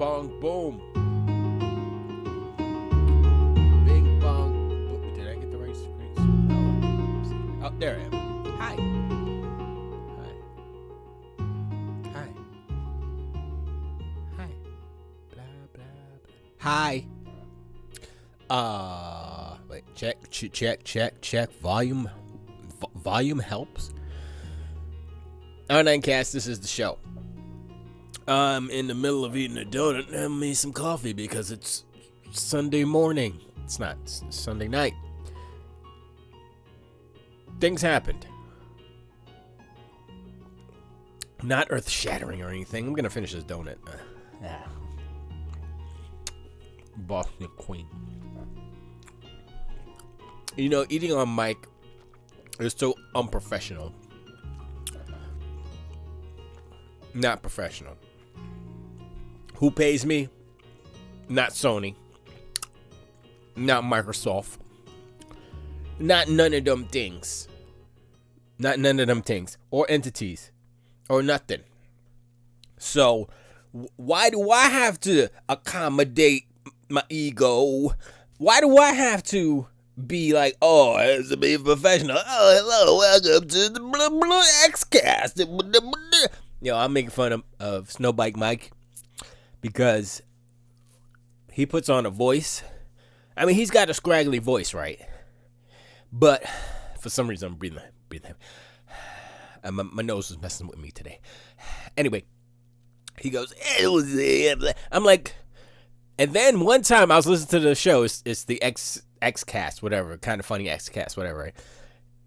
bong, boom. Bing, bong, boom. Did I get the right screen? Oh, there I am. Hi. Hi. Hi. Hi. Blah, blah, blah. Hi. Wait, check. Volume helps. R9cast, this is the show. I'm in the middle of eating a donut and having me some coffee because it's Sunday morning. It's not, it's Sunday night. Things happened. Not earth-shattering or anything. I'm gonna finish this donut. Boston Queen. You know, eating on mic is so unprofessional. Not professional. Who pays me? Not Sony. Not Microsoft. Not none of them things. Not none of them things. Or entities. Or nothing. So, why do I have to accommodate my ego? Why do I have to be like, oh, I have to be professional. Oh, hello, welcome to the blah, blah, X-Cast. Yo, I'm making fun of Snowbike Mike because he puts on a voice. I mean, he's got a scraggly voice, right? But for some reason, I'm breathing. My nose is messing with me today. Anyway, he goes, I'm like, and then one time I was listening to the show. It's the X-Cast, whatever, kind of funny X-Cast, whatever, right?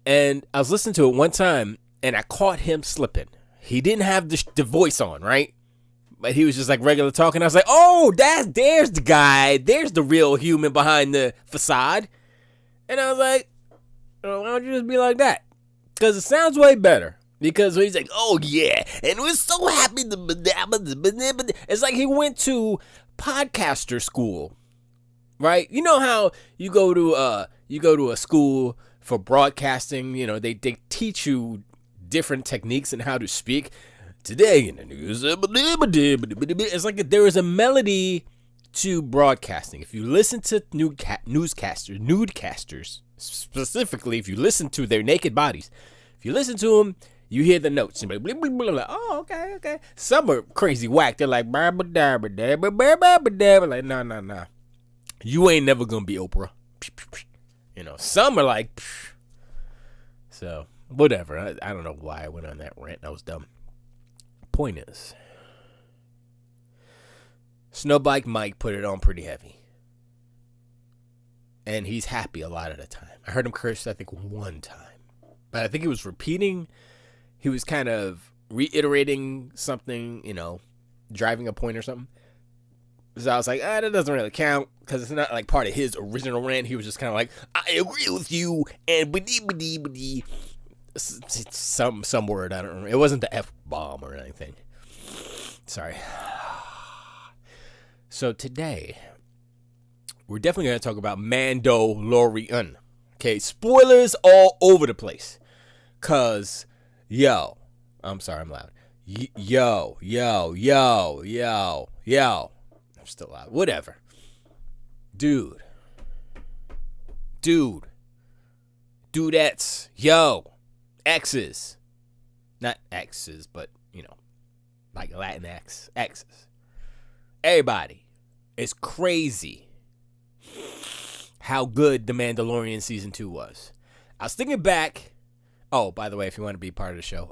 And I was listening to it one time, and I caught him slipping. He didn't have the voice on, right? But he was just like regular talking. I was like, oh, there's the guy. There's the real human behind the facade. And I was like, oh, why don't you just be like that? Because it sounds way better. Because he's like, oh, yeah. And we're so happy. It's like he went to podcaster school, right? You know how you go to a school for broadcasting. You know, they teach you different techniques and how to speak. Today in the news, it's like there is a melody to broadcasting. If you listen to nudecasters, specifically, if you listen to their naked bodies, if you listen to them, you hear the notes. Like, oh, okay. Some are crazy whack. They're like, like, nah. You ain't never gonna be Oprah. You know, some are like, so whatever. I don't know why I went on that rant. That was dumb. Point is, Snowbike Mike put it on pretty heavy. And he's happy a lot of the time. I heard him curse, I think, one time. But I think he was repeating. He was kind of reiterating something, you know, driving a point or something. So I was like, that doesn't really count. Because it's not like part of his original rant. He was just kind of like, I agree with you. And some word, I don't remember. It wasn't the F-bomb or anything. Sorry. So today, we're definitely going to talk about Mandalorian. Okay, spoilers all over the place. Cause, I'm sorry, I'm loud. Yo. I'm still loud. Whatever. Dudettes. Yo. X's. Not X's, but, you know, like Latin X's. Everybody. It's crazy how good The Mandalorian Season 2 was. I was thinking back. Oh, by the way, if you want to be part of the show,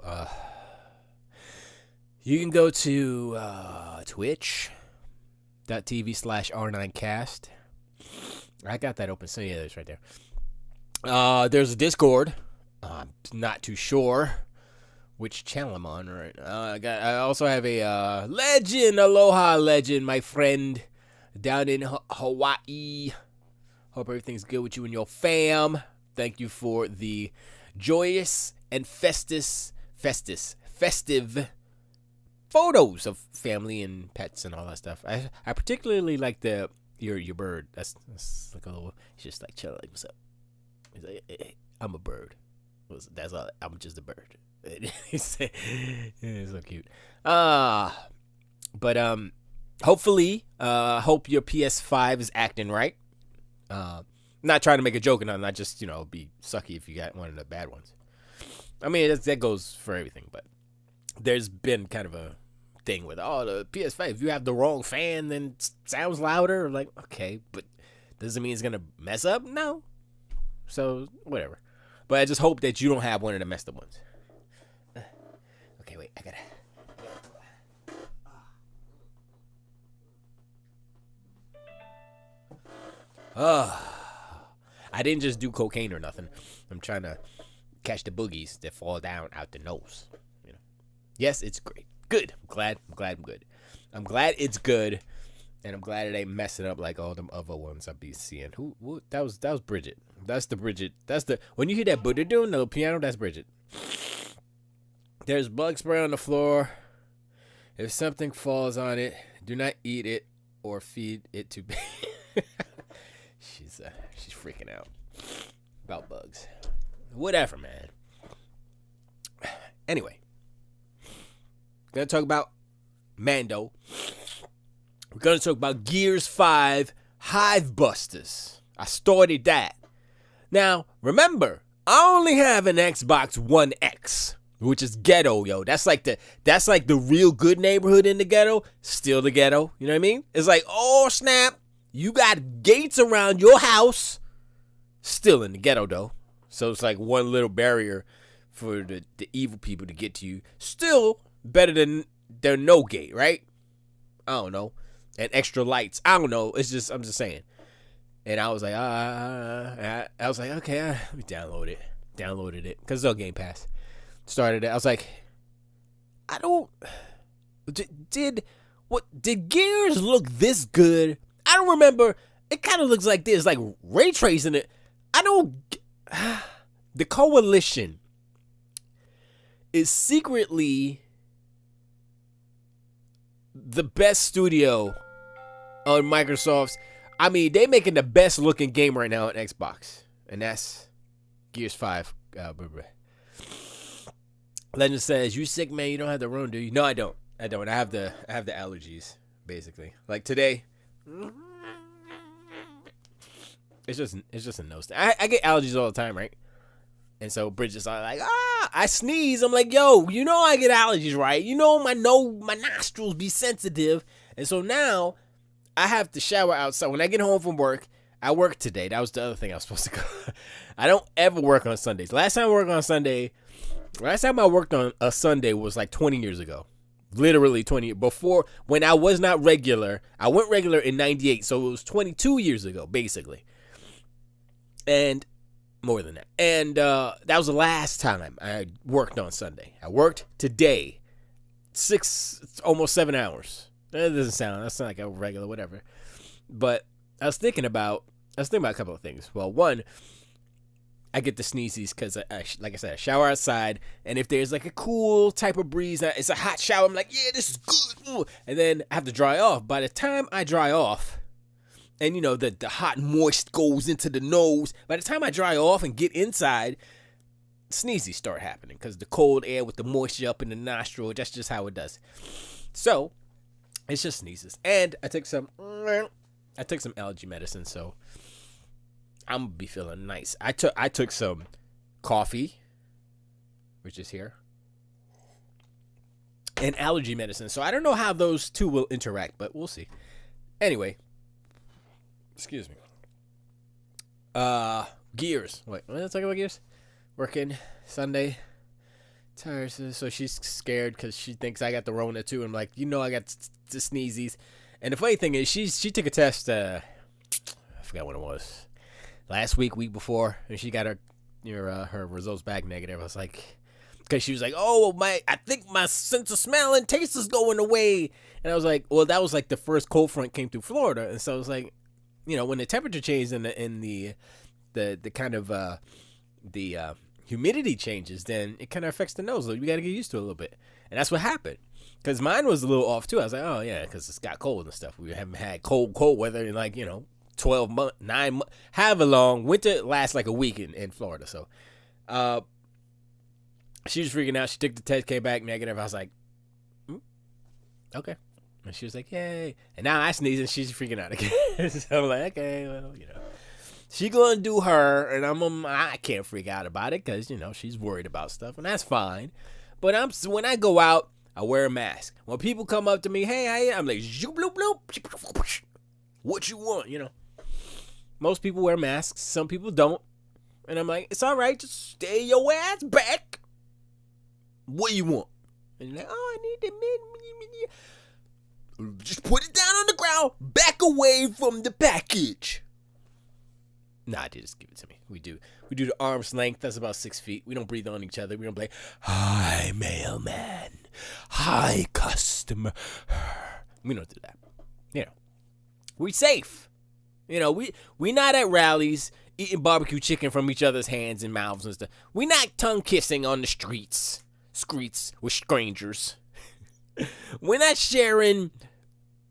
you can go to twitch.tv/R9cast. I got that open. So, yeah, it's right there. There's a Discord. I'm not too sure which channel I'm on right now. I also have a legend, aloha legend, my friend, down in Hawaii. Hope everything's good with you and your fam. Thank you for the joyous and festive photos of family and pets and all that stuff. I particularly like your bird. That's like a little. He's just like chilling. Like, what's up? He's like, hey, I'm a bird. That's all. I'm just a bird. It's so cute. But hopefully, hope your PS5 is acting right. Not trying to make a joke and not just, be sucky if you got one of the bad ones. I mean, that goes for everything, but there's been kind of a thing with, the PS5, if you have the wrong fan, then it sounds louder. Like, okay, but does it mean it's going to mess up? No. So, whatever. But I just hope that you don't have one of the messed up ones. Okay, wait, I gotta... I didn't just do cocaine or nothing. I'm trying to catch the boogies that fall down out the nose. Yes, it's great. Good. I'm glad I'm good. I'm glad it's good, and I'm glad it ain't messing up like all them other ones I be seeing. Who that was Bridget. That's the Bridget. When you hear that Buddha doing the piano, that's Bridget. There's bug spray on the floor. If something falls on it, do not eat it or feed it to She's freaking out about bugs. Whatever, man. Anyway, gonna talk about Mando. We're gonna talk about Gears 5 Hive Busters. I started that. Now, remember, I only have an Xbox One X, which is ghetto, yo. That's like the real good neighborhood in the ghetto. Still the ghetto. You know what I mean? It's like, oh snap. You got gates around your house. Still in the ghetto, though. So it's like one little barrier for the evil people to get to you. Still better than no gate, right? I don't know. And extra lights. I don't know. I'm just saying. And I was like, I was like, okay, let me download it. Downloaded it. Because it's on Game Pass. Started it. I was like, did Gears look this good? I don't remember. It kind of looks like this, like ray tracing it. The Coalition is secretly the best studio on Microsoft's. I mean, they making the best looking game right now on Xbox, and that's Gears 5. Legend says, "You sick, man? You don't have the run, do you?" No, I don't. I have the allergies, basically. Like today. It's just a nose thing. I get allergies all the time, right? And so Bridget's like, I sneeze. I'm like, yo, I get allergies, right? My nostrils be sensitive. And so now I have to shower outside. When I get home from work, I work today. That was the other thing I was supposed to go. I don't ever work on Sundays. Last time I worked on a Sunday was like 20 years ago. Literally 20 years before, when I was not regular. I went regular in 98, so it was 22 years ago, basically. And more than that. And that was the last time I worked on Sunday. I worked today, almost 7 hours. That's not like a regular whatever. But I was thinking about a couple of things. Well, one, I get the sneezies because, like I said, I shower outside, and if there's like a cool type of breeze, it's a hot shower, I'm like, yeah, this is good. Ooh. And then I have to dry off. By the time I dry off, and the hot moist goes into the nose, by the time I dry off and get inside, sneezies start happening because the cold air with the moisture up in the nostril, that's just how it does. So it's just sneezes. And I took some allergy medicine, so I'm gonna be feeling nice. I took some coffee, which is here, and allergy medicine. So I don't know how those two will interact, but we'll see. Anyway, excuse me. Gears. Wait, let's talk about Gears. Working Sunday. Tired. So she's scared because she thinks I got the Rona too. I'm like, I got the sneezies. And the funny thing is, she took a test. I forgot what it was. Last week before, and she got her results back negative. I was like, because she was like, I think my sense of smell and taste is going away. And I was like, well, that was like the first cold front came through Florida, and so I was like, when the temperature changes and the kind of the humidity changes, then it kind of affects the nose. We got to get used to it a little bit, and that's what happened. Because mine was a little off too. I was like, oh yeah, because it's got cold and stuff. We haven't had cold weather in 12 months, 9 months, however long. Winter lasts like a week in Florida. So she was freaking out. She took the test, came back negative. I was like, okay. And she was like, yay. And now I sneeze and she's freaking out again. So I'm like, okay, well, she gonna do her, and I can't freak out about it because, she's worried about stuff, and that's fine. But when I go out, I wear a mask. When people come up to me, hey, how you? I'm like, zoop, bloop, bloop. What you want, Most people wear masks. Some people don't. And I'm like, it's all right. Just stay your ass back. What you want? And you're like, oh, I need the just put it down on the ground. Back away from the package. Nah, just give it to me. We do the arm's length. That's about 6 feet. We don't breathe on each other. We don't play, hi, mailman. Hi, customer. We don't do that. We safe. We not at rallies eating barbecue chicken from each other's hands and mouths and stuff. We not tongue kissing on the streets with strangers. We're not sharing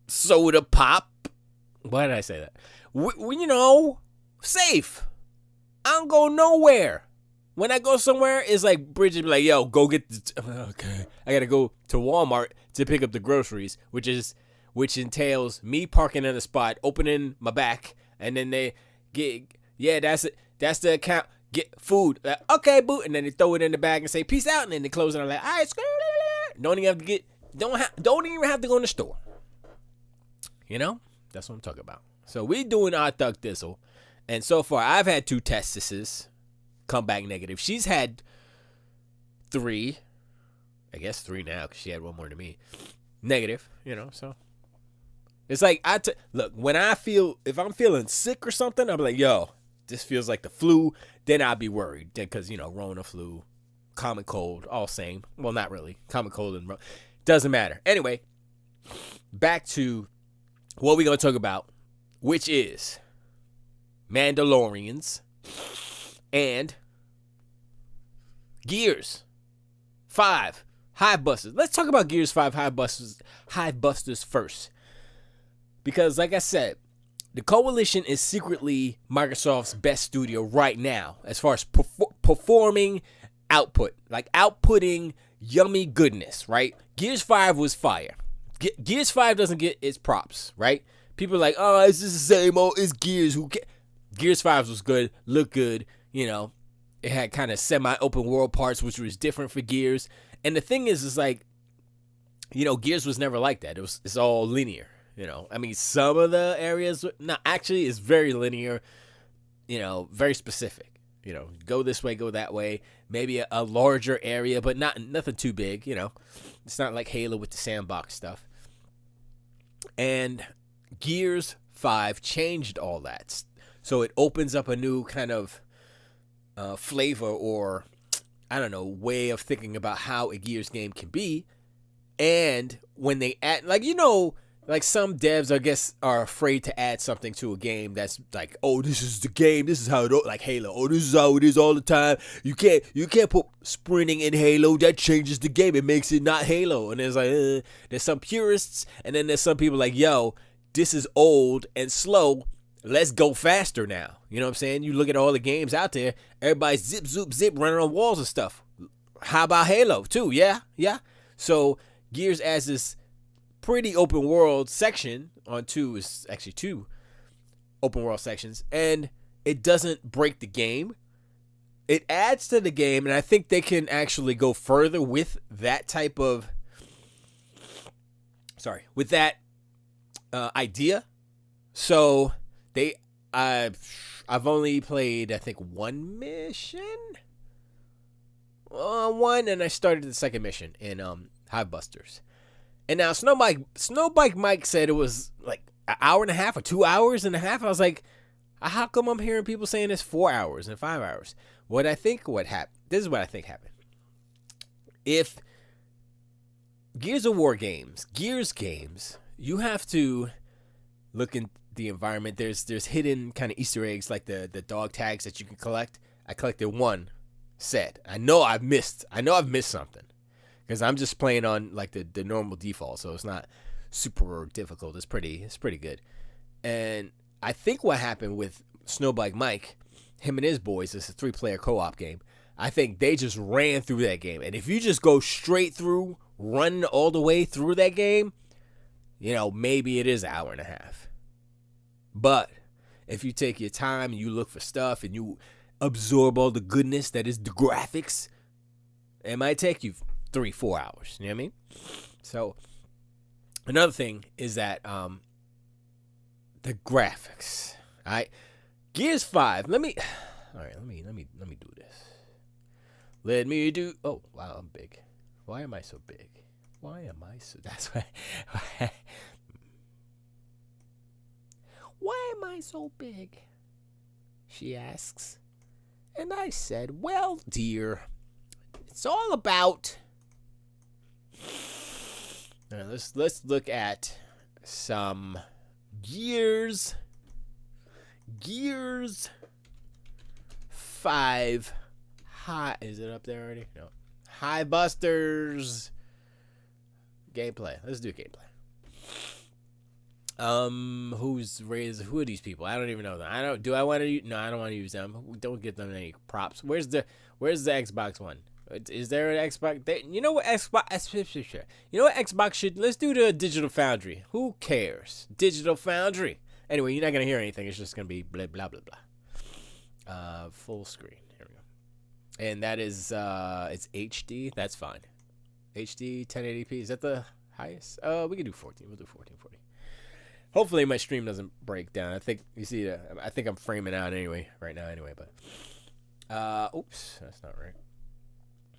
soda pop. Why did I say that? We safe. I don't go nowhere. When I go somewhere, it's like Bridget be like, yo, go get okay. I gotta go to Walmart to pick up the groceries, which entails me parking in a spot, opening my back, and then they get, that's it. That's the account. Get food. Okay, boo. And then they throw it in the bag and say, peace out. And then they close it. And I'm like, all right, don't even have to go in the store. That's what I'm talking about. So we doing our thug thistle. And so far, I've had 2 tests come back negative. She's had 3. I guess 3 now because she had 1 more than me. Negative, so. It's like, look, if I'm feeling sick or something, I'm like, yo, this feels like the flu. Then I'll be worried because, Rona, flu, common cold, all same. Well, not really. Common cold and doesn't matter. Anyway, back to what we're going to talk about, which is Mandalorians and Gears 5 Hive Busters. Let's talk about Gears 5 Hive Busters first. Because, like I said, the Coalition is secretly Microsoft's best studio right now as far as performing output. Like outputting yummy goodness, right? Gears 5 was fire. Gears 5 doesn't get its props, right? People are like, oh, it's just the same old, it's Gears. Who cares? Gears 5 was good, looked good, It had kind of semi-open world parts, which was different for Gears. And the thing is like, Gears was never like that. It's all linear. Some of the areas, actually, it's very linear, very specific. Go this way, go that way. Maybe a larger area, but nothing too big, It's not like Halo with the sandbox stuff. And Gears 5 changed all that. So it opens up a new kind of flavor or, I don't know, way of thinking about how a Gears game can be. And when they add, like some devs, I guess, are afraid to add something to a game that's like, oh, this is the game. This is how it, like Halo. Oh, this is how it is all the time. You can't put sprinting in Halo. That changes the game. It makes it not Halo. And there's like, there's some purists, and then there's some people like, yo, this is old and slow. Let's go faster now. You know what I'm saying? You look at all the games out there. Everybody's zip, zoop, zip, running on walls and stuff. How about Halo too? Yeah. So Gears adds this pretty open world section on 2 is actually 2 open world sections, and it doesn't break the game. It adds to the game, and I think they can actually go further with that type of idea. So I've only played, I think, 1 mission, and I started the second mission in Hive Busters. And now Snowbike Mike said it was like an hour and a half or 2 hours and a half. I was like, how come I'm hearing people saying it's 4 hours and 5 hours? This is what I think happened. If Gears of War games, you have to look in the environment. There's hidden kind of Easter eggs like the dog tags that you can collect. I collected 1 set. I know I've missed something. Because I'm just playing on like the normal default, so it's not super difficult. It's pretty good. And I think what happened with Snowbike Mike, him and his boys, it's a 3-player co-op game. I think they just ran through that game. And if you just go straight through, run all the way through that game, maybe it is an hour and a half. But if you take your time and you look for stuff and you absorb all the goodness that is the graphics, it might take you 3-4 hours. You know what I mean? So another thing is that the graphics. All right, Gears 5. Let me do this. Let me do. Oh wow, I'm big. Why am I so big? That's why. Why am I so big? She asks. And I said, well, dear, it's all about. Now, let's look at some Gears 5 high. Is it up there already? No. High Busters gameplay. Let's do gameplay. Who are these people? I don't even know them. I don't want to use them. Don't give them any props. Where's the Xbox One? Is there an Xbox? You know what Xbox should? Let's do the Digital Foundry. Who cares? Digital Foundry. Anyway, you're not gonna hear anything. It's just gonna be blah blah blah blah. Full screen. Here we go. And that is it's HD. That's fine. HD 1080p. Is that the highest? We can do 14. We'll do 1440. Hopefully my stream doesn't break down. I think you see I think I'm framing out right now anyway, but oops, that's not right.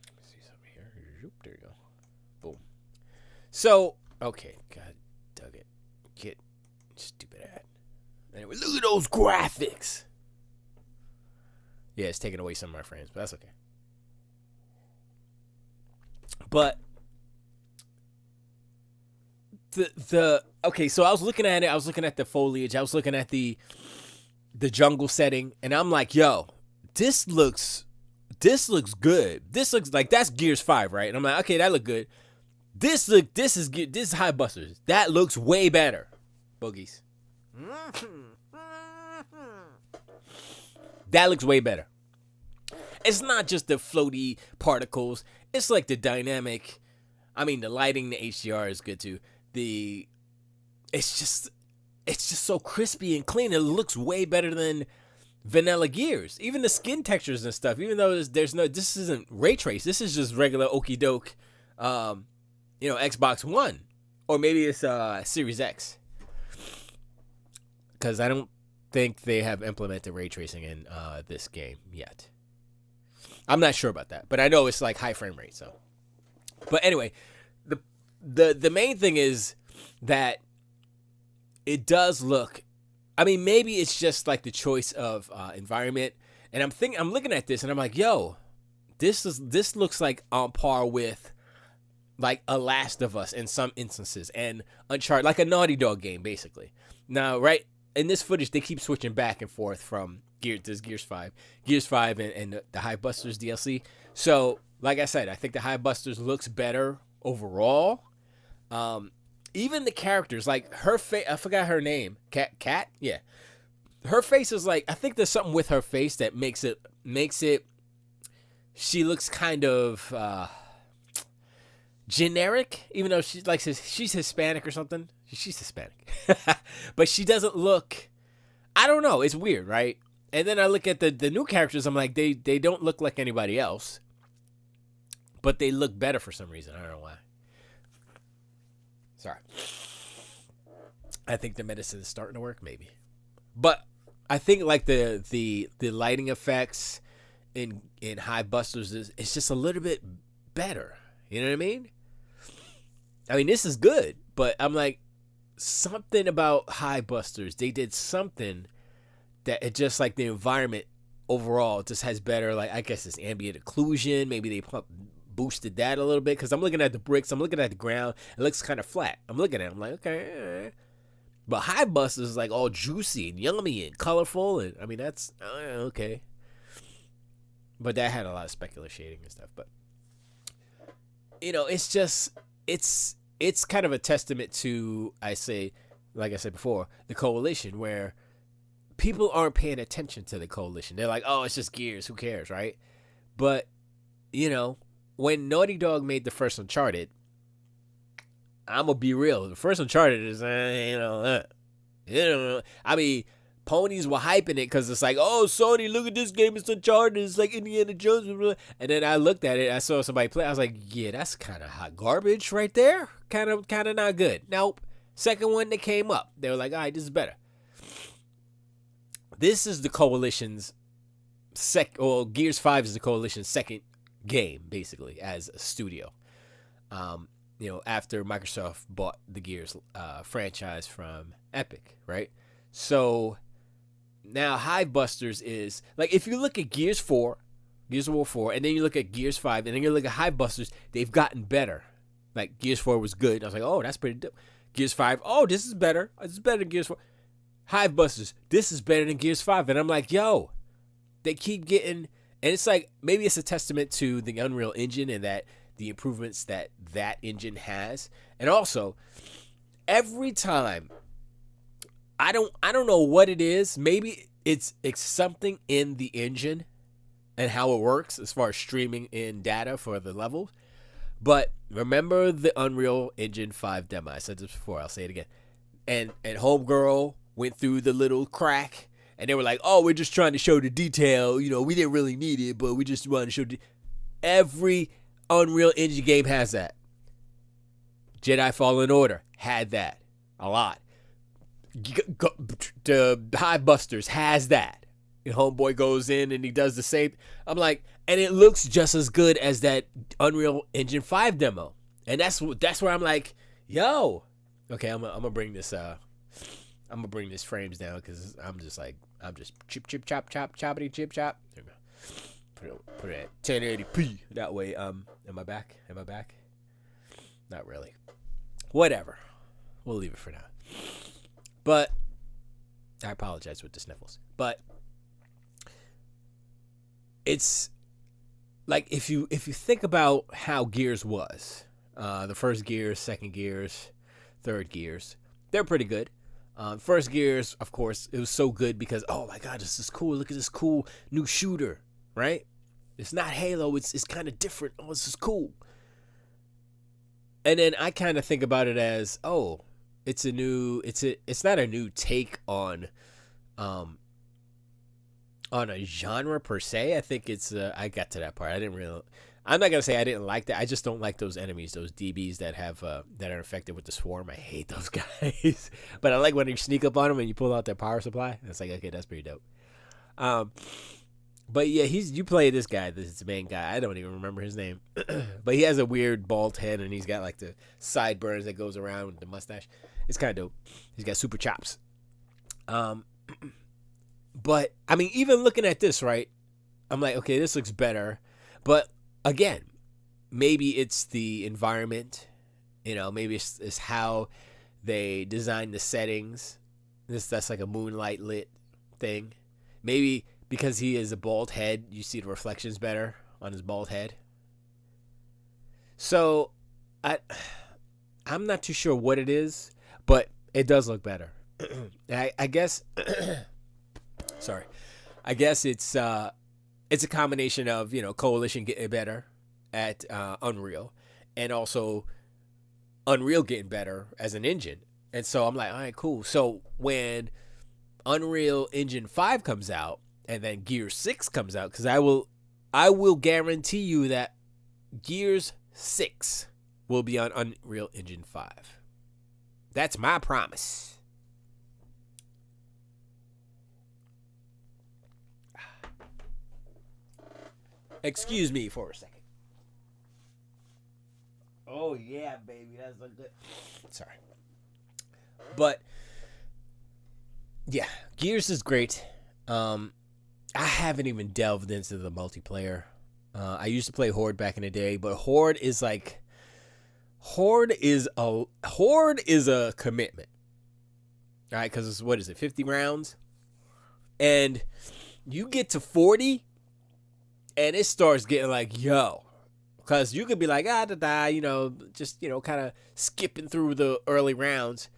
Let me see something here. There you go. Boom. So, okay, God dug it. Get stupid ad. Anyway, look at those graphics. Yeah, it's taking away some of my frames, but that's okay. But okay, so I was looking at it. I was looking at the foliage. I was looking at the jungle setting, and I'm like, yo, this looks good. This looks like that's Gears 5, right? And I'm like, okay, that look good. This is High Busters. That looks way better. Boogies. That looks way better. It's not just the floaty particles. It's like the dynamic. I mean, the lighting, the HDR is good too. It's just so crispy and clean. It looks way better than vanilla Gears. Even the skin textures and stuff. Even though this isn't ray trace. This is just regular okie doke, Xbox One, or maybe it's Series X. Because I don't think they have implemented ray tracing in this game yet. I'm not sure about that, but I know it's like high frame rate. So, but anyway, the main thing is that it does look. I mean, maybe it's just like the choice of environment, and I'm looking at this and I'm like, yo, this looks like on par with like a Last of Us in some instances, and Uncharted, like a Naughty Dog game, basically. Now, right in this footage, they keep switching back and forth from Gears 5 and the High Busters DLC. So, like I said, I think the High Busters looks better overall. Even the characters, like her face, I forgot her name. Cat? Yeah. Her face is like, I think there's something with her face that makes it, she looks kind of generic, even though she's Hispanic or something. She's Hispanic. But she doesn't look, I don't know, it's weird, right? And then I look at the new characters, I'm like, they don't look like anybody else. But they look better for some reason. I don't know why. Sorry. I think the medicine is starting to work, maybe. But I think like the lighting effects in High Busters it's just a little bit better. You know what I mean? I mean, this is good, but I'm like, something about High Busters, they did something that it just like the environment overall just has better, like I guess it's ambient occlusion. Maybe they boosted that a little bit, because I'm looking at the bricks, I'm looking at the ground, it looks kind of flat. I'm looking at it, I'm like, okay. But High Busters is like all juicy and yummy and colorful, and I mean that's okay. But that had a lot of specular shading and stuff. But it's just it's kind of a testament to, like I said before, the Coalition, where people aren't paying attention to the Coalition. They're like, oh, it's just Gears, who cares, right? But when Naughty Dog made the first Uncharted, I'm gonna be real. The first Uncharted is, I mean, ponies were hyping it because it's like, oh, Sony, look at this game, it's Uncharted, it's like Indiana Jones, and then I looked at it, I saw somebody play, I was like, yeah, that's kind of hot garbage right there, kind of not good. Nope. Second one that came up, they were like, all right, this is better. This is the Coalition's Gears 5 is the Coalition's second game, basically, as a studio. After Microsoft bought the Gears franchise from Epic, right? So now Hivebusters is like, if you look at Gears of War 4, and then you look at Gears 5, and then you look at Hivebusters, they've gotten better. Like Gears 4 was good. I was like, oh, that's pretty dope. Gears 5, oh, this is better. This is better than Gears 4. Hivebusters, this is better than Gears 5. And I'm like, yo, they keep getting, and it's like, maybe it's a testament to the Unreal Engine and that the improvements that engine has. And also, every time, I don't know what it is. Maybe it's something in the engine and how it works as far as streaming in data for the levels. But remember the Unreal Engine 5 demo. I said this before. I'll say it again. And Homegirl went through the little crack, and they were like, oh, we're just trying to show the detail. We didn't really need it, but we just wanted to show every Unreal Engine game has that. Jedi Fallen Order had that a lot. The Hivebusters has that. And Homeboy goes in and he does the same. I'm like, and it looks just as good as that Unreal Engine 5 demo. And that's where I'm like, yo, okay, I'm gonna bring this frames down because I'm just chip chop choppity chip chop. There we go. Put it at 1080p. That way, am I back? Not really. Whatever. We'll leave it for now. But I apologize with the sniffles. But it's like, if you think about how Gears was, the first Gears, second Gears, third Gears, they're pretty good. First Gears, of course, it was so good because, oh my God, this is cool. Look at this cool new shooter, right? It's not Halo. It's kind of different. Oh, this is cool. And then I kind of think about it as, oh, it's not a new take on a genre per se. I think I got to that part. I'm not gonna say I didn't like that. I just don't like those enemies, those DBs that are infected with the swarm. I hate those guys. But I like when you sneak up on them and you pull out their power supply. And it's like, okay, that's pretty dope. But yeah, you play this guy, this main guy. I don't even remember his name, but he has a weird bald head and he's got like the sideburns that goes around with the mustache. It's kind of dope. He's got super chops. But I mean, even looking at this, right? I'm like, okay, this looks better. But again, maybe it's the environment. Maybe it's how they design the settings. That's like a moonlight lit thing. Maybe because he is a bald head, you see the reflections better on his bald head. So I'm not too sure what it is, but it does look better. I guess sorry. I guess it's a combination of, Coalition getting better at Unreal, and also Unreal getting better as an engine. And so I'm like, all right, cool. So when Unreal Engine 5 comes out, and then Gears 6 comes out, because I will guarantee you that Gears 6 will be on Unreal Engine 5. That's my promise. Excuse me for a second. Oh yeah, baby, that's so good. Sorry. But yeah, Gears is great. I haven't even delved into the multiplayer. I used to play Horde back in the day, but Horde is a commitment. All right, because what is it, 50 rounds? And you get to 40, and it starts getting like, yo. Because you could be like, just, kind of skipping through the early rounds.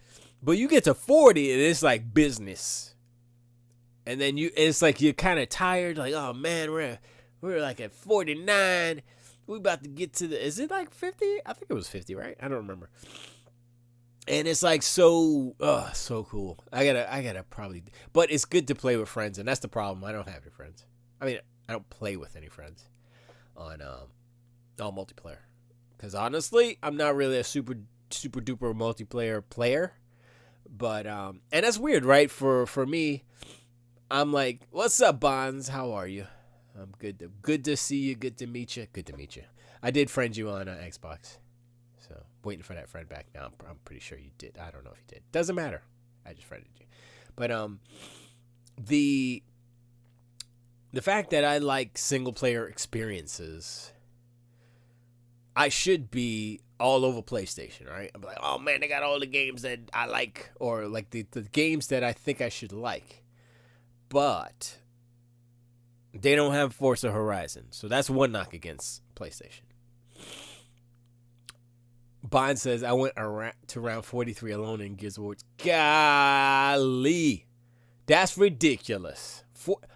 But you get to 40, and it's like business. And then it's like you're kind of tired, like, oh man, we're like at 49. We about to get to is it like 50? I think it was 50, right? I don't remember. And it's like so cool. I gotta probably, but it's good to play with friends, and that's the problem. I don't have any friends. I mean, I don't play with any friends on multiplayer, because honestly, I'm not really a super duper multiplayer player. But and that's weird, right? For me, I'm like, what's up, Bonds? How are you? I'm good. Good to see you. Good to meet you. Good to meet you. I did friend you on Xbox. So waiting for that friend back now. I'm pretty sure you did. I don't know if you did. Doesn't matter. I just friended you. But the fact that I like single player experiences, I should be all over PlayStation, right? I'm like, oh man, they got all the games that I like, or like the games that I think I should like. But they don't have Forza Horizon. So that's one knock against PlayStation. Bond says, I went to round 43 alone in Gears of War. Golly. That's ridiculous.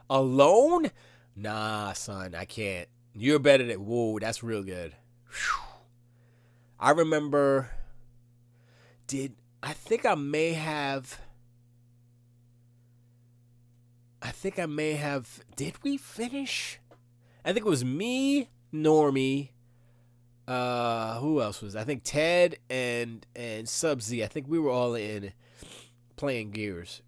Alone? Nah, son, I can't. You're better than... Whoa, that's real good. Whew. I remember... I think I may have... Did we finish? I think it was me, Normie... who else was? I think Ted and Sub-Z. I think we were all in playing Gears.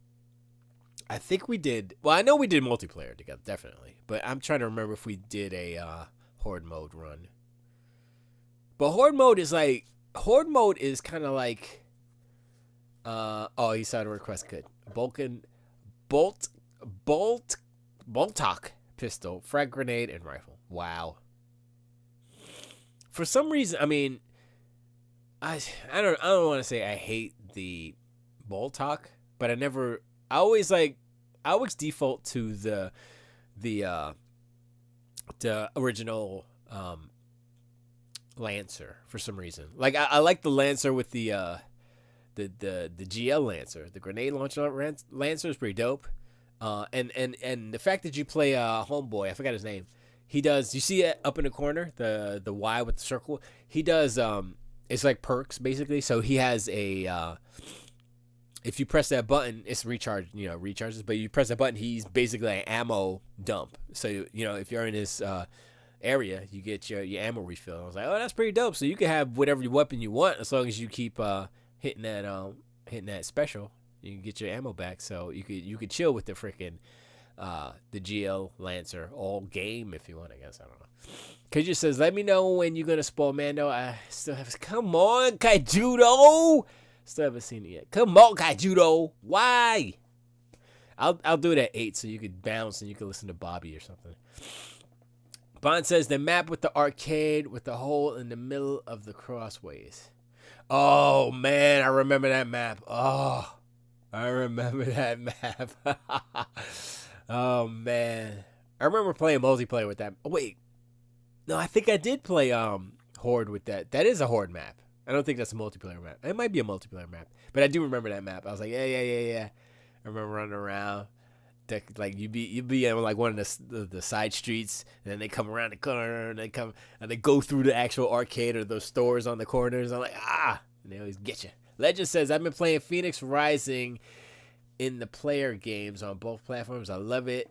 I think we did. Well, I know we did multiplayer together, definitely. But I'm trying to remember if we did a Horde mode run. But Horde mode is kind of like. Oh, he saw the request. Good. Boltok pistol, frag grenade, and rifle. Wow. For some reason, I mean, I don't want to say I hate the Boltok, but I always default to the original Lancer for some reason. Like I like the Lancer with the GL Lancer, the grenade launcher Lancer is pretty dope. And the fact that you play Homeboy, I forgot his name. He does. You see it up in the corner, the Y with the circle. He does. It's like perks basically. So he has a. If you press that button, it's recharges. But you press that button, he's basically an ammo dump. So if you're in his area, you get your ammo refill. I was like, oh, that's pretty dope. So you can have whatever weapon you want as long as you keep hitting that special. You can get your ammo back. So you could chill with the freaking. The GL Lancer all game if you want, I guess. I don't know. Kajus says, let me know when you're gonna spoil Mando. I still haven't. Come on, Kaijudo. Still haven't seen it yet. Come on, Kaijudo. Why? I'll do it at 8 so you could bounce and you can listen to Bobby or something. Bond says the map with the arcade with the hole in the middle of the crossways. Oh man, I remember that map. Oh, I remember that map. Oh man, I remember playing multiplayer with that. Oh, wait, no, I think I did play Horde with that. That is a Horde map. I don't think that's a multiplayer map. It might be a multiplayer map, but I do remember that map. I was like, yeah. I remember running around. Like you'd be in like one of the side streets, and then they come around the corner, and they go through the actual arcade or those stores on the corners. I'm like, and they always get you. Legend says, I've been playing Phoenix Rising in the player games on both platforms. I love it.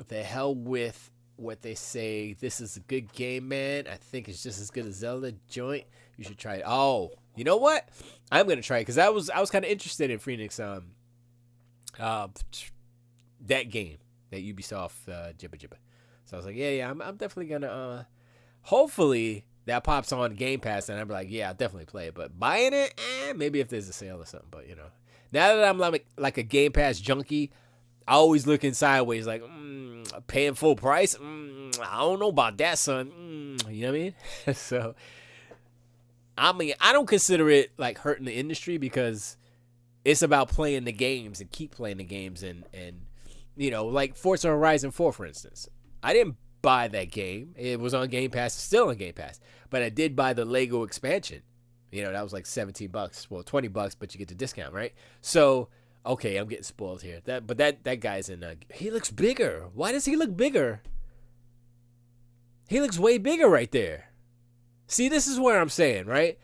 The hell with what they say. This is a good game, man. I think it's just as good as Zelda joint. You should try it. Oh, you know what? I'm gonna try it because I was kind of interested in Phoenix. That game, that Ubisoft Jibba Jibba. So I was like, yeah, I'm definitely gonna. Hopefully that pops on Game Pass, and I'm like, yeah, I'll definitely play it. But buying it, maybe if there's a sale or something. But now that I'm like a Game Pass junkie, I always looking sideways, like paying full price. I don't know about that, son. You know what I mean? So, I mean, I don't consider it like hurting the industry because it's about playing the games and keep playing the games and like Forza Horizon 4, for instance. I didn't buy that game. It was on Game Pass. It's still on Game Pass. But I did buy the Lego expansion. That was like $17. Well, $20, but you get the discount, right? So, okay, I'm getting spoiled here. But that guy's in. He looks bigger. Why does he look bigger? He looks way bigger right there. See, this is where I'm saying, right?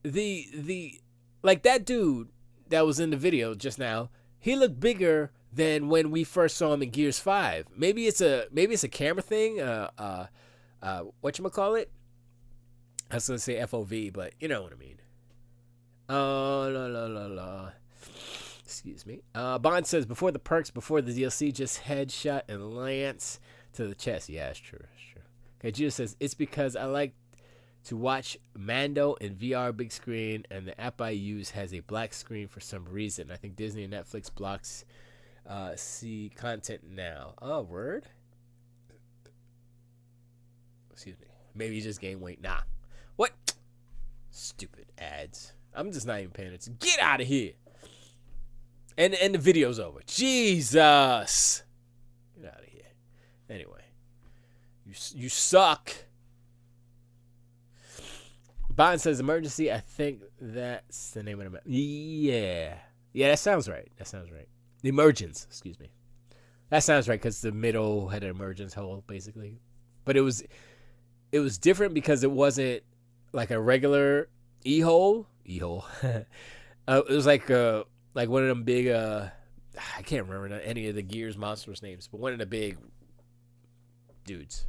The like that dude that was in the video just now, he looked bigger than when we first saw him in Gears 5. Maybe it's a camera thing. Whatchamacallit? I was gonna say FOV, but you know what I mean. Oh, la. Excuse me. Bond says, before the perks, before the DLC, just headshot and lance to the chest. Yeah, it's true. Okay, Judah says, it's because I like to watch Mando in VR big screen, and the app I use has a black screen for some reason. I think Disney and Netflix blocks see content now. Oh, word? Excuse me. Maybe you just gain weight. Nah. What? Stupid ads. I'm just not even paying attention. Get out of here. And the video's over. Jesus. Get out of here. Anyway. You suck. Bond says emergency. I think that's the name of the... Yeah, that sounds right. The emergence. Excuse me. That sounds right because the middle had an emergence hole, basically. But it was different because it wasn't like a regular E-hole. It was like one of them big, I can't remember any of the Gears monsters names, but one of the big dudes.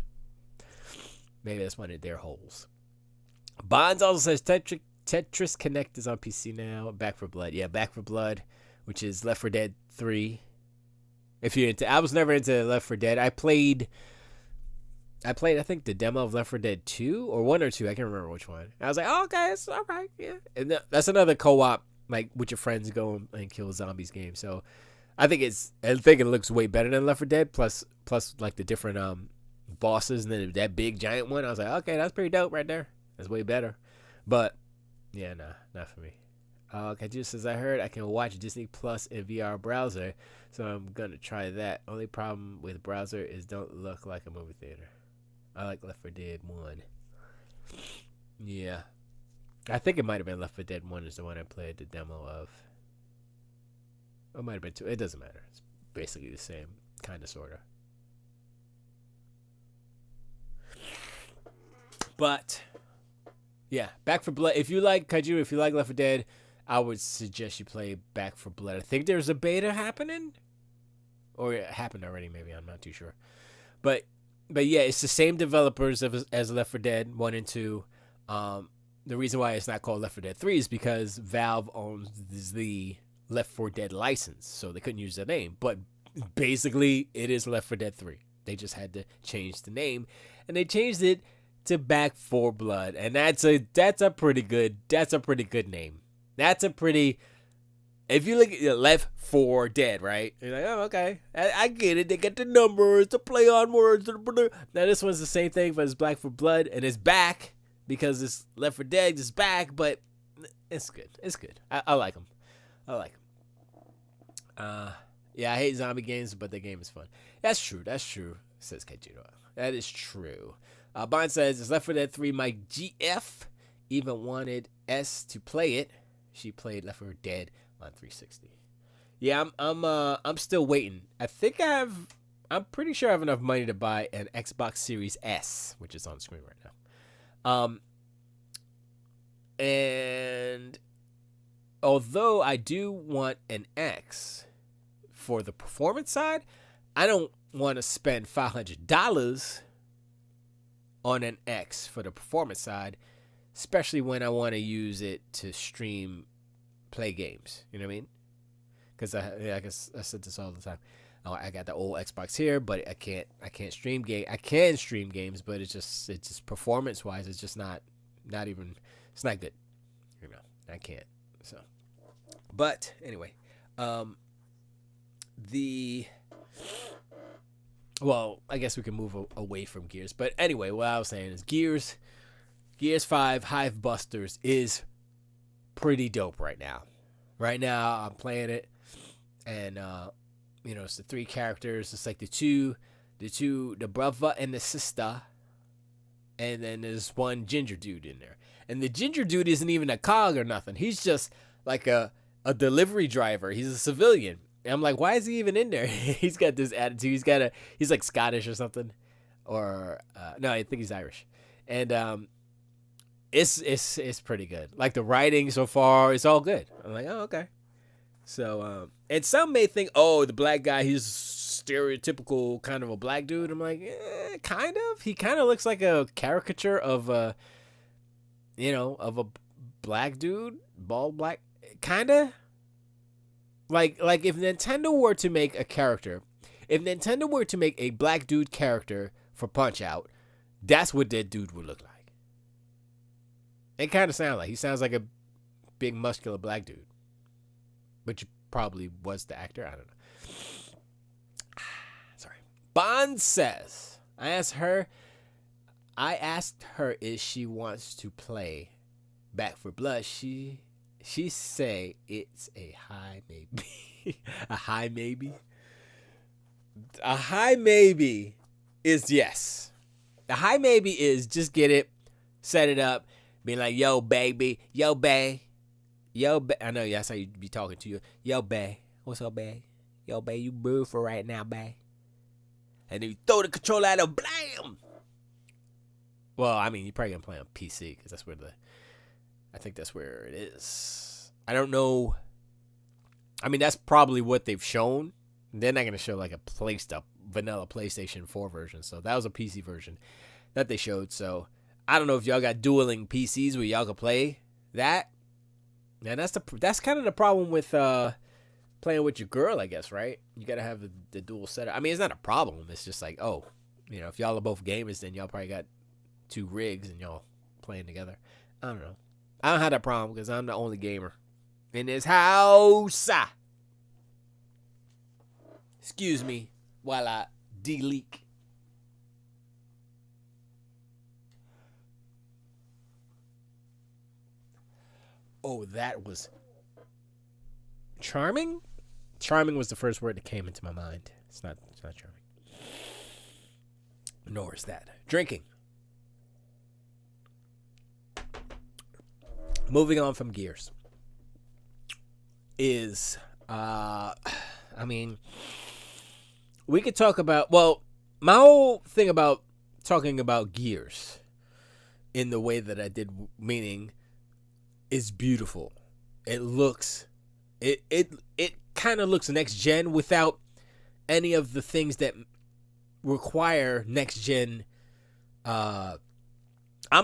Maybe that's one of their holes. Bonds also says Tetris Connect is on PC now. Back for Blood. Yeah, Back for Blood, which is Left 4 Dead 3. If you're into, I was never into Left 4 Dead. I played, I think, the demo of Left 4 Dead 2 or 1 or 2. I can't remember which one. I was like, oh, okay, it's all right, yeah. And that's another co-op, like with your friends go and kill zombies game. So I think it looks way better than Left 4 Dead. Plus like the different bosses and then that big giant one. I was like, okay, that's pretty dope right there. That's way better. But yeah, nah, not for me. Kaju says, I heard I can watch Disney Plus in VR browser, so I'm gonna try that. Only problem with browser is don't look like a movie theater. I like Left 4 Dead 1. Yeah. I think it might have been Left 4 Dead 1 is the one I played the demo of. It might have been 2. It doesn't matter. It's basically the same, kind of, sort of. But, yeah, Back for Blood. If you like Kaiju, if you like Left 4 Dead, I would suggest you play Back for Blood. I think there's a beta happening. Or it happened already, maybe. I'm not too sure. But yeah, it's the same developers as Left 4 Dead 1 and 2. The reason why it's not called Left 4 Dead 3 is because Valve owns the Left 4 Dead license, so they couldn't use the name. But basically, it is Left 4 Dead 3. They just had to change the name, and they changed it to Back 4 Blood, and that's a pretty good name. That's a pretty. If you look at Left 4 Dead, right? You're like, oh, okay, I get it. They get the numbers to play on words. Now this one's the same thing, but it's Back 4 Blood, and it's back because it's Left 4 Dead is back, but it's good. It's good. I like them. Yeah, I hate zombie games, but the game is fun. That's true, says Kajiro. That is true. Bond says, is Left 4 Dead 3 my GF? Even wanted S to play it. She played Left 4 Dead on 360. Yeah, I'm still waiting. I'm pretty sure I have enough money to buy an Xbox Series S, which is on the screen right now. And although I do want an X for the performance side, I don't want to spend $500 on an X for the performance side, especially when I want to use it to play games. You know what I mean? Because I said this all the time. I got the old Xbox here, but I can't stream game. I can stream games, but it's just performance wise, it's just not even. It's not good. You know, I can't. So, but anyway, well, I guess we can move away from Gears. But anyway, what I was saying is Gears 5 Hive Busters is pretty dope right now. Right now, I'm playing it, and it's the 3 characters. It's like the brother and the sister, and then there's one ginger dude in there. And the ginger dude isn't even a cog or nothing. He's just like a delivery driver. He's a civilian. And I'm like, why is he even in there? He's got this attitude. He's like Scottish or something. Or, no, I think he's Irish. And it's pretty good. Like the writing so far, it's all good. I'm like, oh, okay. So, and some may think, oh, the black guy, he's stereotypical kind of a black dude. I'm like, kind of. He kind of looks like a caricature of a, of a black dude, bald black, kind of. Like if Nintendo were to make a character, if Nintendo were to make a black dude character for Punch Out, that's what that dude would look like. It kind of sounds like. He sounds like a big, muscular black dude. Which probably was the actor. I don't know. Sorry. Bond says, I asked her if she wants to play Back for Blood. She say it's a high maybe. A high maybe? A high maybe is yes. The high maybe is just get it, set it up, being like, yo, baby, yo, bae. Yo, bae. I know that's how you be talking to you. Yo, bae. What's up, bae? Yo, bae, you beautiful right now, bae. And then you throw the controller at him, blam! Well, I mean, you're probably going to play on PC, because that's where I think that's where it is. I don't know. I mean, that's probably what they've shown. They're not going to show like a vanilla PlayStation 4 version. So that was a PC version that they showed. So I don't know if y'all got dueling PCs where y'all can play that. And that's kind of the problem with playing with your girl, I guess, right? You got to have the dual setup. I mean, it's not a problem. It's just like, oh, if y'all are both gamers, then y'all probably got 2 rigs and y'all playing together. I don't know. I don't have that problem because I'm the only gamer in this house. Excuse me while I de-leak. Oh, that was charming? Charming was the first word that came into my mind. It's not charming. Nor is that. Drinking. Moving on from Gears. Is, I mean, we could talk about, well, my whole thing about talking about Gears in the way that I did, meaning, is beautiful. It looks, it kind of looks next gen without any of the things that require next gen. I'm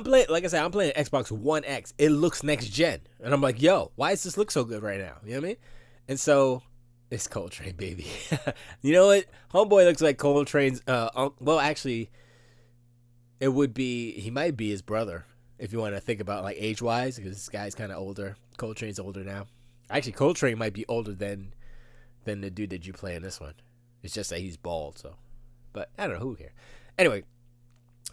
playing Xbox One X. It looks next gen, and I'm like, yo, why does this look so good right now? You know what I mean? And so it's Coltrane, baby. You know what? Homeboy looks like Coltrane's. Well, actually, he might be his brother. If you want to think about like age wise, because this guy's kind of older. Coltrane's older now. Actually, Coltrane might be older than the dude that you play in this one. It's just that he's bald. So, but I don't know, who cares. Anyway,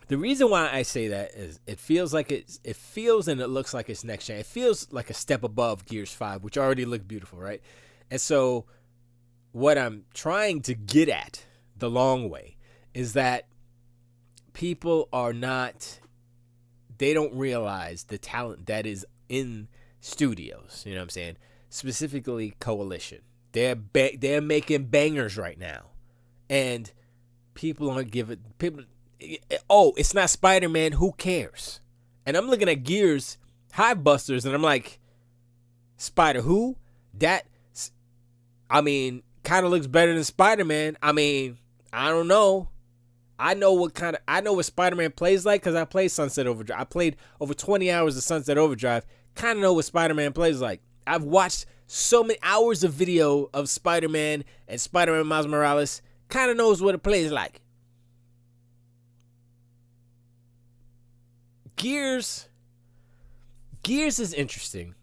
the reason why I say that is it feels and it looks like it's next gen. It feels like a step above Gears 5, which already looked beautiful, right? And so, what I'm trying to get at the long way is that people are not. They don't realize the talent that is in studios. You know what I'm saying? Specifically, Coalition. They're making bangers right now, and people aren't giving people. Oh, it's not Spider-Man. Who cares? And I'm looking at Gears Hive Busters, and I'm like, Spider who? That, I mean, kind of looks better than Spider-Man. I mean, I don't know. I know what Spider-Man plays like because I played Sunset Overdrive. I played over 20 hours of Sunset Overdrive. Kind of know what Spider-Man plays like. I've watched so many hours of video of Spider-Man and Spider-Man Miles Morales. Kind of knows what it plays like. Gears is interesting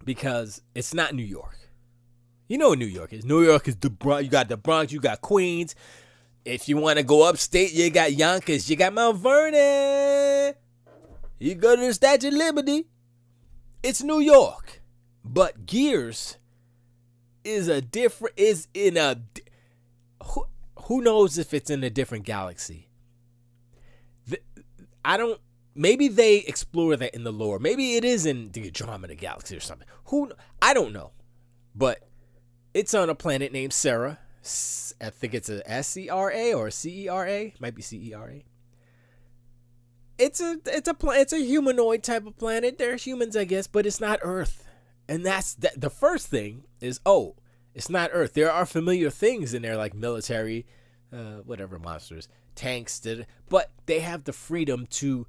because it's not New York. You know what New York is. New York is the Bronx. You got the Bronx. You got Queens. If you want to go upstate, you got Yonkers. You got Mount Vernon. You go to the Statue of Liberty. It's New York. But Gears is in a, who knows if it's in a different galaxy. Maybe they explore that in the lore. Maybe it is in the Andromeda Galaxy or something. I don't know. But it's on a planet named Cera. I think it's a SCRA or a CERA. Might be CERA. it's a humanoid type of planet. They're humans, I guess, but it's not Earth. And that's the first thing is, oh, it's not Earth. There are familiar things in there like military, whatever monsters, tanks, but they have the freedom to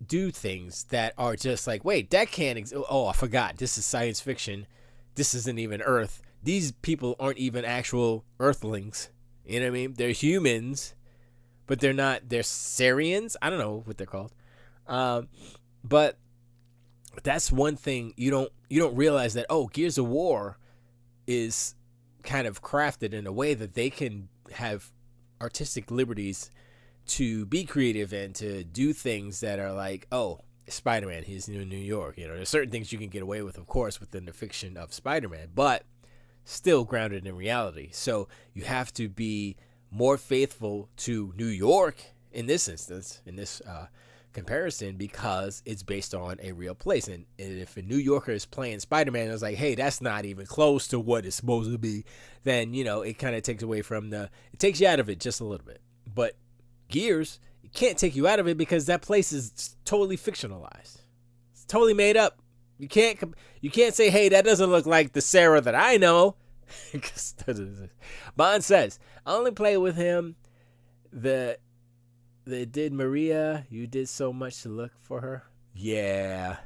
do things that are just like, wait, that can't oh, I forgot. This is science fiction. This isn't even Earth. These people aren't even actual Earthlings. You know what I mean? They're humans, but they're Sarians. I don't know what they're called. But that's one thing you don't realize, that, oh, Gears of War is kind of crafted in a way that they can have artistic liberties to be creative and to do things that are like, oh, Spider-Man, he's in New York. You know, there's certain things you can get away with, of course, within the fiction of Spider-Man, but still grounded in reality. So you have to be more faithful to New York in this instance, in this comparison, because it's based on a real place. And if a New Yorker is playing Spider-Man, it's like, hey, that's not even close to what it's supposed to be, then, you know, it kind of takes away from it takes you out of it just a little bit. But Gears, it can't take you out of it because that place is totally fictionalized. It's totally made up. You can't say, hey, that doesn't look like the Sarah that I know. Bond says, I only play with him. They did Maria. You did so much to look for her. Yeah.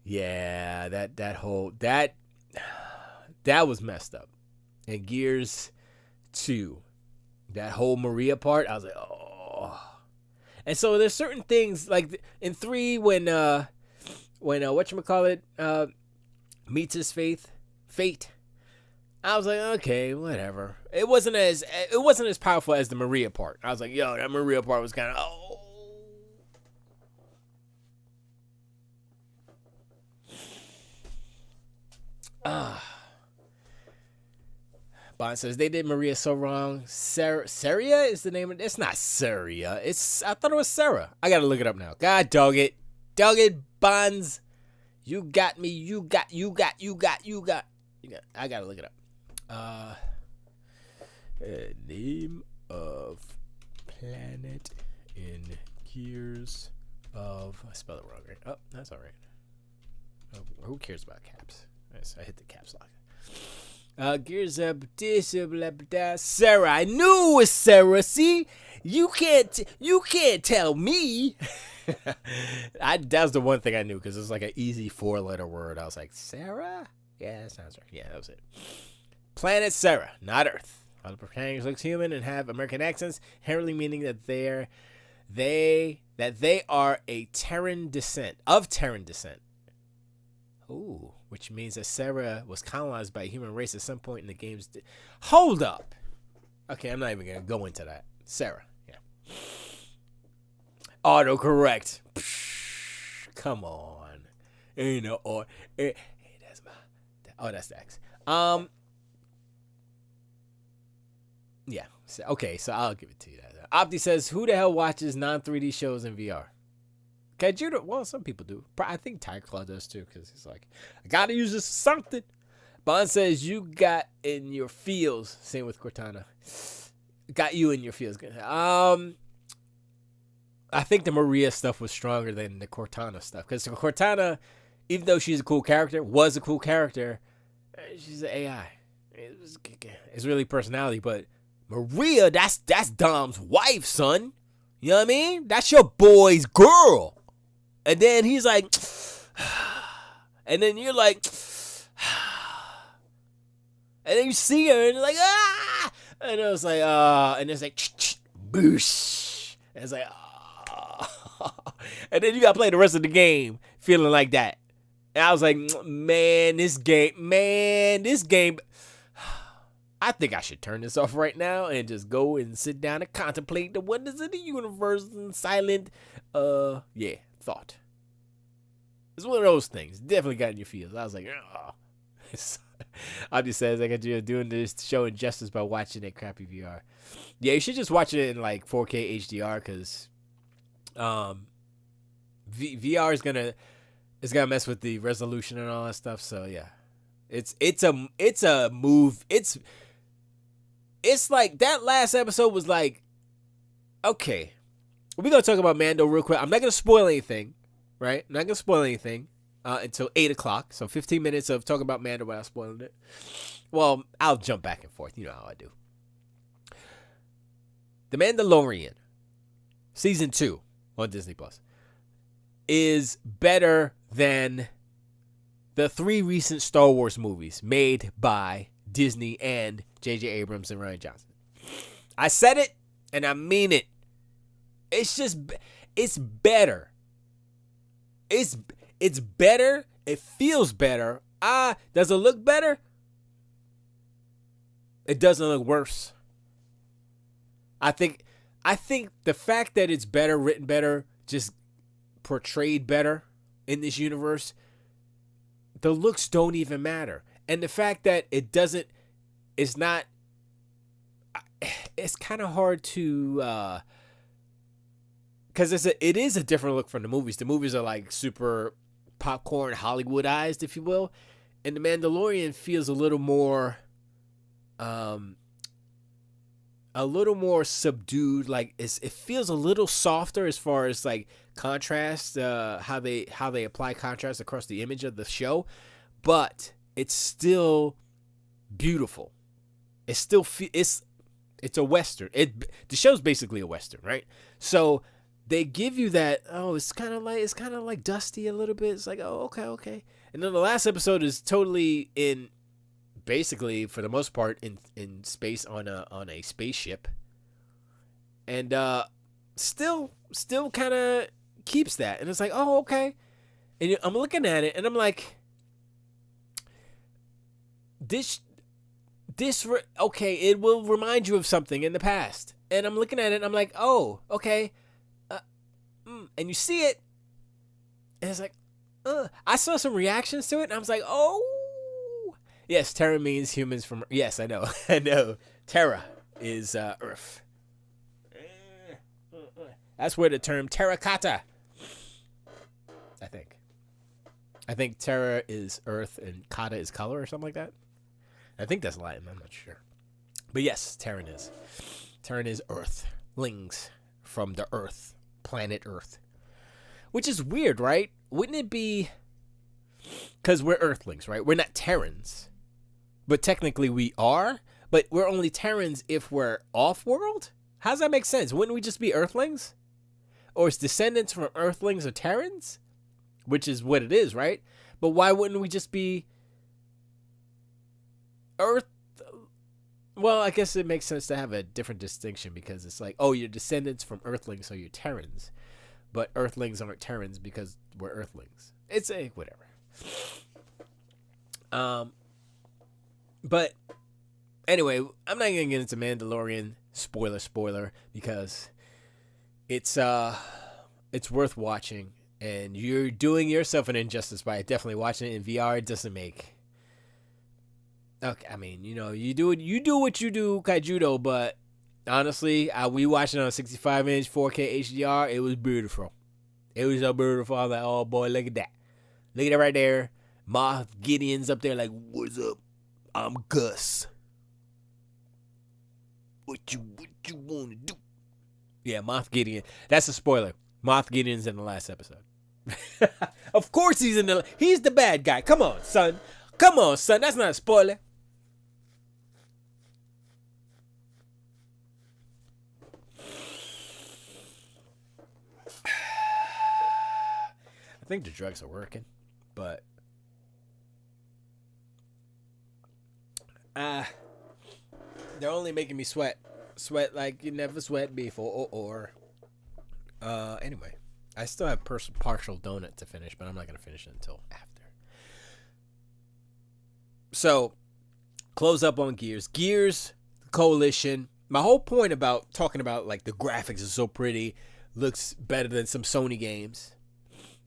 That was messed up. And Gears 2, that whole Maria part, I was like, oh. And so there's certain things like in 3 when whatchamacallit meets his fate. I was like, okay, whatever. It wasn't as powerful as the Maria part. I was like, yo, that Maria part was kind of, Bond says they did Maria so wrong. Saria is the name of it. It's not Saria. I thought it was Sarah. I gotta look it up now. God dog it, Bonds. You got me. You got. I gotta look it up. Name of planet in Gears of. I spelled it wrong, right? Oh, that's all right. Oh, who cares about caps? Nice, I hit the caps lock. Gears of Sarah. I knew it was Sarah. See, you can't tell me. That was the one thing I knew because it was like an easy 4-letter word. I was like, Sarah? Yeah, that sounds right. Yeah, that was it. Planet Sarah, not Earth. All the protagonists look human and have American accents, inherently meaning that they are of Terran descent. Ooh, which means that Sarah was colonized by a human race at some point in the game's. Hold up. Okay, I'm not even gonna go into that. Sarah, yeah. Autocorrect. Come on. Ain't no or. Hey, that's my. Oh, that's the X. Yeah. Okay, so I'll give it to you. Opti says, "Who the hell watches non-3D shows in VR?" Okay, Judah. Well, some people do. I think Tiger Claw does too, because he's like, I gotta use this for something. Bond says, "You got in your feels." Same with Cortana. Got you in your feels. I think the Maria stuff was stronger than the Cortana stuff, because Cortana, even though she's a cool character, she's an AI. It's really personality, but Maria, that's Dom's wife, son. You know what I mean? That's your boy's girl. And then he's like, and then you're like, and then you see her and you're like, ah, and it was like, and it's like, boosh, and it's like, and then you gotta play the rest of the game feeling like that. And I was like, man, this game. I think I should turn this off right now and just go and sit down and contemplate the wonders of the universe and silent, thought. It's one of those things. Definitely got in your feels. I was like, oh. Abdi says, I got you doing this show injustice by watching it crappy VR. Yeah, you should just watch it in like 4K HDR, because VR is gonna mess with the resolution and all that stuff. So yeah, it's a move. It's like that last episode was like, okay, we're going to talk about Mando real quick. I'm not going to spoil anything, right? I'm not going to spoil anything until 8 o'clock. So 15 minutes of talking about Mando without spoiling it. Well, I'll jump back and forth. You know how I do. The Mandalorian, Season 2 on Disney Plus, is better than the 3 recent Star Wars movies made by Disney and J.J. Abrams and Rian Johnson. I said it, and I mean it. It's better. It's better. It feels better. Does it look better? It doesn't look worse. I think the fact that it's better, written better, just portrayed better in this universe, the looks don't even matter. And the fact that it's kind of hard to, because it is a different look from the movies. The movies are like super popcorn, Hollywoodized, if you will. And The Mandalorian feels a little more subdued. Like it feels a little softer as far as like contrast, how they apply contrast across the image of the show, but it's still beautiful. It's still it's a Western. The show's basically a Western, right? So they give you that, it's kind of like dusty a little bit. It's like, okay. And then the last episode is totally in, basically for the most part, in space on a spaceship, and still kind of keeps that. And it's like, okay. And I'm looking at it and I'm like, this okay, it will remind you of something in the past. And I'm looking at it and I'm like, okay. And you see it, and it's like, I saw some reactions to it, and I was like, yes, Terra means humans from, yes, I know. Terra is Earth. That's where the term terracotta, I think Terra is Earth and Kata is color or something like that. I think that's Latin, I'm not sure. But yes, Terran is Earthlings from the Earth. Planet Earth, which is weird, right? Wouldn't it be, because we're Earthlings, right? We're not Terrans, but technically we are, but we're only Terrans if we're off-world? How does that make sense? Wouldn't we just be Earthlings? Or is descendants from Earthlings or Terrans? Which is what it is, right? But why wouldn't we just be Earth? Well, I guess it makes sense to have a different distinction, because it's like, you're descendants from Earthlings, so you're Terrans. But Earthlings aren't Terrans because we're Earthlings. It's whatever. But anyway, I'm not going to get into Mandalorian spoiler, because it's worth watching, and you're doing yourself an injustice by definitely watching it in VR. It doesn't make... Okay, I mean, you do what you do, Kaijudo, but honestly, we watched it on a 65-inch 4K HDR. It was beautiful. It was so beautiful. I was like, oh boy, look at that. Look at that right there. Moff Gideon's up there like, what's up? I'm Gus. What you want to do? Yeah, Moff Gideon. That's a spoiler. Moff Gideon's in the last episode. Of course he's the bad guy. Come on, son. That's not a spoiler. I think the drugs are working, but they're only making me sweat like you never sweat before. Anyway, I still have partial donut to finish, but I'm not gonna finish it until after. So, close up on Gears Coalition. My whole point about talking about like the graphics is so pretty, looks better than some Sony games,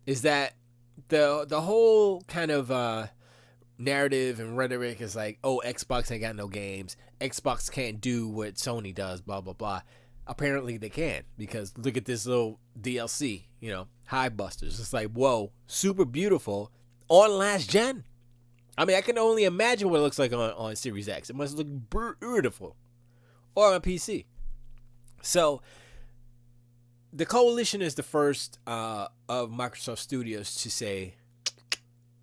is that the whole kind of narrative and rhetoric is like, Xbox ain't got no games. Xbox can't do what Sony does, blah, blah, blah. Apparently they can, because look at this little DLC, Hive Busters. It's like, whoa, super beautiful on last gen. I mean, I can only imagine what it looks like on Series X. It must look beautiful. Or on PC. So, the Coalition is the first of Microsoft Studios to say,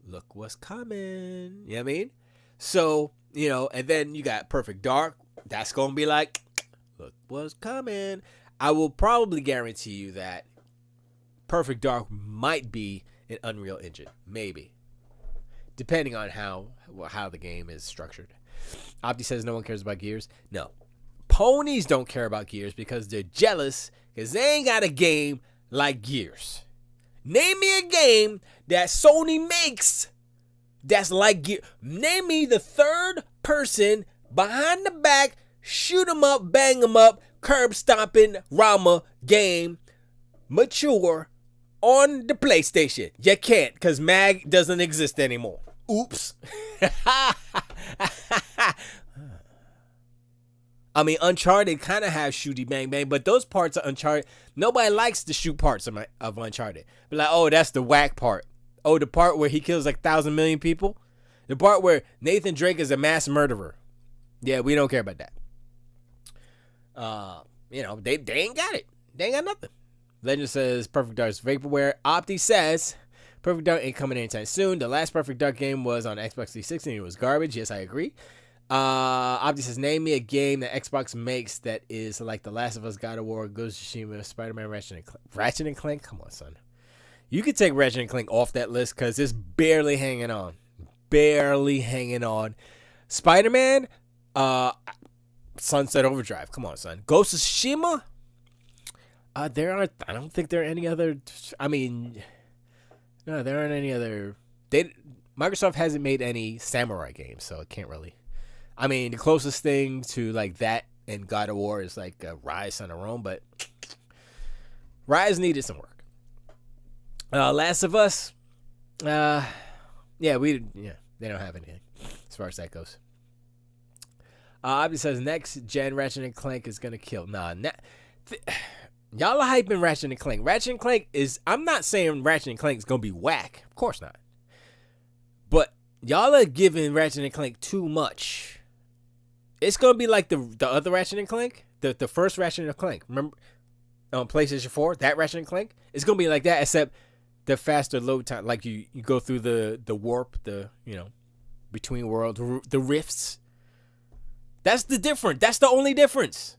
look what's coming. You know what I mean? So, and then you got Perfect Dark. That's going to be like, look what's coming. I will probably guarantee you that Perfect Dark might be an Unreal Engine. Maybe. Depending on how the game is structured. Opti says no one cares about Gears. No. Ponies don't care about Gears because they're jealous because they ain't got a game like Gears. Name me a game that Sony makes that's like Gears. Name me the third person behind the back, shoot 'em up, bang 'em up, curb stomping Rama game, mature, on the PlayStation. You can't because MAG doesn't exist anymore. Oops. I mean, Uncharted kind of has shooty bang bang, but those parts of Uncharted, nobody likes the shoot parts of Uncharted. But like, oh, that's the whack part. Oh, the part where he kills like 1,000 million people. The part where Nathan Drake is a mass murderer. Yeah, we don't care about that. They ain't got it. They ain't got nothing. Legend says Perfect Dark's vaporware. Opti says Perfect Dark ain't coming anytime soon. The last Perfect Dark game was on Xbox 360 and it was garbage. Yes, I agree. Opti says, name me a game that Xbox makes that is like The Last of Us, God of War, Ghost of Tsushima, Spider-Man, Ratchet and Clank. Ratchet and Clank? Come on, son. You could take Ratchet and Clank off that list because it's barely hanging on. Barely hanging on. Spider-Man, Sunset Overdrive. Come on, son. Ghost of Tsushima? I don't think there are any other, no, there aren't any other. Microsoft hasn't made any samurai games, so it can't really. The closest thing to like that and God of War is like Rise on their own, but Rise needed some work. Last of Us, they don't have anything as far as that goes. Obviously says next gen Ratchet and Clank is gonna kill. Y'all are hyping Ratchet and Clank. Ratchet and Clank is. I'm not saying Ratchet and Clank is gonna be whack. Of course not. But y'all are giving Ratchet and Clank too much. It's gonna be like the other Ratchet and Clank, the first Ratchet and Clank. Remember on PlayStation 4, that Ratchet and Clank? It's gonna be like that, except the faster load time. Like you go through the warp, between worlds, the rifts. That's the difference. That's the only difference.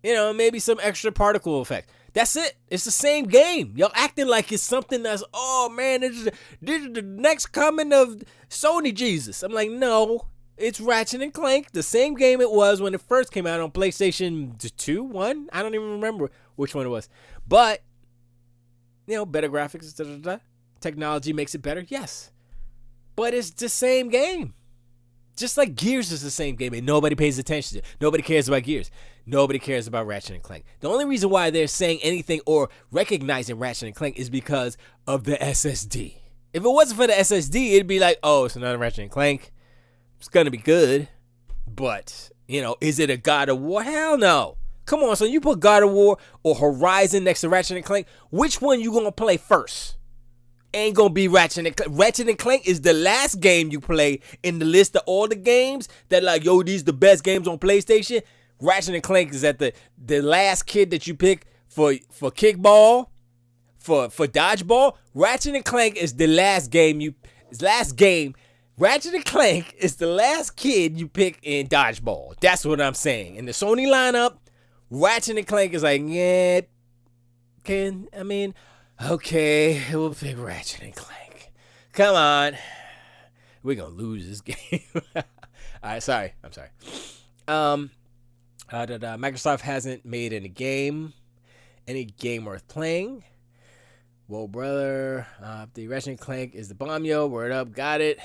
Maybe some extra particle effect. That's it. It's the same game. Y'all acting like it's something that's, oh man, this is the next coming of Sony Jesus. I'm like, no, it's Ratchet and Clank, the same game it was when it first came out on PlayStation 2, 1. I don't even remember which one it was. But, better graphics, technology makes it better, yes. But it's the same game. Just like Gears is the same game and nobody pays attention to it. Nobody cares about Gears. Nobody cares about Ratchet and Clank. The only reason why they're saying anything or recognizing Ratchet and Clank is because of the SSD. If it wasn't for the SSD, it'd be like, oh, it's another Ratchet and Clank. It's going to be good. But, is it a God of War? Hell no. Come on, so you put God of War or Horizon next to Ratchet and Clank, which one you going to play first? Ain't gonna be Ratchet and Clank. Ratchet and Clank is the last game you play in the list of all the games that like, yo, these the best games on PlayStation. Ratchet and Clank is at the last kid that you pick for kickball, for dodgeball. Ratchet and Clank is the last game Ratchet and Clank is the last kid you pick in dodgeball. That's what I'm saying. In the Sony lineup, Ratchet and Clank is like, yeah, okay, we'll pick Ratchet and Clank. Come on. We're going to lose this game. All right, sorry. I'm sorry. Microsoft hasn't made any game worth playing. Whoa, brother. The Ratchet and Clank is the bomb, yo. Word up. Got it.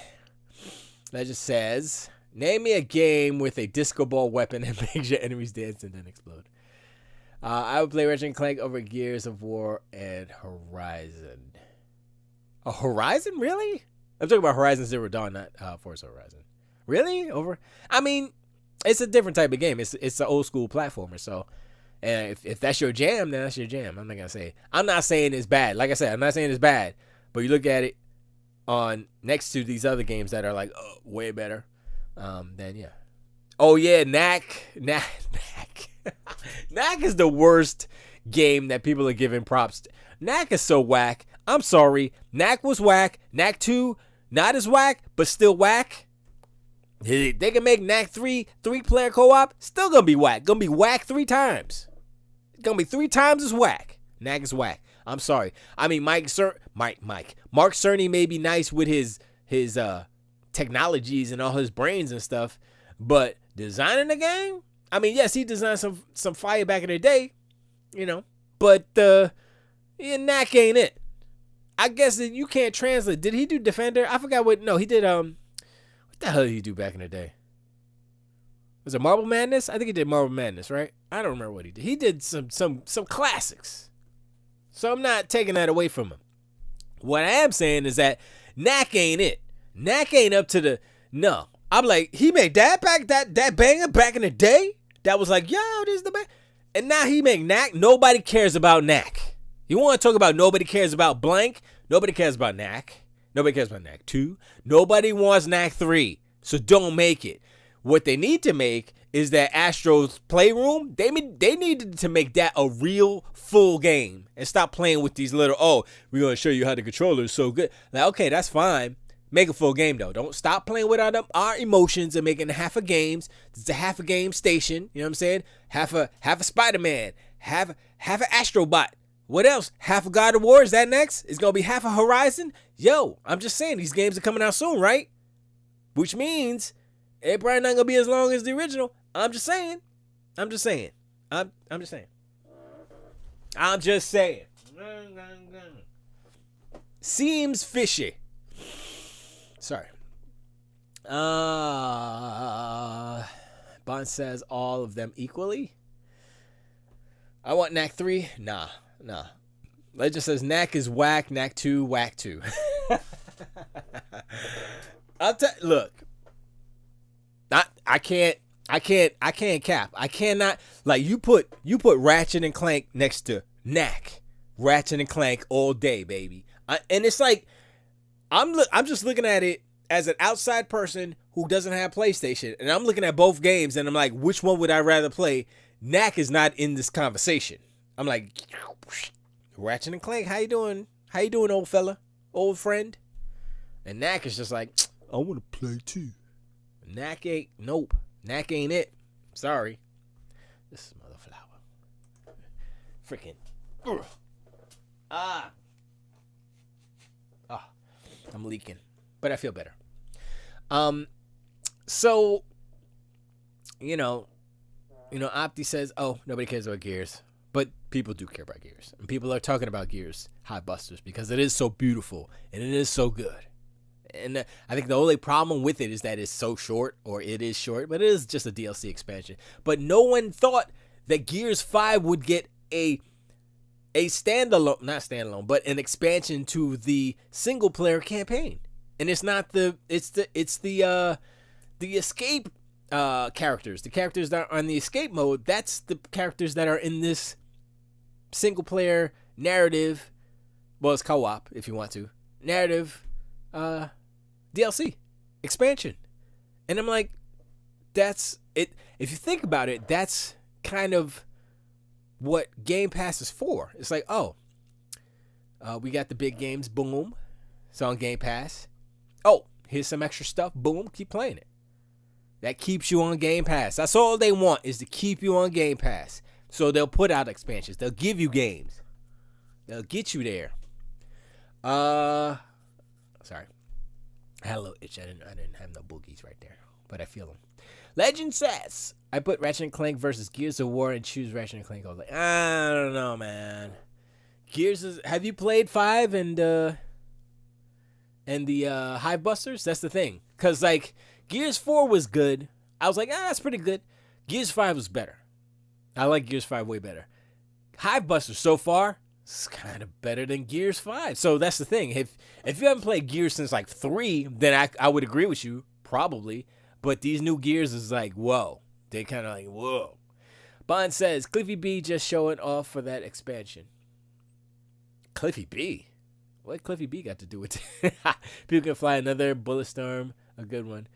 Legend says, name me a game with a disco ball weapon that makes your enemies dance and then explode. I would play Ratchet and Clank over Gears of War and Horizon. A Horizon? Really? I'm talking about Horizon Zero Dawn, not Forza Horizon. Really? Over? It's a different type of game. It's an old school platformer. So, and if that's your jam, then that's your jam. I'm not gonna say. I'm not saying it's bad. Like I said, I'm not saying it's bad. But you look at it on next to these other games that are like way better. Then yeah. Oh yeah, Knack. Knack is the worst game that people are giving props to. Knack is so whack. I'm sorry. Knack was whack. Knack 2, not as whack, but still whack. They can make Knack 3 3-player co-op, still gonna be whack. Gonna be whack 3 times. Gonna be 3 times as whack. Knack is whack. I'm sorry. I mean, Mark Cerny may be nice with his technologies and all his brains and stuff, but designing the game, I mean, yes, he designed some fire back in the day, but Knack ain't it. I guess that you can't translate. Did he do Defender? I forgot what. No, he did. What the hell did he do back in the day? Was it Marble Madness? I think he did Marble Madness, right? I don't remember what he did. He did some classics. So I'm not taking that away from him. What I am saying is that Knack ain't it. Knack ain't up to the no. I'm like, he made that banger back in the day. That was like, yo, this is the bang. And now he make Knack. Nobody cares about Knack. You want to talk about nobody cares about blank? Nobody cares about Knack. Nobody cares about Knack 2. Nobody wants Knack 3. So don't make it. What they need to make is that Astro's Playroom. They needed to make that a real full game and stop playing with these little, we're going to show you how the controller is so good. Like, okay, that's fine. Make a full game, though. Don't stop playing with our emotions and making half a games. It's a half a game station. You know what I'm saying? Half a Spider-Man. Half a Astrobot. What else? Half a God of War. Is that next? It's going to be half a Horizon? Yo, I'm just saying. These games are coming out soon, right? Which means it probably not going to be as long as the original. I'm just saying. I'm just saying. Seems fishy. Sorry. Bond says all of them equally. I want Knack 3. Nah. Legend says Knack is whack. Knack 2, whack 2. Look. I can't cap. I cannot, like, you put Ratchet and Clank next to Knack. Ratchet and Clank all day, baby. And it's like, I'm just looking at it as an outside person who doesn't have PlayStation, and I'm looking at both games, and I'm like, which one would I rather play? Knack is not in this conversation. I'm like, Ratchet and Clank, how you doing? How you doing, old fella? Old friend? And Knack is just like, I want to play too. Knack ain't it. Sorry. This is mother flower. Freaking. I'm leaking. But I feel better. So, Opti says, nobody cares about Gears. But people do care about Gears. And people are talking about Gears High Busters because it is so beautiful and it is so good. And I think the only problem with it is that it's so short, or it is short, but it is just a DLC expansion. But no one thought that Gears 5 would get a standalone, not standalone, but an expansion to the single player campaign. And it's not the escape characters. The characters that are on the escape mode, that's the characters that are in this single player narrative. Well, it's co-op if you want to. Narrative DLC expansion. And I'm like, that's it. If you think about it, that's kind of what Game Pass is for. It's like, we got the big games, boom, it's on Game Pass. Here's some extra stuff, boom, keep playing it. That keeps you on Game Pass. That's all they want, is to keep you on Game Pass. So they'll put out expansions. They'll give you games. They'll get you there. Sorry. I had a little itch. I didn't have no boogies right there, but I feel them. Legend says, I put Ratchet and Clank versus Gears of War and choose Ratchet and Clank. I was like, I don't know, man. Have you played 5 and the Hive Busters? That's the thing. Because, like, Gears 4 was good. I was like, that's pretty good. Gears 5 was better. I like Gears 5 way better. Hive Busters so far, it's kind of better than Gears 5. So that's the thing. If you haven't played Gears since, like, 3, then I would agree with you, probably. But these new Gears is like, whoa. They kind of like, whoa. Bond says, Cliffy B just showing off for that expansion. Cliffy B? What Cliffy B got to do with it? People can fly another Bulletstorm, a good one.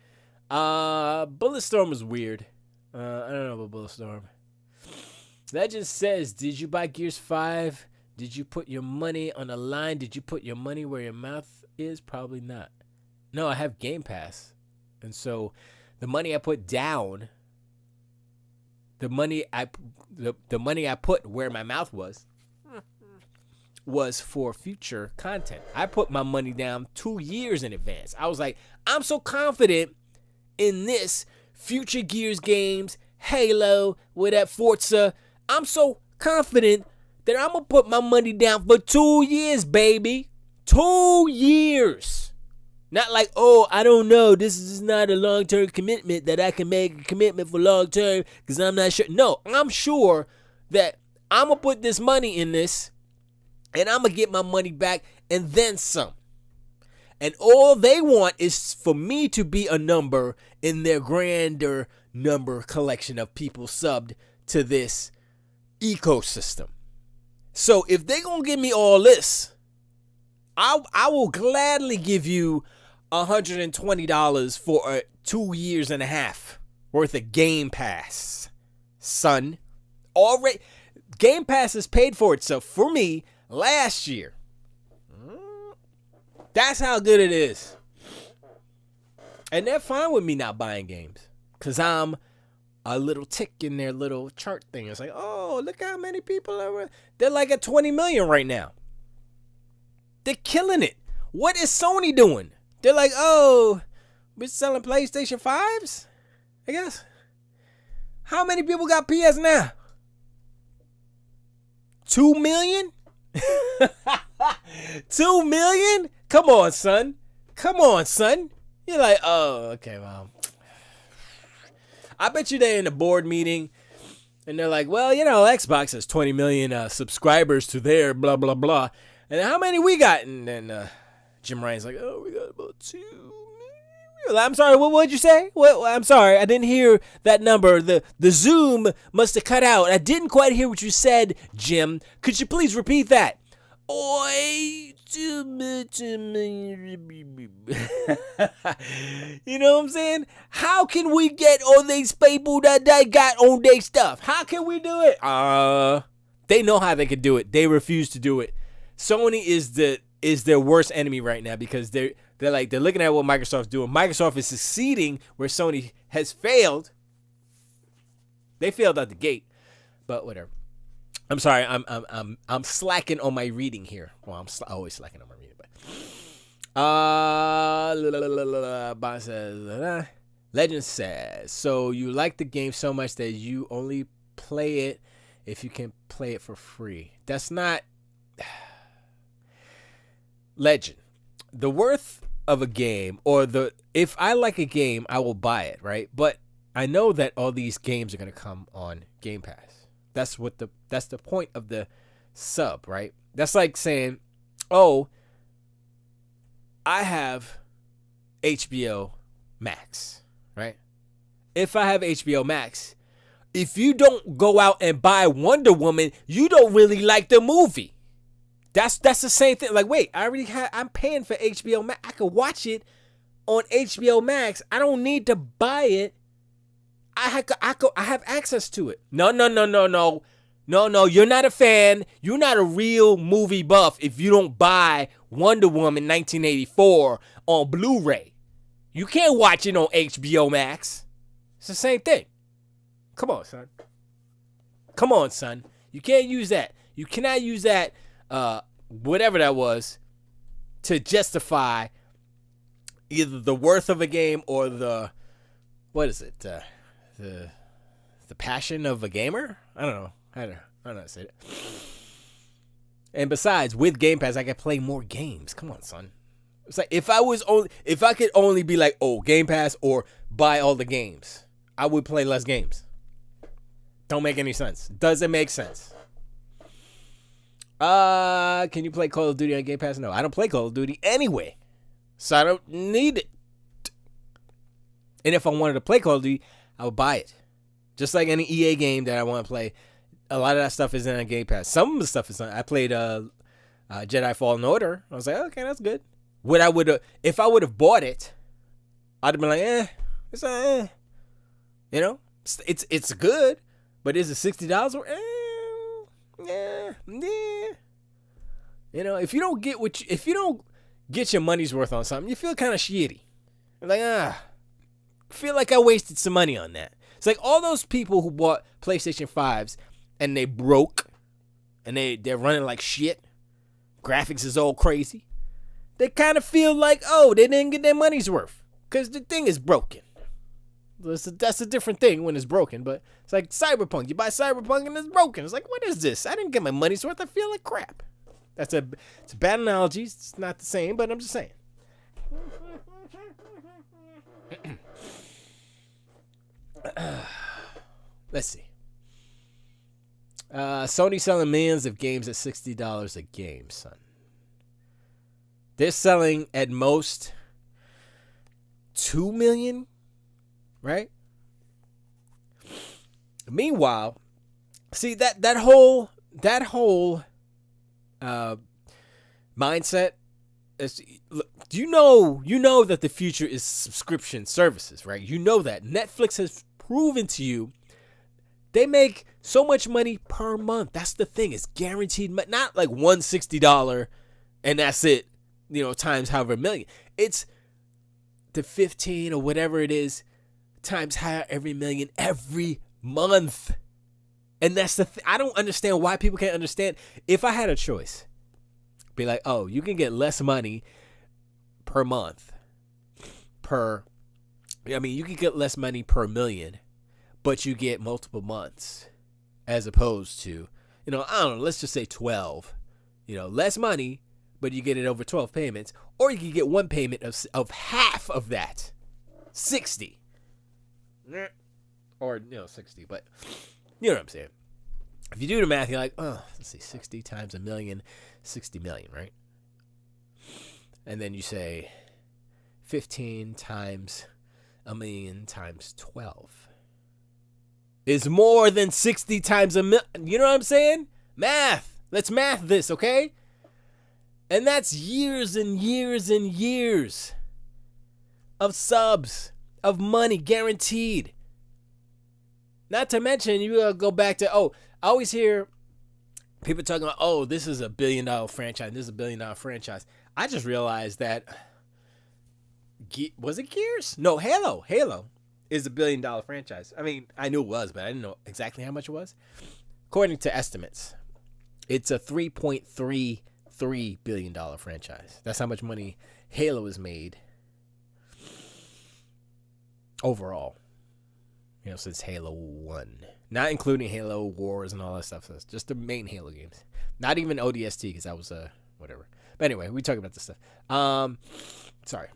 Bulletstorm was weird. I don't know about Bulletstorm. Legend says, did you buy Gears 5? Did you put your money on the line? Did you put your money where your mouth is? Probably not. No, I have Game Pass. And so the money I put down, the money I put where my mouth was for future content. I put my money down 2 years in advance. I was like, I'm so confident in this future Gears games, Halo, with that Forza. I'm so confident that I'm going to put my money down for 2 years, baby. 2 years. Not like, oh, I don't know. This is not a long-term commitment that I can make a commitment for long-term because I'm not sure. No, I'm sure that I'm going to put this money in this and I'm going to get my money back and then some. And all they want is for me to be a number in their grander number collection of people subbed to this ecosystem. So if they're going to give me all this, I will gladly give you $120 for 2 years and a half worth of Game Pass, son. Already, Game Pass has paid for itself for me last year. That's how good it is. And they're fine with me not buying games because I'm a little tick in their little chart thing. It's like, oh, look how many people are. They're like at 20 million right now. They're killing it. What is Sony doing? They're like, oh, we're selling PlayStation 5s, I guess. How many people got PS now? 2 million? 2 million? Come on, son. You're like, oh, okay, well. I bet you they're in a board meeting and they're like, well, Xbox has 20 million subscribers to their blah, blah, blah. And how many we got? And then Jim Ryan's like, oh, we got about 2 million. I'm sorry, what would you say? Well, I'm sorry, I didn't hear that number. The Zoom must have cut out. I didn't quite hear what you said, Jim. Could you please repeat that? Oi, too much. You know what I'm saying? How can we get all these people that they got on their stuff? How can we do it? They know how they could do it. They refuse to do it. Sony is their worst enemy right now because they're looking at what Microsoft's doing. Microsoft is succeeding where Sony has failed. They failed out the gate, but whatever. I'm sorry. I'm slacking on my reading here. Well, I'm always slacking on my reading, but Boss says, Legend says, so you like the game so much that you only play it if you can play it for free. That's not Legend. The worth of a game, or if I like a game, I will buy it, right? But I know that all these games are gonna come on Game Pass. That's the point of the sub, right? That's like saying, oh, I have HBO Max, right? If I have HBO Max, if you don't go out and buy Wonder Woman, you don't really like the movie. That's the same thing. Like, wait, I'm paying for HBO Max. I could watch it on HBO Max. I don't need to buy it. I have access to it. No. You're not a fan. You're not a real movie buff if you don't buy Wonder Woman 1984 on Blu-ray. You can't watch it on HBO Max. It's the same thing. Come on, son. You can't use that. You cannot use that, whatever that was, to justify either the worth of a game or the, what is it? The passion of a gamer? I don't know. I don't know how to say it. And besides, with Game Pass, I can play more games. Come on, son. It's like if I could only be like, oh, Game Pass or buy all the games, I would play less games. Don't make any sense. Doesn't make sense. Can you play Call of Duty on Game Pass? No, I don't play Call of Duty anyway, so I don't need it. And if I wanted to play Call of Duty, I would buy it. Just like any EA game that I want to play. A lot of that stuff isn't on Game Pass. Some of the stuff is on. I played Jedi Fallen Order. I was like, okay, that's good. If I would have bought it, I'd have been like, it's it's good, but is it $60? yeah. You know, if you don't get your money's worth on something, you feel kind of shitty. You're like, feel like I wasted some money on that. It's like all those people who bought PlayStation 5s and they broke and they're running like shit. Graphics is all crazy. They kind of feel like, oh, they didn't get their money's worth because the thing is broken. That's a different thing when it's broken, but it's like Cyberpunk. You buy Cyberpunk and it's broken. It's like, what is this? I didn't get my money's worth. I feel like crap. It's a bad analogy. It's not the same, but I'm just saying. Let's see. Sony selling millions of games at $60 a game, son. They're selling at most 2 million, right? Meanwhile, see that whole mindset is, look, you know that the future is subscription services, right? You know that Netflix has proven to you they make so much money per month. That's the thing. It's guaranteed, not like $160 and that's it, you know, times however million. It's the 15 or whatever it is times higher every million every month. And that's the I don't understand why people can't understand. If I had a choice, be like, oh, you can get less money per month you can get less money per million, but you get multiple months as opposed to, you know, I don't know, let's just say 12, you know, less money, but you get it over 12 payments, or you can get one payment of half of that, 60, or, you know, 60, but you know what I'm saying. If you do the math, you're like, oh, let's see, 60 times a million, 60 million, right? And then you say 15 times a million times 12 is more than 60 times a million. You know what I'm saying? Math. Let's math this, okay? And that's years and years and years of subs, of money guaranteed. Not to mention, you go back to, I always hear people talking about, oh, this is a $1 billion franchise. This is a $1 billion franchise. I just realized that, was it Gears? No, Halo. Halo is a $1 billion franchise. I mean, I knew it was, but I didn't know exactly how much it was. According to estimates, it's a $3.33 billion franchise. That's how much money Halo has made overall. You know, since Halo 1. Not including Halo Wars and all that stuff. So it's just the main Halo games. Not even ODST, because that was whatever. But anyway, we talk about this stuff. Sorry.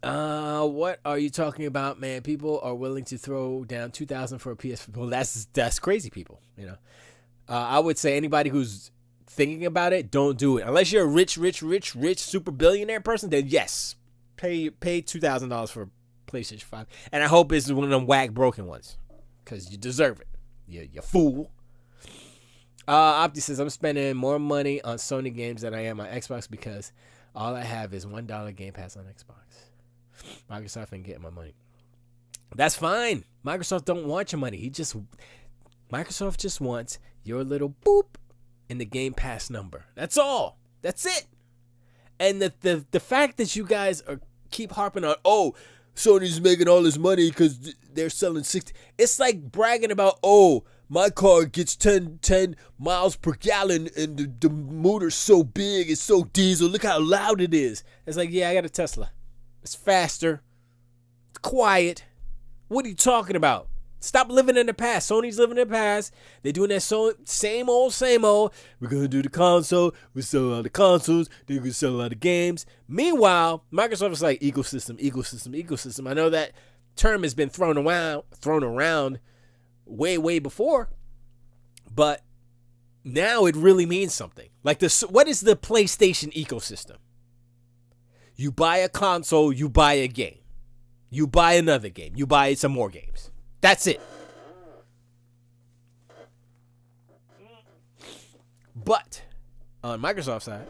What are you talking about, man? People are willing to throw down $2,000 for a PS4. Well, that's crazy, people. You know, I would say anybody who's thinking about it, don't do it. Unless you're a rich super billionaire person, then yes, pay $2,000 for a PlayStation 5. And I hope it's one of them whack broken ones, because you deserve it. You fool. Opti says, I'm spending more money on Sony games than I am on Xbox because all I have is $1 Game Pass on Xbox. Microsoft ain't getting my money. That's fine. Microsoft don't want your money. Microsoft just wants your little boop in the Game Pass number. That's all. That's it. And the fact that you guys keep harping on, oh, Sony's making all this money because they're selling 60. It's like bragging about, oh, my car gets 10 miles per gallon and the motor's so big, it's so diesel. Look how loud it is. It's like, yeah, I got a Tesla. It's faster. It's quiet. What are you talking about? Stop living in the past. Sony's living in the past. They're doing that same old. We're going to do the console. We sell a lot of consoles. They're going to sell a lot of games. Meanwhile, Microsoft is like ecosystem. I know that term has been thrown around way before, but now it really means something. Like what is the PlayStation ecosystem? You buy a console, you buy a game. You buy another game. You buy some more games. That's it. But on Microsoft's side,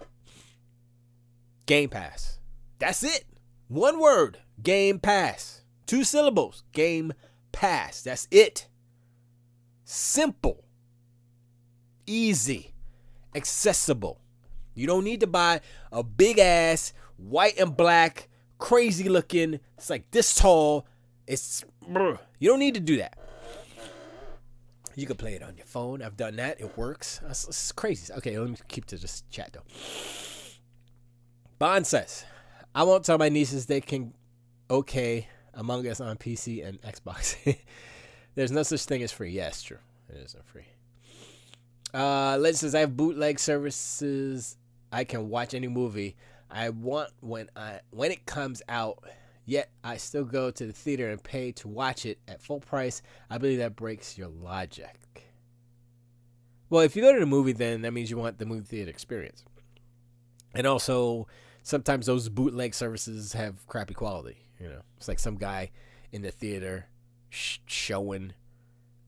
Game Pass. That's it. One word, Game Pass. 2 syllables, Game Pass. That's it. Simple. Easy. Accessible. You don't need to buy a big ass, white and black, crazy looking, it's like this tall. You don't need to do that. You can play it on your phone. I've done that. It works. It's crazy. Okay, let me keep to this chat though. Bond says, I won't tell my nieces they can Among Us on PC and Xbox. There's no such thing as free. Yeah, it's true. It isn't free. Let's says I have bootleg services. I can watch any movie I want when it comes out. Yet I still go to the theater and pay to watch it at full price. I believe that breaks your logic. Well, if you go to the movie, then that means you want the movie theater experience. And also, sometimes those bootleg services have crappy quality. You know, it's like some guy in the theater showing,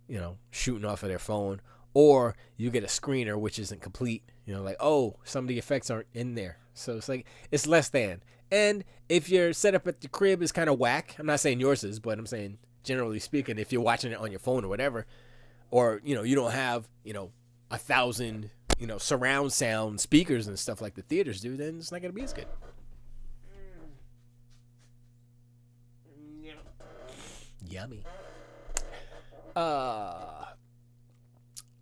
you know, shooting off of their phone, or you get a screener which isn't complete. You know, like, oh, some of the effects aren't in there, so it's like it's less than. And if your setup at the crib is kind of whack, I'm not saying yours is, but I'm saying generally speaking, if you're watching it on your phone or whatever, or you know, you don't have 1,000 surround sound speakers and stuff like the theaters do, then it's not gonna be as good. Yummy.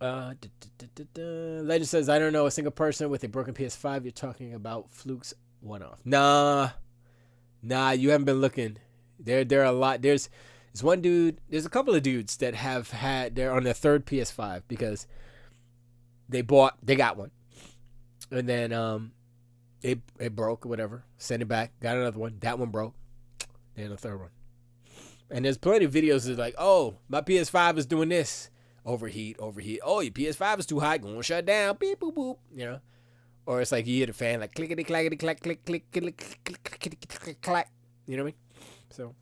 Legend says, I don't know a single person with a broken PS5. You're talking about Fluke's one-off. Nah, you haven't been looking. There are a lot. There's one dude. There's a couple of dudes that they're on their third PS5 because they got one, and then it broke or whatever. Send it back. Got another one. That one broke. Then a third one. And there's plenty of videos that's like, oh, my PS5 is doing this. Overheat. Oh, your PS5 is too hot. Gonna shut down. Beep, boop, boop. You know? Or it's like you hear the fan like clickety, clackety, clack, click, click, click, click, click, clack. You know what I mean? So,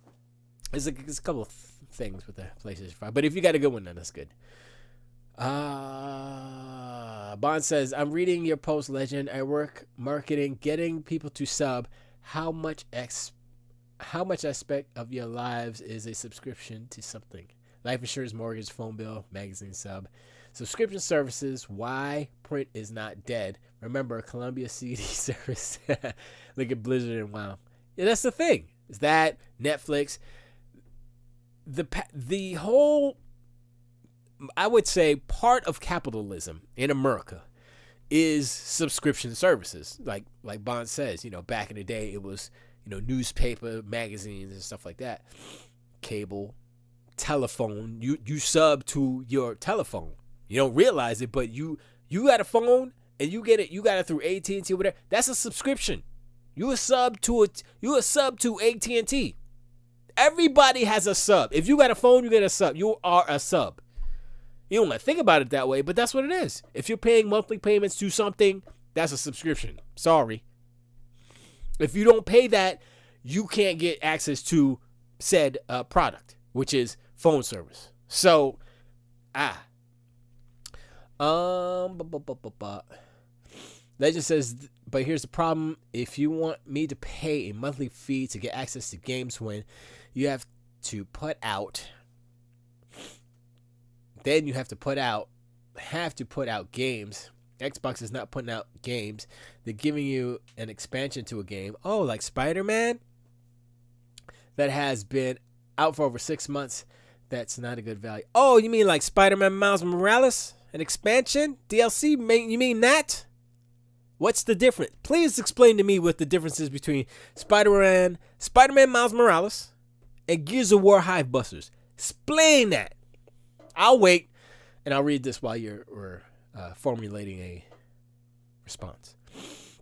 there's a couple of things with the PlayStation 5. But if you got a good one, then that's good. Bond says, I'm reading your post, Legend. I work marketing, getting people to sub. How much aspect of your lives is a subscription to something? Life insurance, mortgage, phone bill, magazine sub. Subscription services, why print is not dead. Remember, Columbia CD service. Look at Blizzard and WoW. Yeah, that's the thing. Is that Netflix, the whole, I would say, part of capitalism in America is subscription services. Like Bond says, back in the day, it was, newspaper, magazines, and stuff like that. Cable, telephone. You sub to your telephone. You don't realize it, but you got a phone and you get it. You got it through AT&T or whatever. That's a subscription. You a sub to AT&T. Everybody has a sub. If you got a phone, you get a sub. You are a sub. You don't want to think about it that way, but that's what it is. If you're paying monthly payments to something, that's a subscription. Sorry. If you don't pay that, you can't get access to said product, which is phone service. So, Legend says, but here's the problem. If you want me to pay a monthly fee to get access to games when you have to put out, then you have to put out games. Xbox is not putting out games. They're giving you an expansion to a game. Oh, like Spider-Man? That has been out for over 6 months. That's not a good value. Oh, you mean like Spider-Man Miles Morales? An expansion? DLC? You mean that? What's the difference? Please explain to me what the difference is between Spider-Man Miles Morales, and Gears of War Hive Busters. Explain that. I'll wait, and I'll read this while you're formulating a response.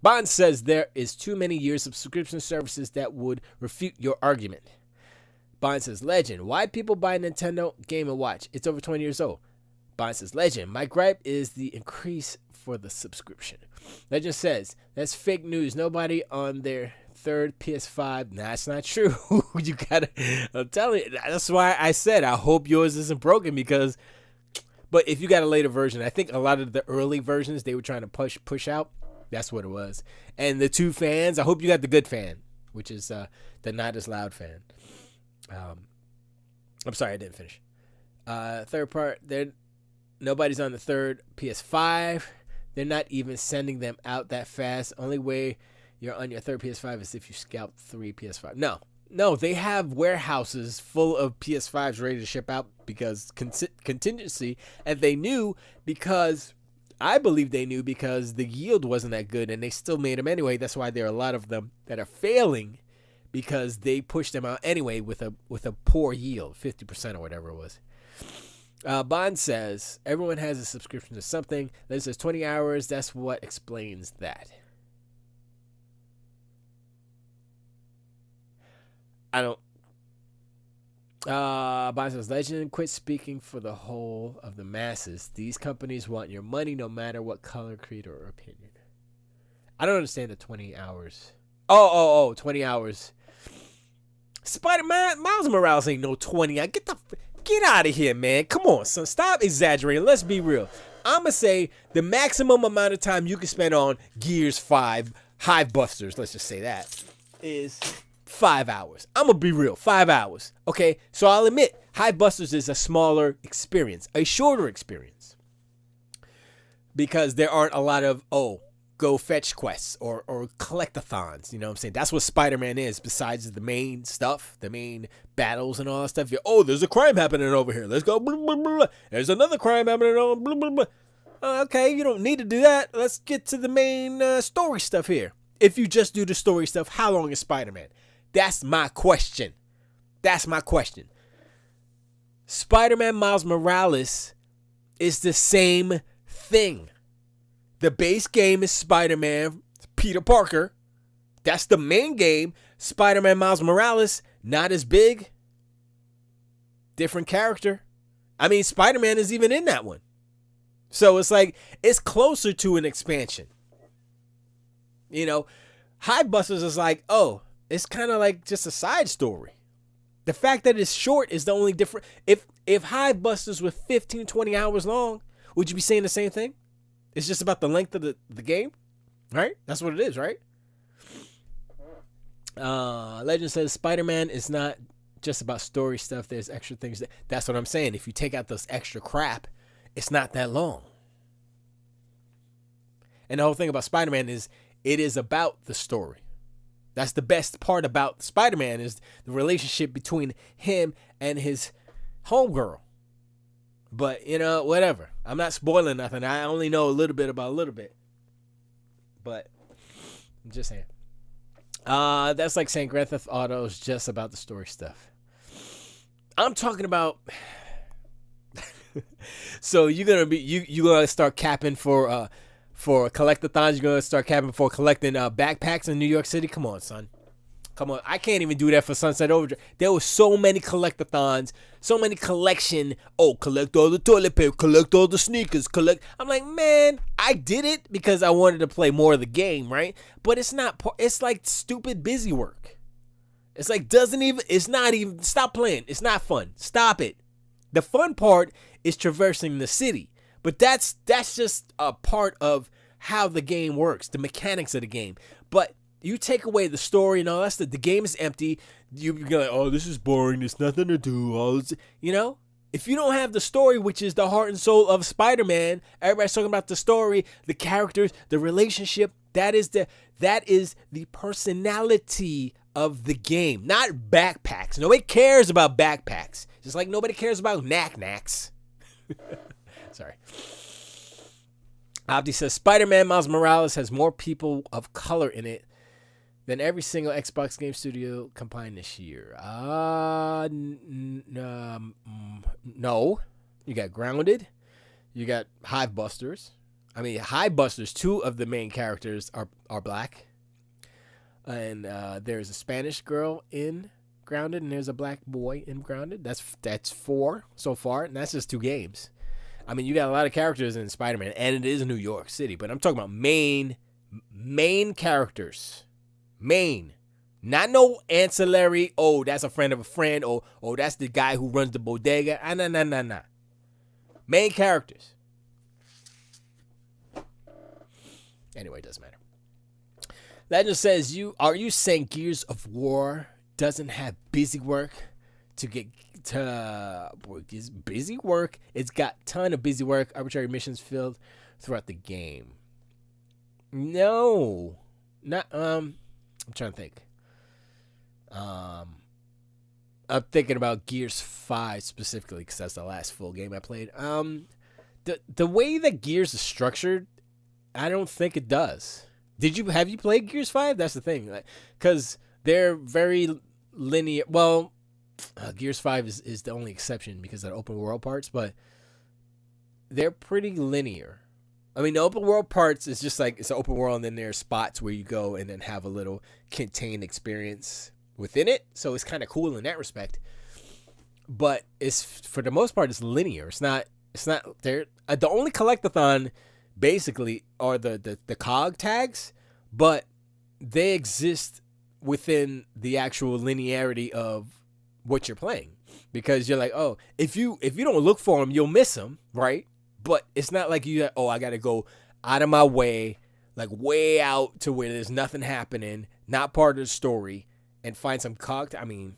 Bond says there is too many years of subscription services that would refute your argument. Bond says, Legend, why people buy Nintendo Game & Watch? It's over 20 years old. Bond says, Legend, my gripe is the increase for the subscription. Legend says, that's fake news. Nobody on their third PS5. Nah, that's not true. You gotta, I'm telling you, that's why I said I hope yours isn't broken, because, but if you got a later version, I think a lot of the early versions they were trying to push out. That's what it was. And the two fans, I hope you got the good fan, which is the not as loud fan. I'm sorry, I didn't finish. Third part, Nobody's on the third PS5. They're not even sending them out that fast. Only way you're on your third PS5 is if you scalp 3 PS5. No, they have warehouses full of PS5s ready to ship out because contingency, and they knew because I believe they knew because the yield wasn't that good, and they still made them anyway. That's why there are a lot of them that are failing because they pushed them out anyway with a poor yield, 50% or whatever it was. Bond says everyone has a subscription to something. Liz says 20 hours. That's what explains that. I don't. Bond says Legend, quit speaking for the whole of the masses. These companies want your money no matter what color, creed, or opinion. I don't understand the 20 hours. 20 hours. Spider-Man, Miles Morales ain't no 20. Get out of here, man. Come on, son. Stop exaggerating. Let's be real. I'm going to say the maximum amount of time you can spend on Gears 5 Hive Busters, let's just say that, is 5 hours. I'm going to be real. 5 hours. Okay? So I'll admit, Hive Busters is a smaller experience, a shorter experience. Because there aren't a lot of, go fetch quests or collectathons. You know what I'm saying? That's what Spider-Man is, besides the main stuff, the main battles and all that stuff. There's a crime happening over here. Let's go. Blah, blah, blah. There's another crime happening over blah, blah, blah. Okay, you don't need to do that. Let's get to the main story stuff here. If you just do the story stuff, how long is Spider-Man? That's my question. Spider-Man Miles Morales is the same thing. The base game is Spider-Man Peter Parker. That's the main game. Spider-Man Miles Morales, not as big. Different character. I mean, Spider-Man is even in that one. So it's like, it's closer to an expansion. You know, Hive Busters is like, it's kind of like just a side story. The fact that it's short is the only difference. If Hive Busters were 15, 20 hours long, would you be saying the same thing? It's just about the length of the game, right? That's what it is, right? Legend says Spider-Man is not just about story stuff. There's extra things. That's what I'm saying. If you take out those extra crap, it's not that long. And the whole thing about Spider-Man is it is about the story. That's the best part about Spider-Man is the relationship between him and his homegirl. But, whatever. I'm not spoiling nothing. I only know a little bit about a little bit. But, I'm just saying. That's like saying Grand Theft Auto is just about the story stuff. I'm talking about... So, you're going to you're going to start capping for collectathons. You're going to start capping for collecting backpacks in New York City. Come on, son. Come on. I can't even do that for Sunset Overdrive. There were so many collectathons, so many collection. Collect all the toilet paper, collect all the sneakers, collect. I'm like, man, I did it because I wanted to play more of the game, right? But it's not, it's like stupid busy work. It's like, stop playing. It's not fun. Stop it. The fun part is traversing the city. But that's just a part of how the game works, the mechanics of the game. But you take away the story and all that stuff, the game is empty. You're like, this is boring. There's nothing to do. If you don't have the story, which is the heart and soul of Spider-Man, everybody's talking about the story, the characters, the relationship. That is the personality of the game, not backpacks. Nobody cares about backpacks. Just like nobody cares about knack-knacks. Sorry. Abdi says Spider-Man Miles Morales has more people of color in it than every single Xbox game studio combined this year. No. You got Grounded. You got Hive Busters. I mean, Hive Busters, 2 of the main characters are black. And there's a Spanish girl in Grounded, and there's a black boy in Grounded. That's 4 so far, and that's just 2 games. I mean, you got a lot of characters in Spider-Man, and it is New York City, but I'm talking about main characters. Main. Not no ancillary, that's a friend of a friend, that's the guy who runs the bodega. Nah. Main characters. Anyway, it doesn't matter. Legend says, are you saying Gears of War doesn't have busy work to get It's busy work. It's got ton of busy work. Arbitrary missions filled throughout the game. No, not. I'm trying to think. I'm thinking about Gears 5 specifically because that's the last full game I played. The way that Gears is structured, I don't think it does. Have you played Gears 5? That's the thing, because they're very linear. Well, Gears 5 is the only exception because of the open world parts, but they're pretty linear. I mean, the open world parts is just like it's an open world, and then there's spots where you go and then have a little contained experience within it. So it's kind of cool in that respect. But it's for the most part, it's linear. It's not there. The only collectathon basically are the cog tags, but they exist within the actual linearity of what you're playing, because you're like, oh, if you don't look for them, you'll miss them, right? But it's not like I got to go out of my way, like way out to where there's nothing happening, not part of the story, and find some cog. I mean,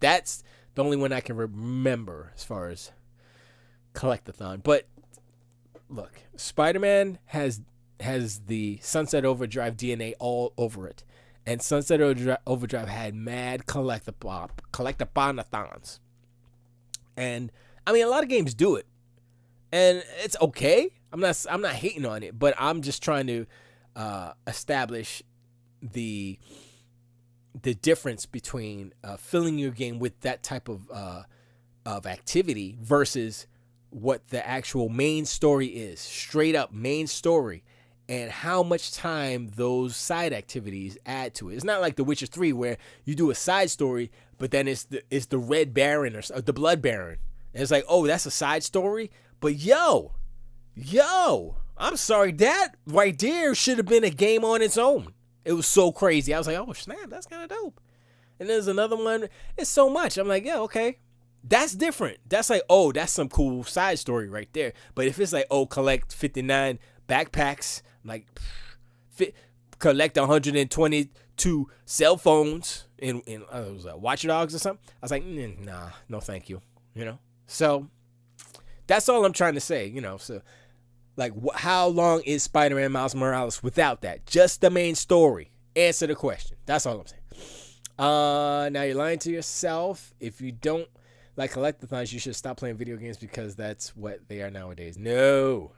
that's the only one I can remember as far as collectathon. But look, Spider-Man has the Sunset Overdrive DNA all over it. And Sunset Overdrive had mad collectathons. And I mean, a lot of games do it. And it's okay. I'm not hating on it, but I'm just trying to establish the difference between filling your game with that type of activity versus what the actual main story is, straight up main story, and how much time those side activities add to it. It's not like The Witcher 3 where you do a side story, but then it's the Red Baron or the Blood Baron. And it's like, oh, that's a side story? But yo, I'm sorry, that right there should have been a game on its own. It was so crazy. I was like, oh, snap, that's kind of dope. And there's another one. It's so much. I'm like, yeah, okay. That's different. That's like, oh, that's some cool side story right there. But if it's like, oh, collect 59 backpacks, like collect 122 cell phones in was that Watch Dogs or something, I was like, nah, no thank you. So that's all I'm trying to say. So like, how long is Spider-Man Miles Morales without that? Just the main story. Answer the question. That's all I'm saying. Now you're lying to yourself. If you don't like collectathons, you should stop playing video games because that's what they are nowadays. No.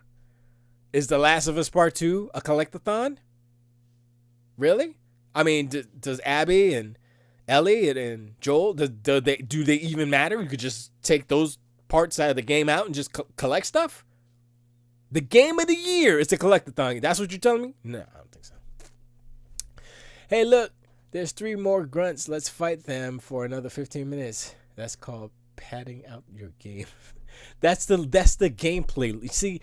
Is The Last of Us Part 2 a collectathon? Really? I mean, does Abby and Ellie and Joel, do they even matter? You could just take those parts out of the game out and just collect stuff? The game of the year is a collectathon. That's what you're telling me? No, I don't think so. Hey, look, there's 3 more grunts. Let's fight them for another 15 minutes. That's called padding out your game. That's the gameplay. You see,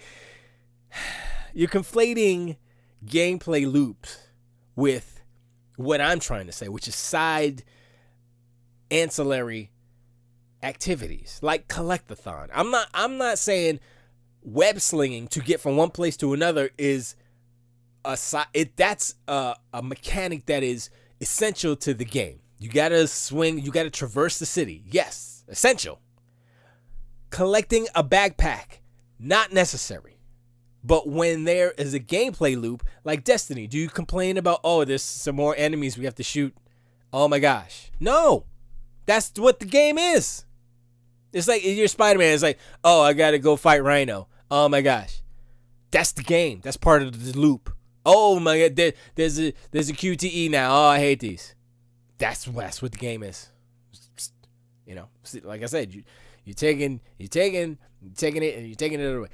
you're conflating gameplay loops with what I'm trying to say, which is side ancillary activities like collectathon. I'm not saying web slinging to get from one place to another is that's a mechanic that is essential to the game. You gotta swing, you gotta traverse the city. Yes, essential. Collecting a backpack, not necessary. But when there is a gameplay loop, like Destiny, do you complain about, oh, there's some more enemies we have to shoot? Oh my gosh. No, that's what the game is. It's like you're Spider-Man. It's like, oh, I gotta go fight Rhino. Oh my gosh, that's the game. That's part of the loop. Oh my god, there's a QTE now. Oh, I hate these. That's what the game is. Like I said, you're taking it and you're taking it away.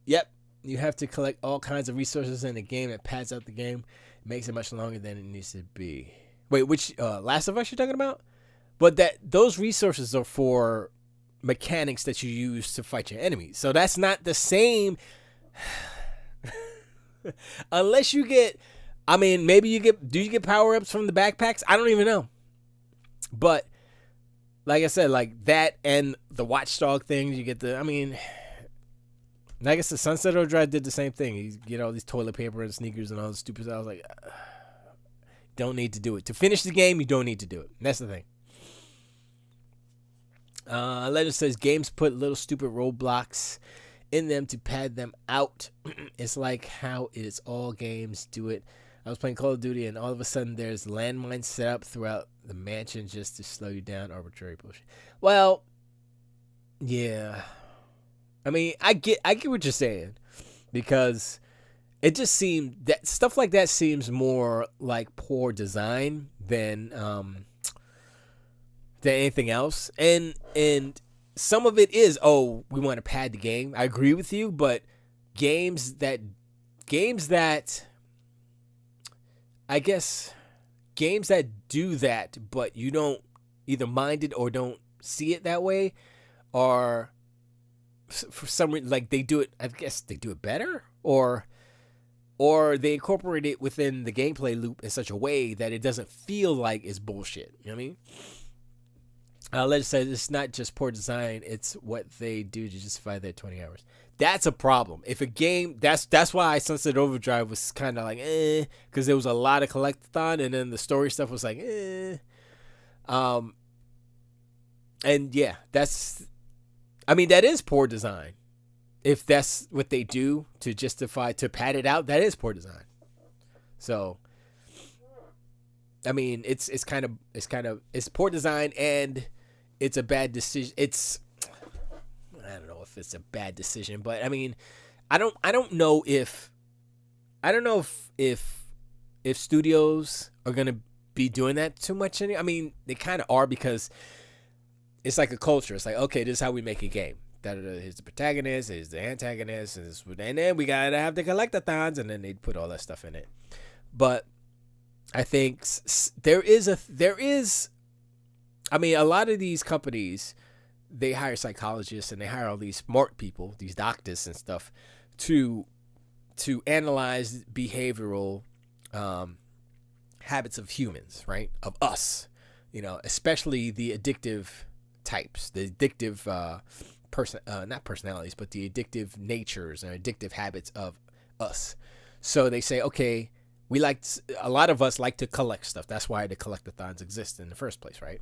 Yep, you have to collect all kinds of resources in the game that pads out the game. It makes it much longer than it needs to be. Wait, which Last of Us you're talking about? But those resources are for mechanics that you use to fight your enemies. So that's not the same. Unless you get, I mean, maybe do you get power-ups from the backpacks? I don't even know. But like I said, like that and the Watchdog thing, you get I guess the Sunset Overdrive did the same thing. You get all these toilet paper and sneakers and all this stupid stuff. I was like, Don't need to do it. To finish the game, you don't need to do it. That's the thing. Legend says games put little stupid roadblocks in them to pad them out. It's like how it is all games do it. I was playing Call of Duty and all of a sudden there's landmines set up throughout the mansion just to slow you down. Arbitrary bullshit. Well, yeah. I mean, I get what you're saying, because it just seemed that stuff like that seems more like poor design than anything else. And some of it is, oh, we want to pad the game. I agree with you, but games that I guess games that do that, but you don't either mind it or don't see it that way, are for some reason, like, they do it, I guess they do it better, or they incorporate it within the gameplay loop in such a way that it doesn't feel like it's bullshit. You know what I mean? Let's say it's not just poor design, it's what they do to justify their 20 hours. That's a problem. If a game, that's why Sunset Overdrive was kind of like, because there was a lot of collectathon, and then the story stuff was like, and yeah, that is poor design. If that's what they do to justify, to pad it out, that is poor design. So, I mean, it's poor design, and it's a bad decision. I don't know if it's a bad decision, but I mean, I don't know if studios are gonna be doing that too much. I mean, they kind of are, because it's like a culture. It's like, okay, this is how we make a game. Here's the protagonist, here's the antagonist, and then we gotta have the collectathons, and then they put all that stuff in it. But I think there is. I mean, a lot of these companies, they hire psychologists and they hire all these smart people, these doctors and stuff, to analyze behavioral habits of humans, right? Of us, especially the addictive types, the addictive not personalities, but the addictive natures and addictive habits of us. So they say, okay, a lot of us like to collect stuff. That's why the collectathons exist in the first place, right?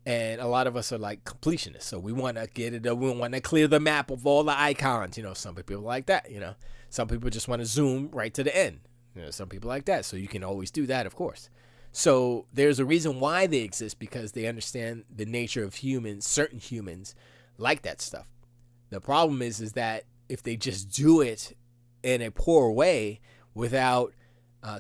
And a lot of us are like completionists. So we want to get it. We want to clear the map of all the icons. Some people like that. Some people just want to zoom right to the end. Some people like that. So you can always do that, of course. So there's a reason why they exist, because they understand the nature of humans. Certain humans like that stuff. The problem is that if they just do it in a poor way without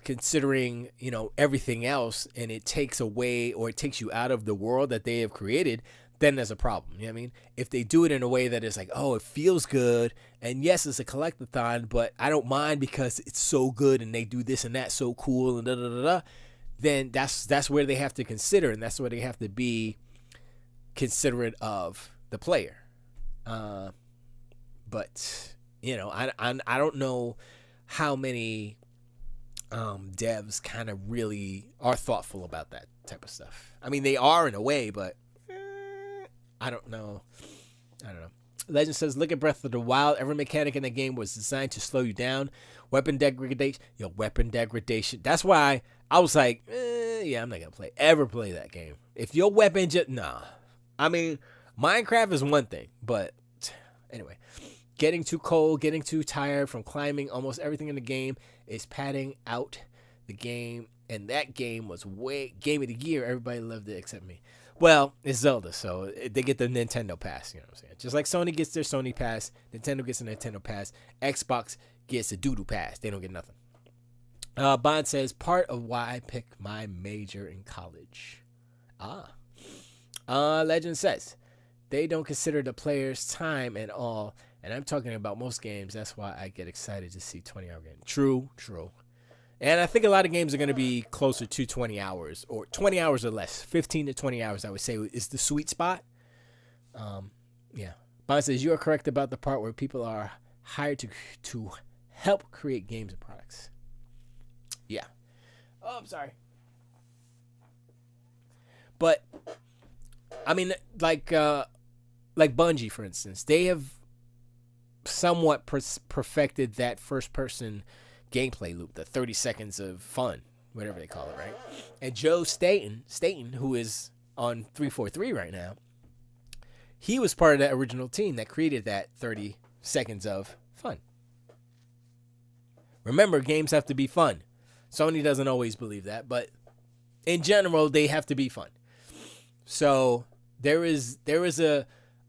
considering, everything else, and it takes away, or it takes you out of the world that they have created, then there's a problem. You know what I mean? If they do it in a way that is like, oh, it feels good, and yes, it's a collectathon, but I don't mind because it's so good, and they do this and that so cool, and then that's where they have to consider, and that's where they have to be considerate of the player. But I don't know how many devs kind of really are thoughtful about that type of stuff. I mean, they are in a way, but I don't know. Legend says, look at Breath of the Wild. Every mechanic in the game was designed to slow you down. Weapon degradation. That's why I was like, yeah, I'm not gonna ever play that game. If your weapon nah. I mean, Minecraft is one thing, but anyway, getting too cold, getting too tired from climbing. Almost everything in the game is padding out the game, and that game was game of the year. Everybody loved it except me. Well, it's Zelda, so they get the Nintendo Pass. You know what I'm saying? Just like Sony gets their Sony Pass, Nintendo gets a Nintendo Pass, Xbox gets a Doodoo Pass. They don't get nothing. Bond says, part of why I picked my major in college. Legend says, they don't consider the player's time and all, and I'm talking about most games. That's why I get excited to see 20-hour game. True. And I think a lot of games are going to be closer to 20 hours, or 20 hours or less. 15 to 20 hours, I would say, is the sweet spot. Yeah. Bond says, you are correct about the part where people are hired to help create games and products. Yeah. Oh, I'm sorry. But, I mean, like Bungie, for instance, they have somewhat perfected that first-person gameplay loop, the 30 seconds of fun. whatever they call it, right? And Joe Staten, who is on 343 right now, he was part of that original team that created that 30 seconds of fun. Remember, games have to be fun. Sony doesn't always believe that, but in general, they have to be fun. So there is a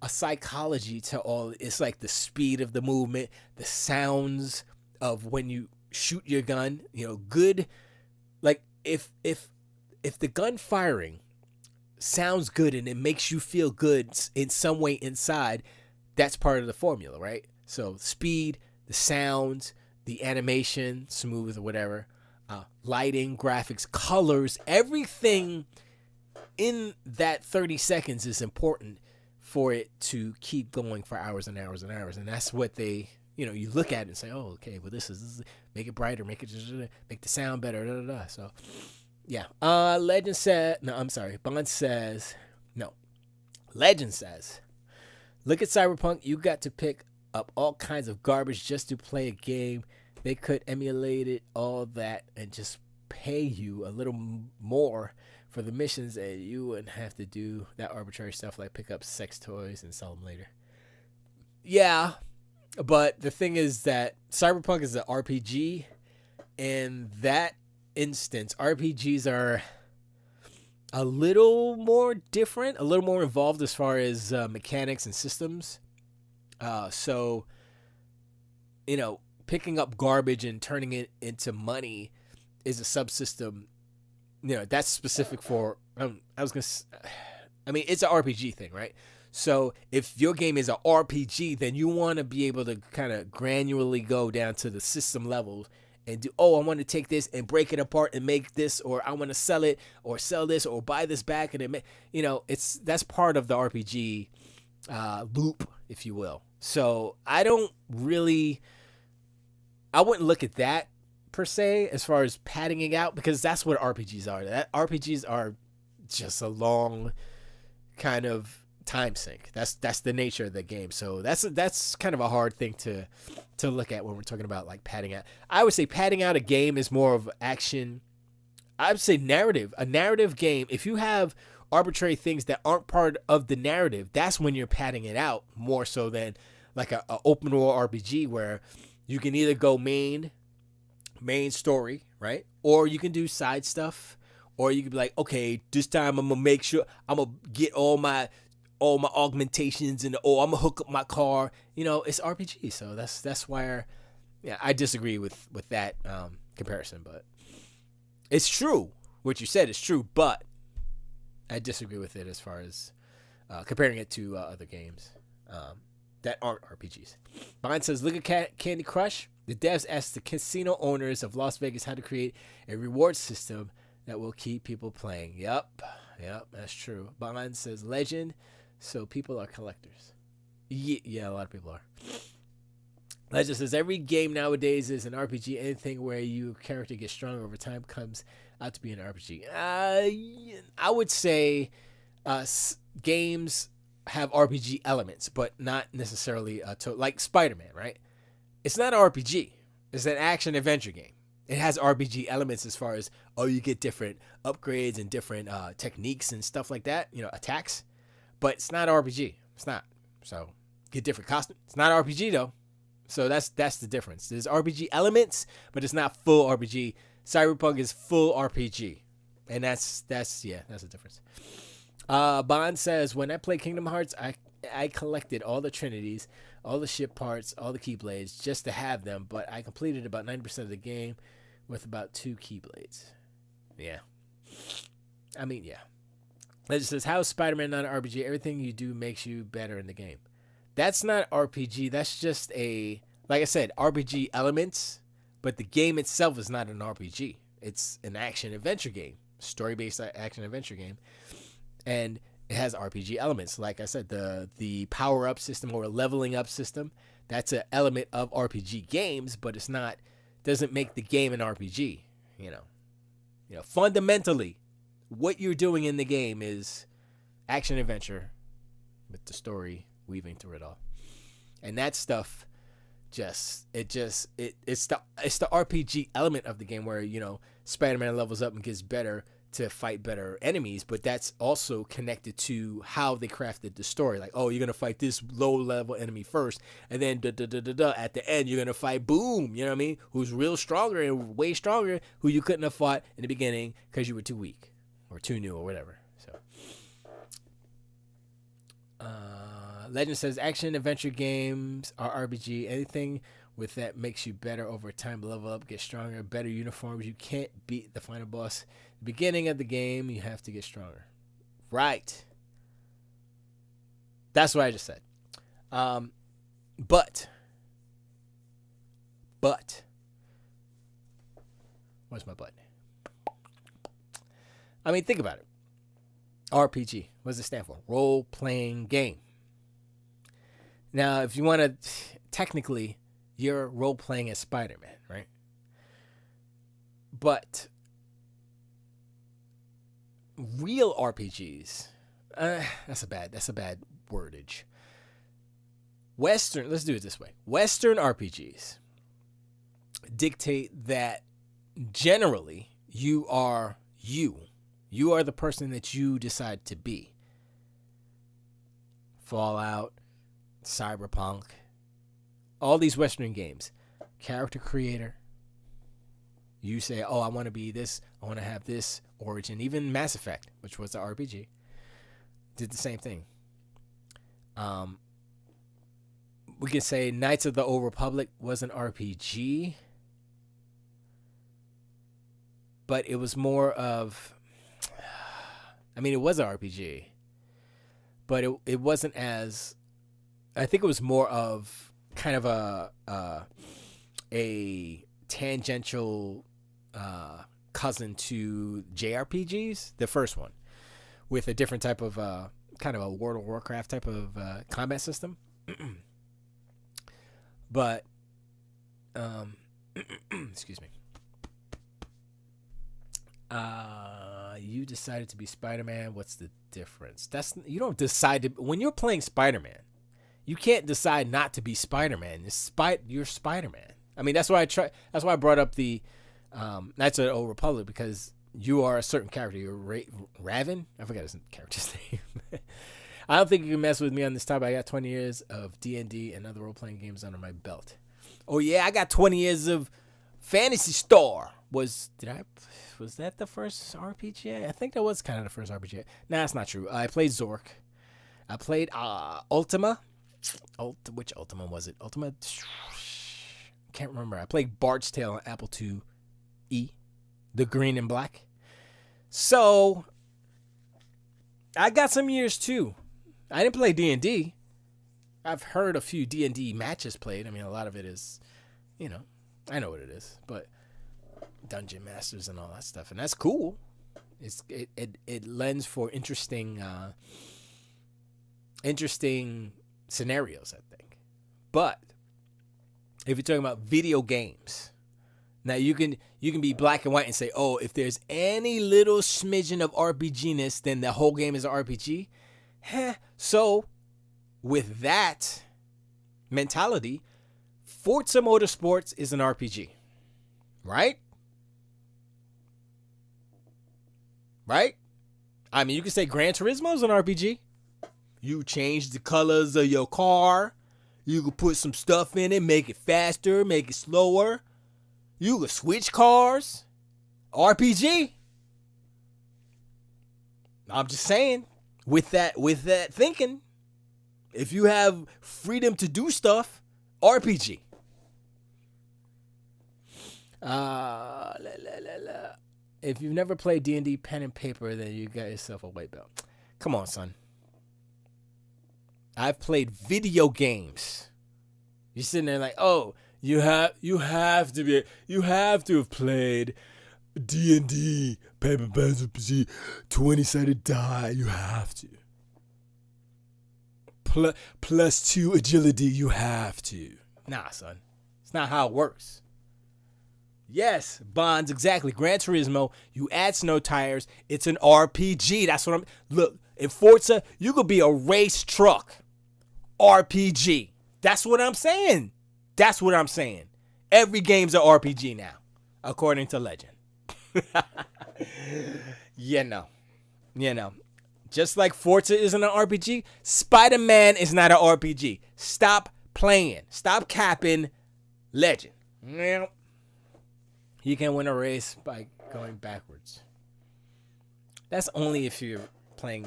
psychology to all. It's like the speed of the movement, the sounds of when you shoot your gun. Good. Like if the gun firing sounds good and it makes you feel good in some way inside, that's part of the formula, right? So speed, the sounds, the animation, smooth or whatever, lighting, graphics, colors, everything in that 30 seconds is important for it to keep going for hours and hours and hours. And that's what they, you look at it and say, oh, okay, well, this is make it brighter, make the sound better, So, yeah. Legend said, no, I'm sorry. Bond says, no. Legend says, look at Cyberpunk. You got to pick up all kinds of garbage just to play a game. They could emulate it, all that, and just pay you a little more for the missions, and you wouldn't have to do that arbitrary stuff like pick up sex toys and sell them later. Yeah, but the thing is that Cyberpunk is an RPG, and that instance, RPGs are a little more different, a little more involved as far as mechanics and systems. So, picking up garbage and turning it into money is a subsystem. That's specific for. It's an RPG thing, right? So if your game is an RPG, then you want to be able to kind of granularly go down to the system level and do. Oh, I want to take this and break it apart and make this, or I want to sell it or sell this or buy this back, and that's part of the RPG loop, if you will. So I wouldn't look at that per se as far as padding it out, because that's what RPGs are. That RPGs are just a long kind of time sink. That's the nature of the game. So that's kind of a hard thing to look at when we're talking about like padding out. I would say padding out a game is more of action. I would say narrative. A narrative game, if you have arbitrary things that aren't part of the narrative, that's when you're padding it out more so than like a open world RPG where you can either go main story, right? Or you can do side stuff, or you can be like, okay, this time I'm gonna make sure I'm gonna get all my augmentations and I'm gonna hook up my car. It's RPG, so that's why I disagree with that comparison. But it's true what you said is true, but I disagree with it as far as comparing it to other games that aren't RPGs. Bond says, look at Candy Crush. The devs asked the casino owners of Las Vegas how to create a reward system that will keep people playing. Yep, that's true. Bond says, Legend, so people are collectors. Yeah, a lot of people are. Legend says, every game nowadays is an RPG. Anything where your character gets stronger over time comes out to be an RPG. I would say games have RPG elements, but not necessarily like Spider-Man, right? It's not an RPG. It's an action adventure game. It has RPG elements as far as, you get different upgrades and different techniques and stuff like that, attacks. But it's not RPG. It's not. So get different costumes. It's not RPG though. So that's the difference. There's RPG elements, but it's not full RPG. Cyberpunk is full RPG. And that's the difference. Bond says, when I played Kingdom Hearts, I collected all the Trinities, all the ship parts, all the Keyblades, just to have them, but I completed about 90% of the game with about 2 Keyblades. Yeah. Yeah. Legend says, how is Spider-Man not an RPG? Everything you do makes you better in the game. That's not RPG. That's just like I said, RPG elements, but the game itself is not an RPG. It's an action-adventure game, story-based action-adventure game. And it has RPG elements. Like I said, the power-up system or leveling up system, that's an element of RPG games, but it's not, doesn't make the game an RPG. Fundamentally, what you're doing in the game is action-adventure with the story weaving through it all. And that stuff it's the RPG element of the game where, you know, Spider-Man levels up and gets better to fight better enemies, but that's also connected to how they crafted the story. Like, oh, you're gonna fight this low level enemy first, and then at the end you're gonna fight Boom, you know what I mean? Who's real stronger and way stronger, who you couldn't have fought in the beginning because you were too weak or too new or whatever. So Legend says action adventure games are RPG. Anything with that makes you better over time, level up, get stronger, better uniforms. You can't beat the final boss. The beginning of the game, you have to get stronger. Right. That's what I just said. But where's my button? I mean, think about it. RPG. What does it stand for? Role-playing game. Now, if you want to, technically, you're role-playing as Spider-Man, right? But real RPGs, that's a bad wordage. Let's do it this way. Western RPGs dictate that generally you are the person that you decide to be. Fallout, Cyberpunk, all these Western games, character creator. You say, oh, I want to be this. I want to have this origin. Even Mass Effect, which was an RPG, did the same thing. We could say Knights of the Old Republic was an RPG, but it was more of, I mean, it was an RPG, but it wasn't as, I think it was more of kind of a tangential cousin to JRPGs, the first one, with a different type of kind of a World of Warcraft type of combat system. But excuse me. You decided to be Spider-Man. What's the difference? You don't decide to, when you're playing Spider-Man, you can't decide not to be Spider-Man. You're Spider-Man. I mean, that's why I brought up the Knights of the Old Republic, because you are a certain character. You're Raven. I forgot his character's name. I don't think you can mess with me on this topic. I got 20 years of D&D and other role-playing games under my belt. Oh yeah, I got 20 years of Phantasy Star. Was that the first RPG? I think that was kind of the first RPG. Nah, that's not true. I played Zork. I played Ultima. Which Ultima was it? Ultima? Can't remember. I played Bard's Tale on Apple IIe, the green and black. So I got some years too. I didn't play D&D. I've heard a few D&D matches played. I mean, a lot of it is, you know, I know what it is, but Dungeon Masters and all that stuff, and that's cool. It lends for interesting scenarios, I think. But if you're talking about video games, now you can be black and white and say, oh, if there's any little smidgen of RPG-ness, then the whole game is an RPG. So with that mentality, Forza Motorsports is an RPG, right? Right? I mean, you can say Gran Turismo is an RPG. You change the colors of your car. You can put some stuff in it, make it faster, make it slower. You can switch cars. RPG. I'm just saying, with that thinking, if you have freedom to do stuff, RPG. If you've never played D&D pen and paper, then you got yourself a white belt. Come on, son. I've played video games. You're sitting there like, oh, you have to have played D&D paper pencil 20-sided die. You have to. +2 agility. You have to. Nah, son. It's not how it works. Yes, Bonds, exactly. Gran Turismo, you add snow tires. It's an RPG. That's what look, in Forza, you could be a race truck. RPG. That's what I'm saying. That's what I'm saying. Every game's an RPG now, according to legend. You know. Just like Forza isn't an RPG, Spider-Man is not an RPG. Stop playing. Stop capping legend. Yeah. You can win a race by going backwards. That's only if you're playing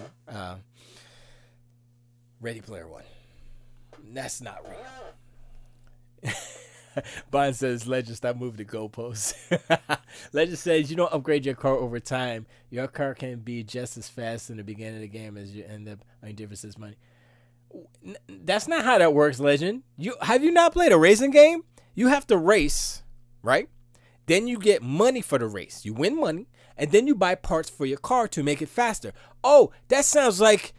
Ready Player One. That's not real. Bond says, Legend, stop moving the goalposts. Legend says, you don't upgrade your car over time. Your car can be just as fast in the beginning of the game as you end up on differences money. That's not how that works, Legend. Have you not played a racing game? You have to race, right? Then you get money for the race. You win money, and then you buy parts for your car to make it faster. Oh, that sounds like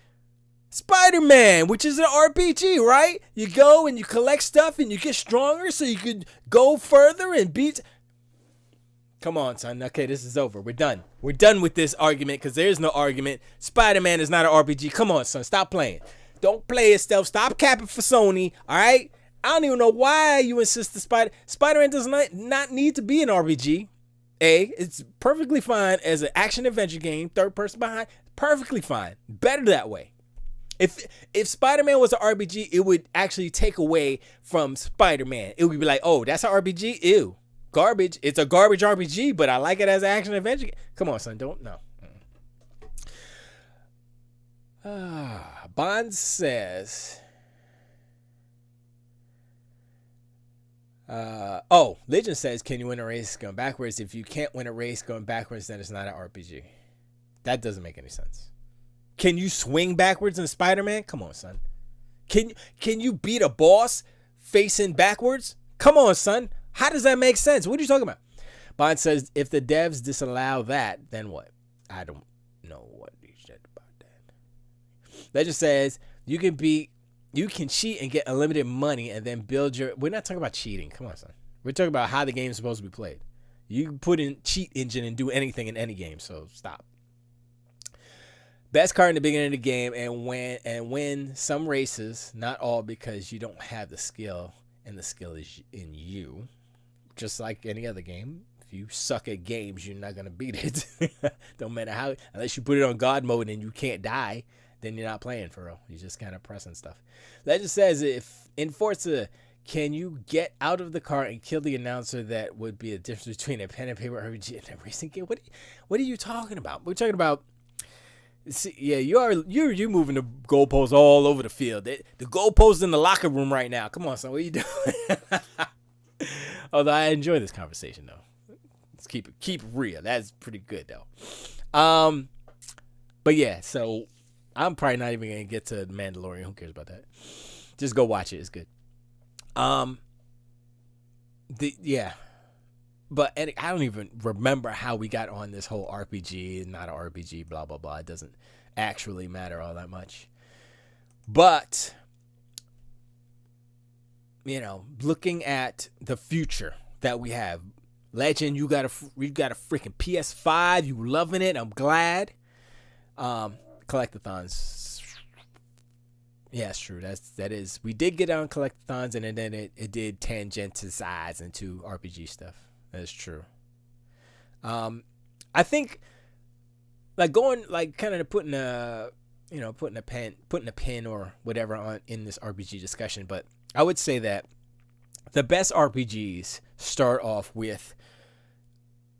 Spider-Man, which is an RPG, right? You go and you collect stuff and you get stronger so you could go further and beat. Come on, son. Okay, this is over. We're done. We're done with this argument because there's no argument. Spider-Man is not an RPG. Come on, son. Stop playing. Don't play it, stuff. Stop capping for Sony, all right? I don't even know why you insist the Spider-Man does not need to be an RPG. It's perfectly fine as an action-adventure game, third person behind. Perfectly fine. Better that way. If Spider-Man was an RPG, it would actually take away from Spider-Man. It would be like, oh, that's an RPG? Ew. Garbage. It's a garbage RPG, but I like it as an action-adventure. Come on, son. Don't. No. Bond says... Legend says, can you win a race going backwards? If you can't win a race going backwards, then it's not an RPG. That doesn't make any sense. Can you swing backwards in Spider-Man? Come on, son. Can you beat a boss facing backwards? Come on, son. How does that make sense? What are you talking about? Bond says, if the devs disallow that, then what? I don't know what he said about that. Legend says, you can cheat and get unlimited money and then build your... We're not talking about cheating. Come on, son. We're talking about how the game is supposed to be played. You can put in cheat engine and do anything in any game, so stop. Best car in the beginning of the game and win some races, not all because you don't have the skill, and the skill is in you. Just like any other game. If you suck at games, you're not going to beat it. Don't matter how... Unless you put it on God mode and you can't die, then you're not playing for real. You're just kind of pressing stuff. Legend says, if in Forza, can you get out of the car and kill the announcer? That would be a difference between a pen and paper RPG and a racing game. What are you talking about? We're talking about... See, yeah, you're moving the goalposts all over the field. The goalposts in the locker room right now. Come on, son. What are you doing? Although I enjoy this conversation, though. Let's keep it real. That's pretty good, though. But yeah, so... I'm probably not even going to get to Mandalorian. Who cares about that? Just go watch it. It's good. But I don't even remember how we got on this whole RPG, not an RPG, blah, blah, blah. It doesn't actually matter all that much. But, looking at the future that we have, Legend, you got a freaking PS5. You loving it. I'm glad. Collectathons. Yeah, it's true. That is. We did get on collectathons, and then it did tangentize into RPG stuff. That is true. I think kind of putting a pin or whatever on in this RPG discussion, but I would say that the best RPGs start off with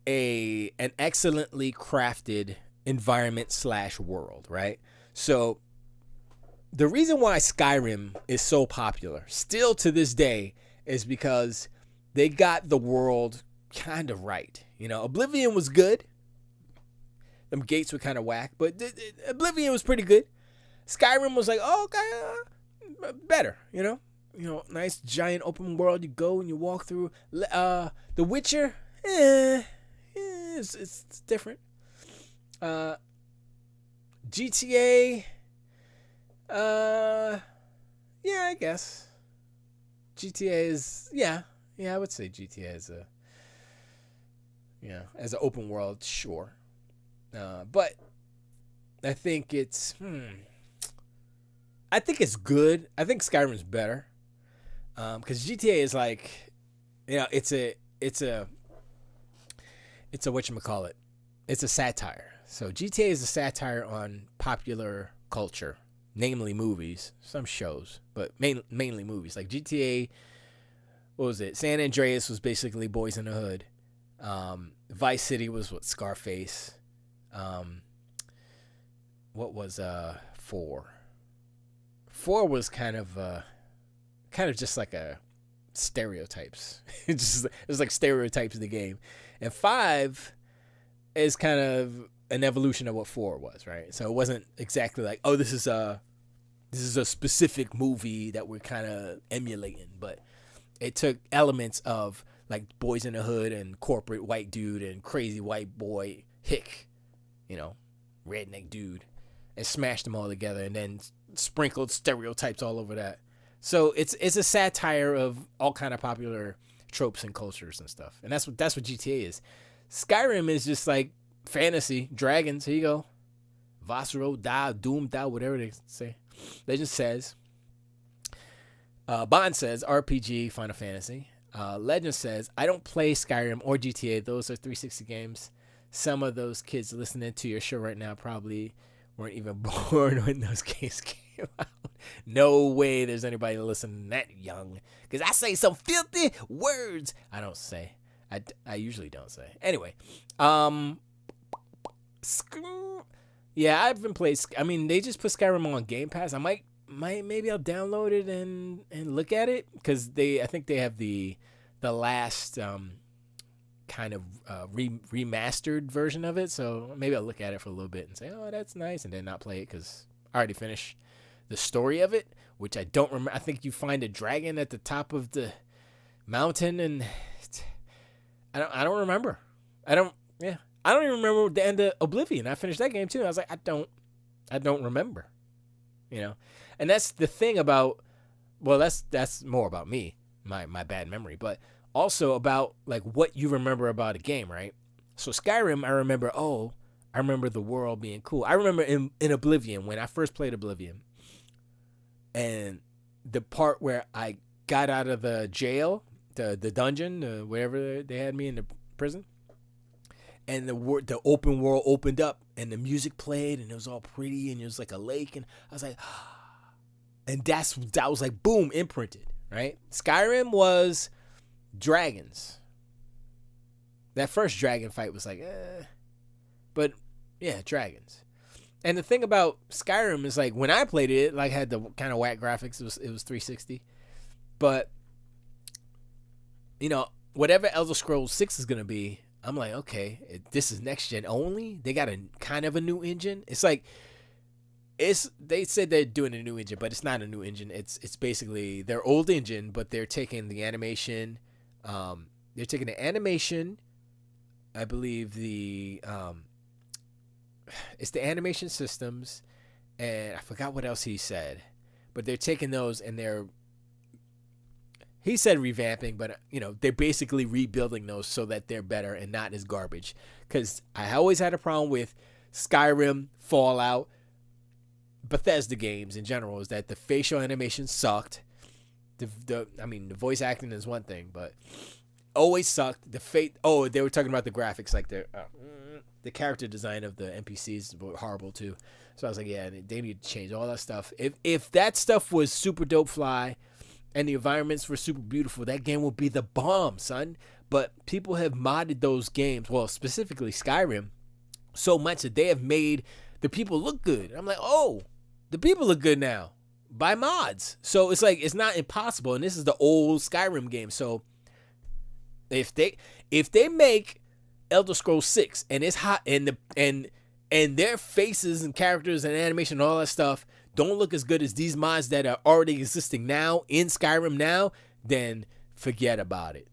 an excellently crafted environment / world, right? So the reason why Skyrim is so popular still to this day is because they got the world kind of right. Oblivion was good. Them gates were kind of whack, but Oblivion was pretty good. Skyrim was like, oh, okay, better, nice giant open world. You go and you walk through. The Witcher, it's different. GTA, yeah, I guess. GTA is, yeah, I would say GTA is as an open world, sure. But I think it's good. I think Skyrim's better. Because GTA is like, it's a whatchamacallit. It's a satire. So GTA is a satire on popular culture, namely movies, some shows, but mainly movies. Like GTA, what was it? San Andreas was basically Boys in the Hood. Vice City was what, Scarface. What was 4? 4 was kind of just like a stereotypes. It was like stereotypes in the game, and 5 is kind of an evolution of what 4 was, right? So it wasn't exactly like, oh, this is a specific movie that we're kind of emulating, but it took elements of like Boys in the Hood and corporate white dude and crazy white boy hick, redneck dude, and smashed them all together and then sprinkled stereotypes all over that. So it's a satire of all kind of popular tropes and cultures and stuff. And that's what GTA is. Skyrim is just like fantasy, dragons, here you go. Vasro da, Doom da, whatever they say. Legend says. Bond says RPG, Final Fantasy. Legend says, I don't play Skyrim or GTA. Those are 360 games. Some of those kids listening to your show right now probably weren't even born when those games came out. No way there's anybody listening that young. Because I say some filthy words. I don't say. I usually don't say. Anyway. Yeah, I haven't played. I mean, they just put Skyrim on Game Pass. I maybe I'll download it and look at it. Because I think they have the last kind of remastered version of it. So maybe I'll look at it for a little bit and say, oh, that's nice. And then not play it because I already finished the story of it, which I don't remember. I think you find a dragon at the top of the mountain, and I don't remember. I don't even remember the end of Oblivion. I finished that game too. I was like, I don't remember, and that's the thing about, well, that's more about me, my bad memory, but also about like what you remember about a game, right? So Skyrim, I remember the world being cool. I remember in Oblivion, when I first played Oblivion, and the part where I got out of the jail, the dungeon, wherever they had me in the prison, and the open world opened up, and the music played, and it was all pretty, and it was like a lake, and I was like, and that was like boom, imprinted, right? Skyrim was dragons. That first dragon fight was like, but yeah, dragons. And the thing about Skyrim is like when I played it, like had the kind of whack graphics. It was 360, but whatever Elder Scrolls 6 is gonna be, I'm like, okay, this is next gen only. They got a kind of a new engine. It's like they said they're doing a new engine, but it's not a new engine. It's basically their old engine, but they're taking the animation. They're taking the animation. I believe it's the animation systems, and I forgot what else he said, but they're taking those and he said revamping, but they're basically rebuilding those so that they're better and not as garbage. Because I always had a problem with Skyrim, Fallout, Bethesda games in general, is that the facial animation sucked. The voice acting is one thing, but always sucked. They were talking about the graphics, like the character design of the NPCs were horrible too. So I was like, yeah, they need to change all that stuff. If that stuff was super dope fly and the environments were super beautiful, that game would be the bomb, son. But people have modded those games, well, specifically Skyrim, so much that they have made the people look good. I'm like, oh, the people look good now by mods. So it's like, it's not impossible. And this is the old Skyrim game. So if they make Elder Scrolls 6 and it's hot and their faces and characters and animation and all that stuff don't look as good as these mods that are already existing now in Skyrim now, then forget about it.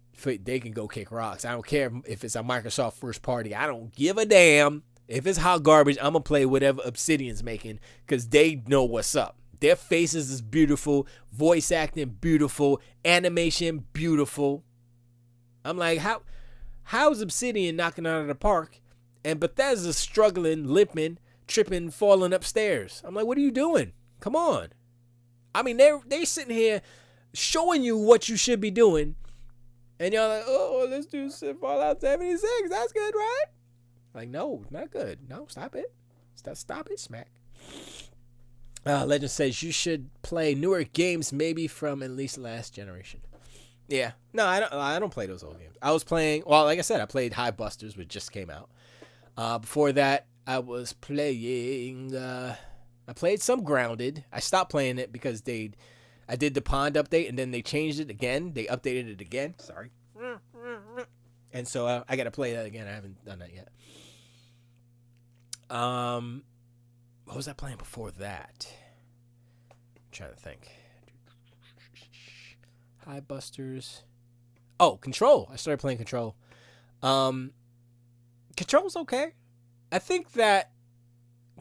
They can go kick rocks. I don't care if it's a Microsoft first party. I don't give a damn. If it's hot garbage, I'm going to play whatever Obsidian's making because they know what's up. Their faces is beautiful. Voice acting, beautiful. Animation, beautiful. I'm like, how's Obsidian knocking out of the park and Bethesda's struggling, limping, tripping, falling upstairs? I'm like, what are you doing? Come on. I mean, they sitting here showing you what you should be doing, and you're like, oh, let's do Fallout 76. That's good, right? Like, no, not good. No, stop it. Stop it, smack. Legend says you should play newer games, maybe from at least last generation. Yeah, no, I don't play those old games. I was playing. Well, like I said, I played Hive Busters, which just came out. Before that, I was playing. I played some Grounded. I stopped playing it because I did the pond update and then they changed it again. They updated it again. Sorry. And so I got to play that again. I haven't done that yet. What was I playing before that? I'm trying to think. Hive Busters. Oh, Control. I started playing Control. Control's okay. I think that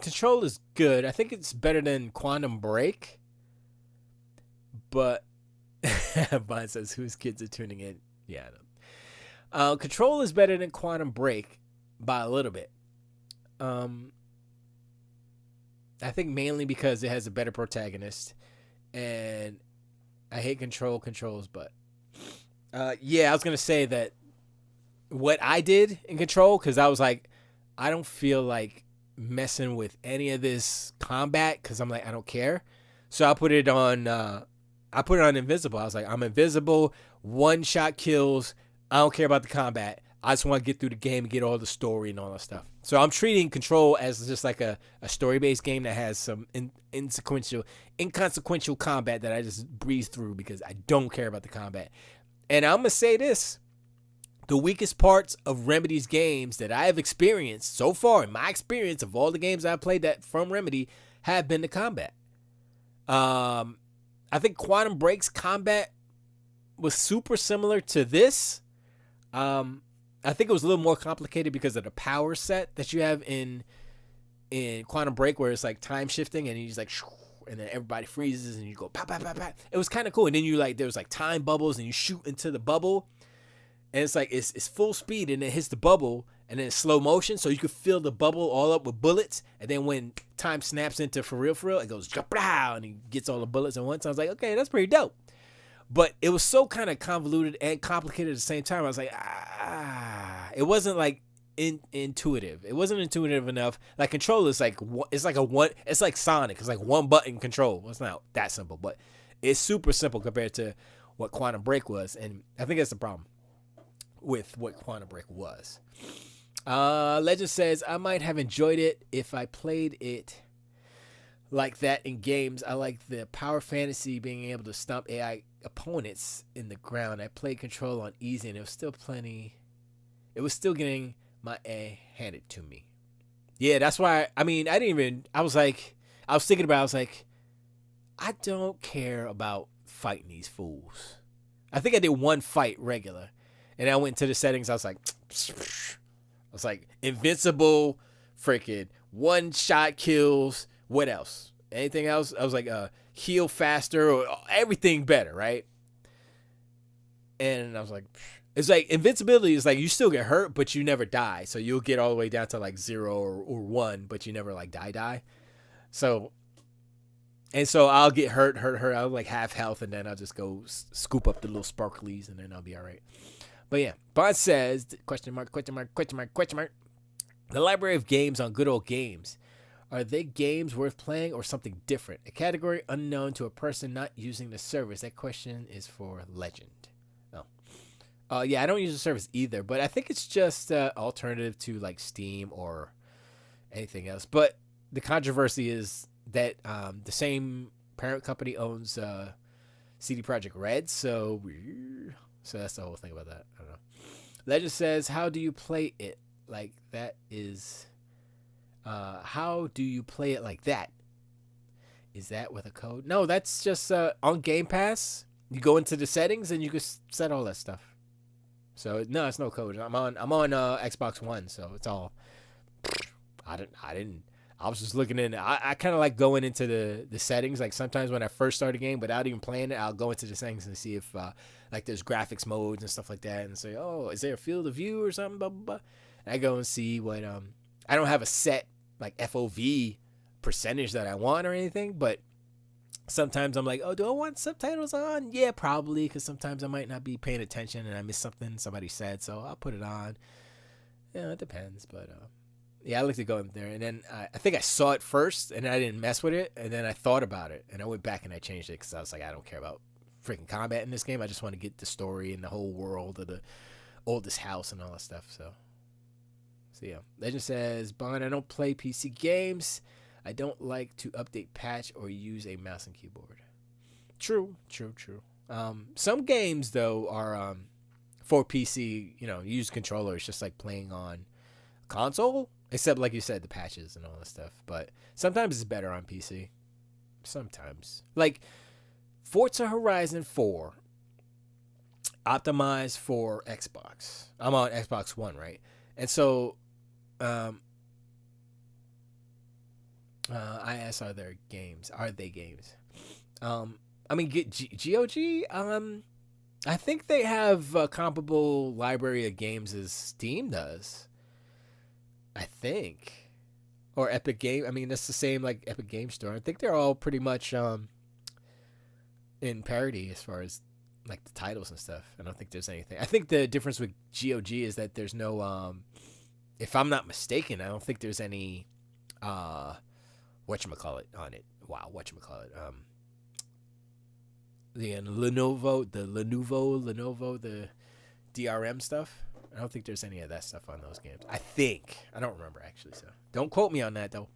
Control is good. I think it's better than Quantum Break. But Vine says, whose kids are tuning in? Yeah, I know. Control is better than Quantum Break by a little bit. I think mainly because it has a better protagonist. And I hate Control's butt. Yeah, I was going to say that what I did in Control, because I was like, I don't feel like messing with any of this combat because I'm like, I don't care. So I put it on invisible. I was like, I'm invisible, one-shot kills. I don't care about the combat. I just want to get through the game and get all the story and all that stuff. So I'm treating Control as just like a story-based game that has some inconsequential combat that I just breeze through because I don't care about the combat. And I'm going to say this. The weakest parts of Remedy's games that I have experienced so far, in my experience of all the games I've played that from Remedy, have been the combat. I think Quantum Break's combat was super similar to this. I think it was a little more complicated because of the power set that you have in Quantum Break, where it's like time shifting and you just like, and then everybody freezes and you go pop, pop, pop, pop. It was kind of cool. And then there was like time bubbles and you shoot into the bubble. And it's like, it's full speed and it hits the bubble and then it's slow motion. So you could fill the bubble all up with bullets. And then when time snaps into for real, it goes, and he gets all the bullets at once. So I was like, okay, that's pretty dope. But it was so kind of convoluted and complicated at the same time. I was like, it wasn't like intuitive. It wasn't intuitive enough. Like Control is like, it's like Sonic. It's like one button control. Well, it's not that simple, but it's super simple compared to what Quantum Break was. And I think that's the problem with what Quantum Break was. Legend says, I might have enjoyed it if I played it like that in games. I like the power fantasy, being able to stomp AI opponents in the ground. I played Control on easy and it was still getting my A handed to me. Yeah, that's why, I was thinking about, I was like, I don't care about fighting these fools. I think I did one fight regular. And I went into the settings. I was like, invincible, freaking one-shot kills. What else? Anything else? I was like, heal faster, or everything better, right? And I was like, it's like invincibility is like you still get hurt, but you never die. So you'll get all the way down to like 0 or 1, but you never like die. So I'll get hurt. I'll like half health, and then I'll just go scoop up the little sparklies, and then I'll be all right. But yeah, Bond says, question mark. The library of games on Good Old Games. Are they games worth playing or something different? A category unknown to a person not using the service. That question is for Legend. Oh. Yeah, I don't use the service either, but I think it's just alternative to like Steam or anything else. But the controversy is that the same parent company owns CD Projekt Red, so that's the whole thing about that. I don't know. Legend says, how do you play it like that is... how do you play it like that? Is that with a code? No, that's just on Game Pass. You go into the settings and you can set all that stuff. So no, it's no code. I'm on Xbox One, so it's all... I was just looking in. I kind of like going into the settings. Like sometimes when I first start a game, without even playing it, I'll go into the settings and see if like there's graphics modes and stuff like that, and say, oh, is there a field of view or something? Blah blah blah. And I go and see what I don't have a set like FOV percentage that I want or anything, but Sometimes I'm like, oh, do I want subtitles on? Yeah, probably, because sometimes I might not be paying attention and I miss something somebody said, so I'll put it on. Yeah, it depends, but yeah, I like to go in there, and then I think I saw it first, and I didn't mess with it, and then I thought about it, and I went back and I changed it because I was like, I don't care about freaking combat in this game. I just want to get the story and the whole world of the oldest house and all that stuff. So yeah, Legend says, Bond, I don't play PC games. I don't like to update patch or use a mouse and keyboard. True. Some games though are for PC. Use controllers, just like playing on console. Except like you said, the patches and all that stuff. But sometimes it's better on PC. Sometimes, like Forza Horizon 4, optimized for Xbox. I'm on Xbox One, right? And so, I asked, are they games? I mean, GOG. I think they have a comparable library of games as Steam does. I think, or Epic Game. I mean, that's the same like Epic Game Store. I think they're all pretty much in parity as far as like the titles and stuff. I don't think there's anything. I think the difference with GOG is that there's no if I'm not mistaken, I don't think there's any whatchamacallit on it. Wow, whatchamacallit. The Lenovo, the DRM stuff. I don't think there's any of that stuff on those games. I think. I don't remember actually, so don't quote me on that though.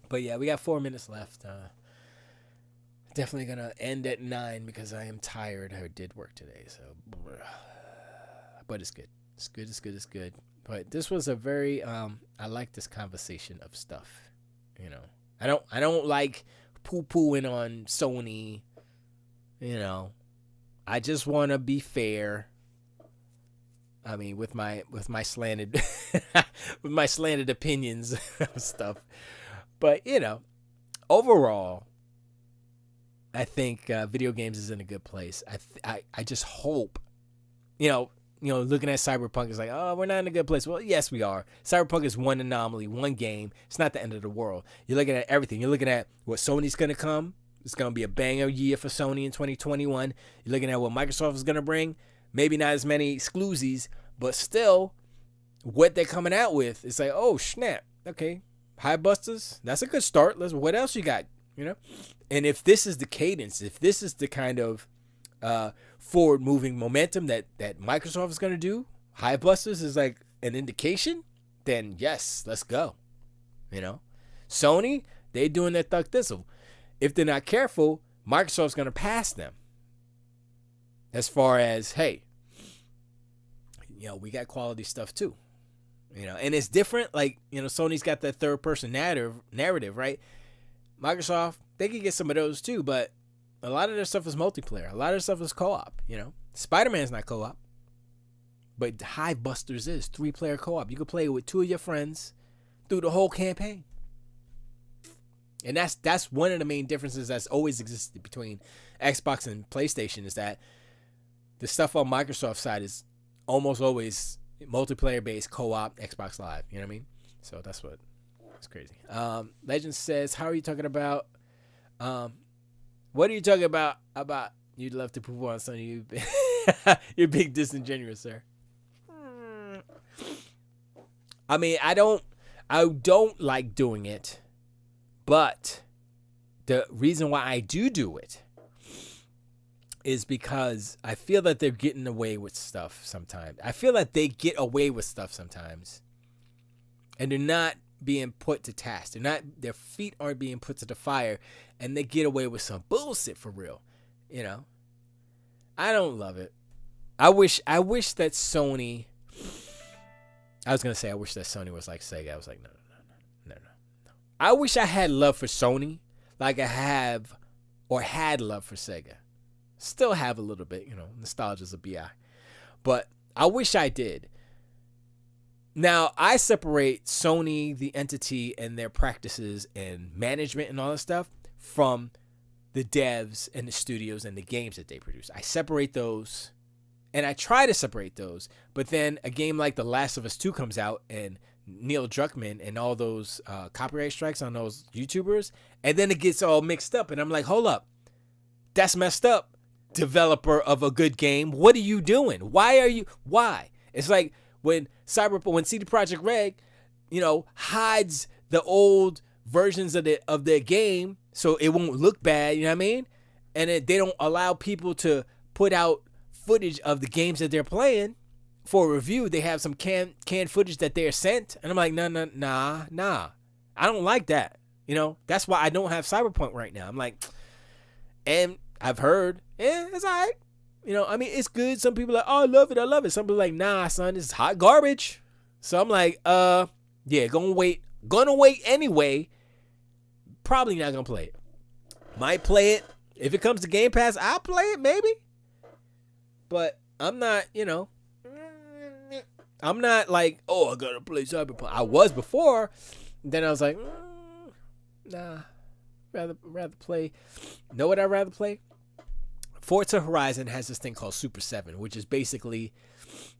But yeah, we got 4 minutes left. Definitely gonna end at 9 because I am tired. I did work today, so. But it's good. It's good. But this was a very I like this conversation of stuff. I don't like poo-pooing on Sony. I just want to be fair. I mean, with my slanted with my slanted opinions of stuff. But overall, I think video games is in a good place. I just hope, looking at Cyberpunk is like, oh, we're not in a good place. Well, yes, we are. Cyberpunk is one anomaly, one game. It's not the end of the world. You're looking at everything. You're looking at what Sony's going to come. It's going to be a banger year for Sony in 2021. You're looking at what Microsoft is going to bring. Maybe not as many exclusives, but still, what they're coming out with, it's like, oh, snap. Okay, High Busters, that's a good start. What else you got? And if this is the cadence, if this is the kind of forward-moving momentum that Microsoft is going to do, High Busters is like an indication, then yes, let's go. Sony, they doing their thug thistle. If they're not careful, Microsoft's going to pass them. As far as, hey, we got quality stuff too. And it's different. Like, Sony's got that third-person narrative, right? Microsoft, they can get some of those too, but a lot of their stuff is multiplayer. A lot of their stuff is co-op, Spider-Man's not co-op, but High Busters is 3-player co-op. You can play it with 2 of your friends through the whole campaign. And that's one of the main differences that's always existed between Xbox and PlayStation is that the stuff on Microsoft's side is almost always multiplayer-based co-op Xbox Live. You know what I mean? So that's crazy. Legend says, how are you talking about what are you talking about you'd love to prove on Sony? You're big disingenuous, sir. I mean, I don't like doing it, but the reason why I do it is because I feel that they're getting away with stuff sometimes. I feel that they get away with stuff sometimes, and they're not being put to task. Their feet aren't being put to the fire, and they get away with some bullshit for real. I don't love it. I wish that Sony. I was gonna say I wish that Sony was like Sega. I was like, no. I wish I had love for Sony, like I have or had love for Sega. Still have a little bit, nostalgia's a bi, but I wish I did. Now, I separate Sony, the entity, and their practices and management and all that stuff from the devs and the studios and the games that they produce. I separate those, and I try to separate those, but then a game like The Last of Us 2 comes out, and Neil Druckmann and all those copyright strikes on those YouTubers, and then it gets all mixed up, and I'm like, hold up, that's messed up. Developer of a good game, what are you doing? Why? It's like when CD Projekt Red, hides the old versions of their game so it won't look bad, you know what I mean? And they don't allow people to put out footage of the games that they're playing for review. They have some canned footage that they're sent, and I'm like, nah. I don't like that. That's why I don't have Cyberpunk right now. I'm like, and I've heard, it's all right. It's good. Some people are like, oh, I love it. Some people are like, nah, son, it's hot garbage. So I'm like, yeah, gonna wait anyway. Probably not gonna play it. Might play it. If it comes to Game Pass, I'll play it maybe. But I'm not, I'm not like, oh, I gotta play Cyberpunk. I was before. Then I was like, nah, rather play. Know what I'd rather play? Forza Horizon has this thing called Super 7, which is basically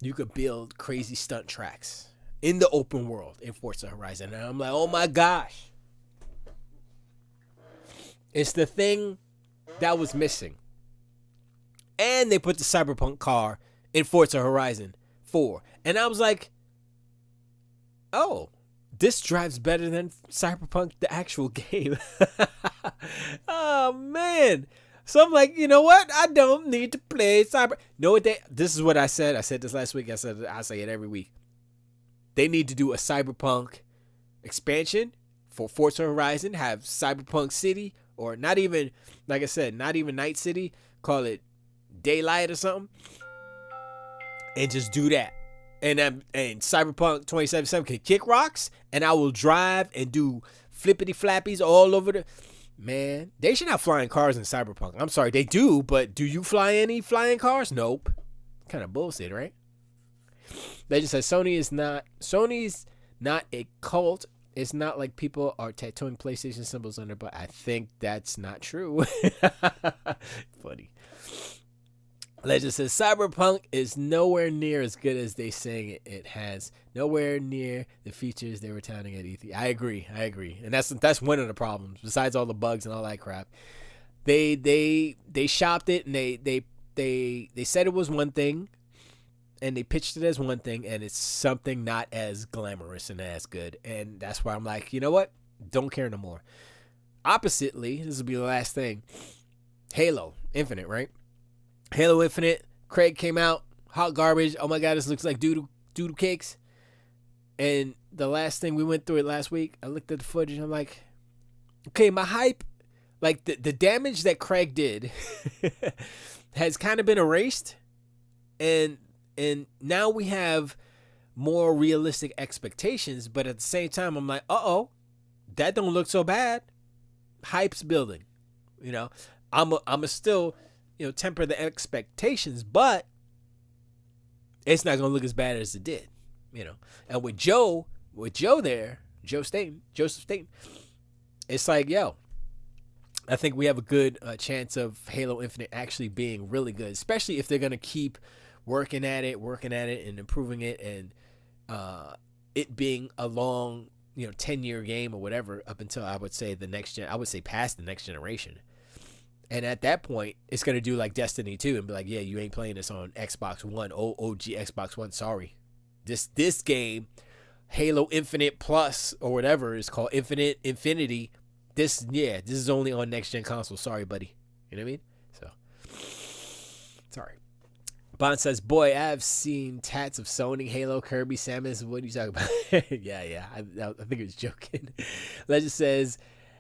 you could build crazy stunt tracks in the open world in Forza Horizon. And I'm like, oh my gosh. It's the thing that was missing. And they put the Cyberpunk car in Forza Horizon 4. And I was like, oh, this drives better than Cyberpunk, the actual game. Oh, man. So I'm like, you know what? I don't need to play this is what I said. I said this last week. I say it every week. They need to do a Cyberpunk expansion for Forza Horizon. Have Cyberpunk City, or not even, like I said, not even Night City. Call it Daylight or something. And just do that. And Cyberpunk 2077 can kick rocks, and I will drive and do flippity flappies all over the... Man, they should have flying cars in Cyberpunk. I'm sorry, they do, but do you fly any flying cars? Nope. Kind of bullshit, right? They just said Sony's not a cult. It's not like people are tattooing PlayStation symbols on their butt. I think that's not true. Funny. Legend says Cyberpunk is nowhere near as good as they saying it has. Nowhere near the features they were touting at E3. I agree, and that's one of the problems. Besides all the bugs and all that crap, they shopped it and they said it was one thing, and they pitched it as one thing, and it's something not as glamorous and as good. And that's why I'm like, you know what? Don't care no more. Oppositely, this will be the last thing. Halo Infinite, right? Halo Infinite, Craig came out, hot garbage. Oh my God, this looks like doodle cakes. And the last thing, we went through it last week. I looked at the footage and I'm like, okay, my hype, like the damage that Craig did has kind of been erased. And now we have more realistic expectations. But at the same time, I'm like, that don't look so bad. Hype's building. I'm a still... temper the expectations, but it's not going to look as bad as it did, And with Joseph Staten, it's like, I think we have a good chance of Halo Infinite actually being really good, especially if they're going to keep working at it and improving it, and it being a long, 10-year game or whatever up until I would say past the next generation. And at that point, it's going to do like Destiny 2 and be like, yeah, you ain't playing this on Xbox One, OG Xbox One, sorry. This game, Halo Infinite Plus or whatever is called, Infinity, this is only on next-gen console. Sorry, buddy. You know what I mean? So, sorry. Bond says, boy, I've seen tats of Sony, Halo, Kirby, Samus. What are you talking about? yeah. I think it was joking. Legend says,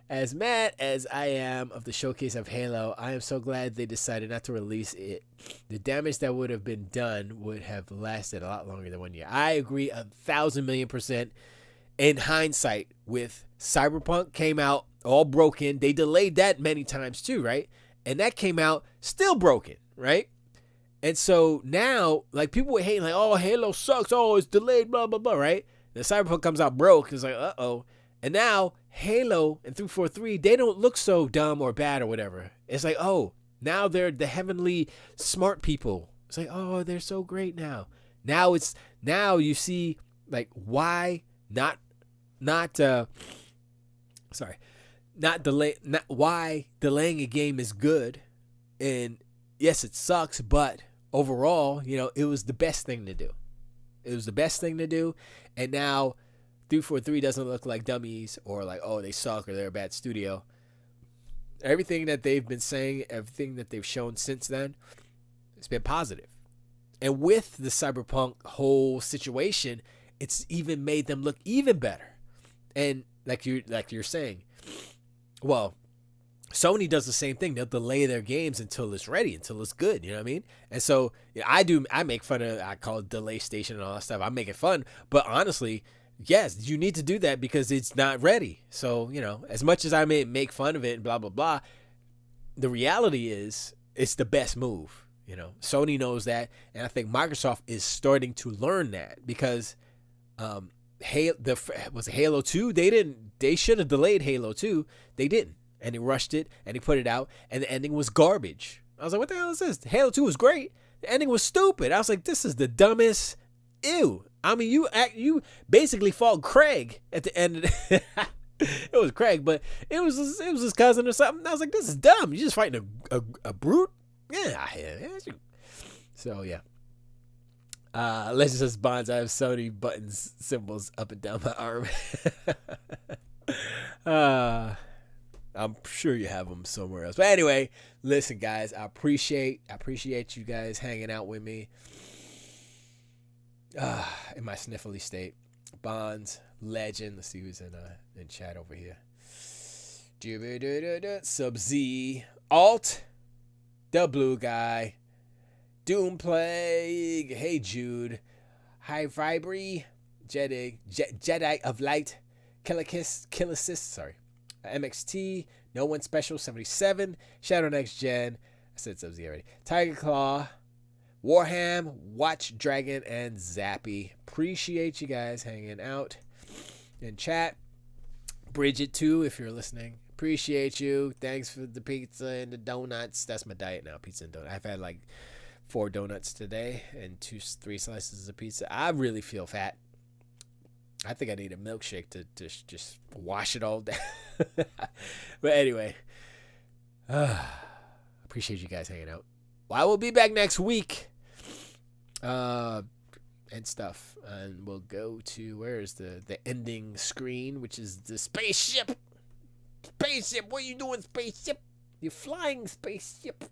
as mad as I am of the showcase of Halo, I am so glad they decided not to release it. The damage that would have been done would have lasted a lot longer than 1 year. I agree 1,000,000,000%. In hindsight, with Cyberpunk came out all broken. They delayed that many times too, right? And that came out still broken, right? And so now, like, people were hating, like, oh, Halo sucks. Oh, it's delayed, blah, blah, blah, right? The Cyberpunk comes out broke. It's like, uh-oh. And now Halo and 343, they don't look so dumb or bad or whatever. It's like, oh, now they're the heavenly smart people. It's like, oh, they're so great now. Now you see, like, why not not sorry, not delay, not why delaying a game is good. And yes, it sucks, but overall, it was the best thing to do. It was the best thing to do. And now 343 doesn't look like dummies or like, oh, they suck or they're a bad studio. Everything that they've been saying, everything that they've shown since then, it's been positive. And with the Cyberpunk whole situation, it's even made them look even better. And like you're saying, well, Sony does the same thing. They'll delay their games until it's ready, until it's good. You know what I mean? And so I make fun of, I call it delay station and all that stuff. I make it fun. But honestly, yes, you need to do that because it's not ready. So, as much as I may make fun of it and blah, blah, blah, the reality is it's the best move. Sony knows that. And I think Microsoft is starting to learn that because was it Halo 2? They should have delayed Halo 2. They didn't. And they rushed it and they put it out and the ending was garbage. I was like, what the hell is this? Halo 2 was great. The ending was stupid. I was like, this is the dumbest. Ew. I mean, you basically fought Craig at the end of the it was Craig, but it was his cousin or something. I was like, this is dumb. You're just fighting a brute? Yeah. So yeah. Legends of Bonds. I have Sony buttons symbols up and down my arm. I'm sure you have them somewhere else. But anyway, listen, guys, I appreciate you guys hanging out with me in my sniffly state. Bonds, Legend. Let's see who's in chat over here. Sub-Z, Alt, the Blue Guy, Doom Plague, Hey Jude, High Vibri, Jedi of Light, Killisis, sorry. MXT, No One Special 77, Shadow Next Gen, I said Sub-Z already, Tiger Claw, Warham, Watch Dragon, and Zappy. Appreciate you guys hanging out in chat. Bridget too, if you're listening. Appreciate you. Thanks for the pizza and the donuts. That's my diet now, pizza and donuts. I've had like 4 donuts today and 3 slices of pizza. I really feel fat. I think I need a milkshake to just wash it all down. But anyway, appreciate you guys hanging out. Well, I will be back next week and stuff. And we'll go to, where is the ending screen, which is the spaceship. Spaceship, what are you doing, spaceship? You're flying, spaceship.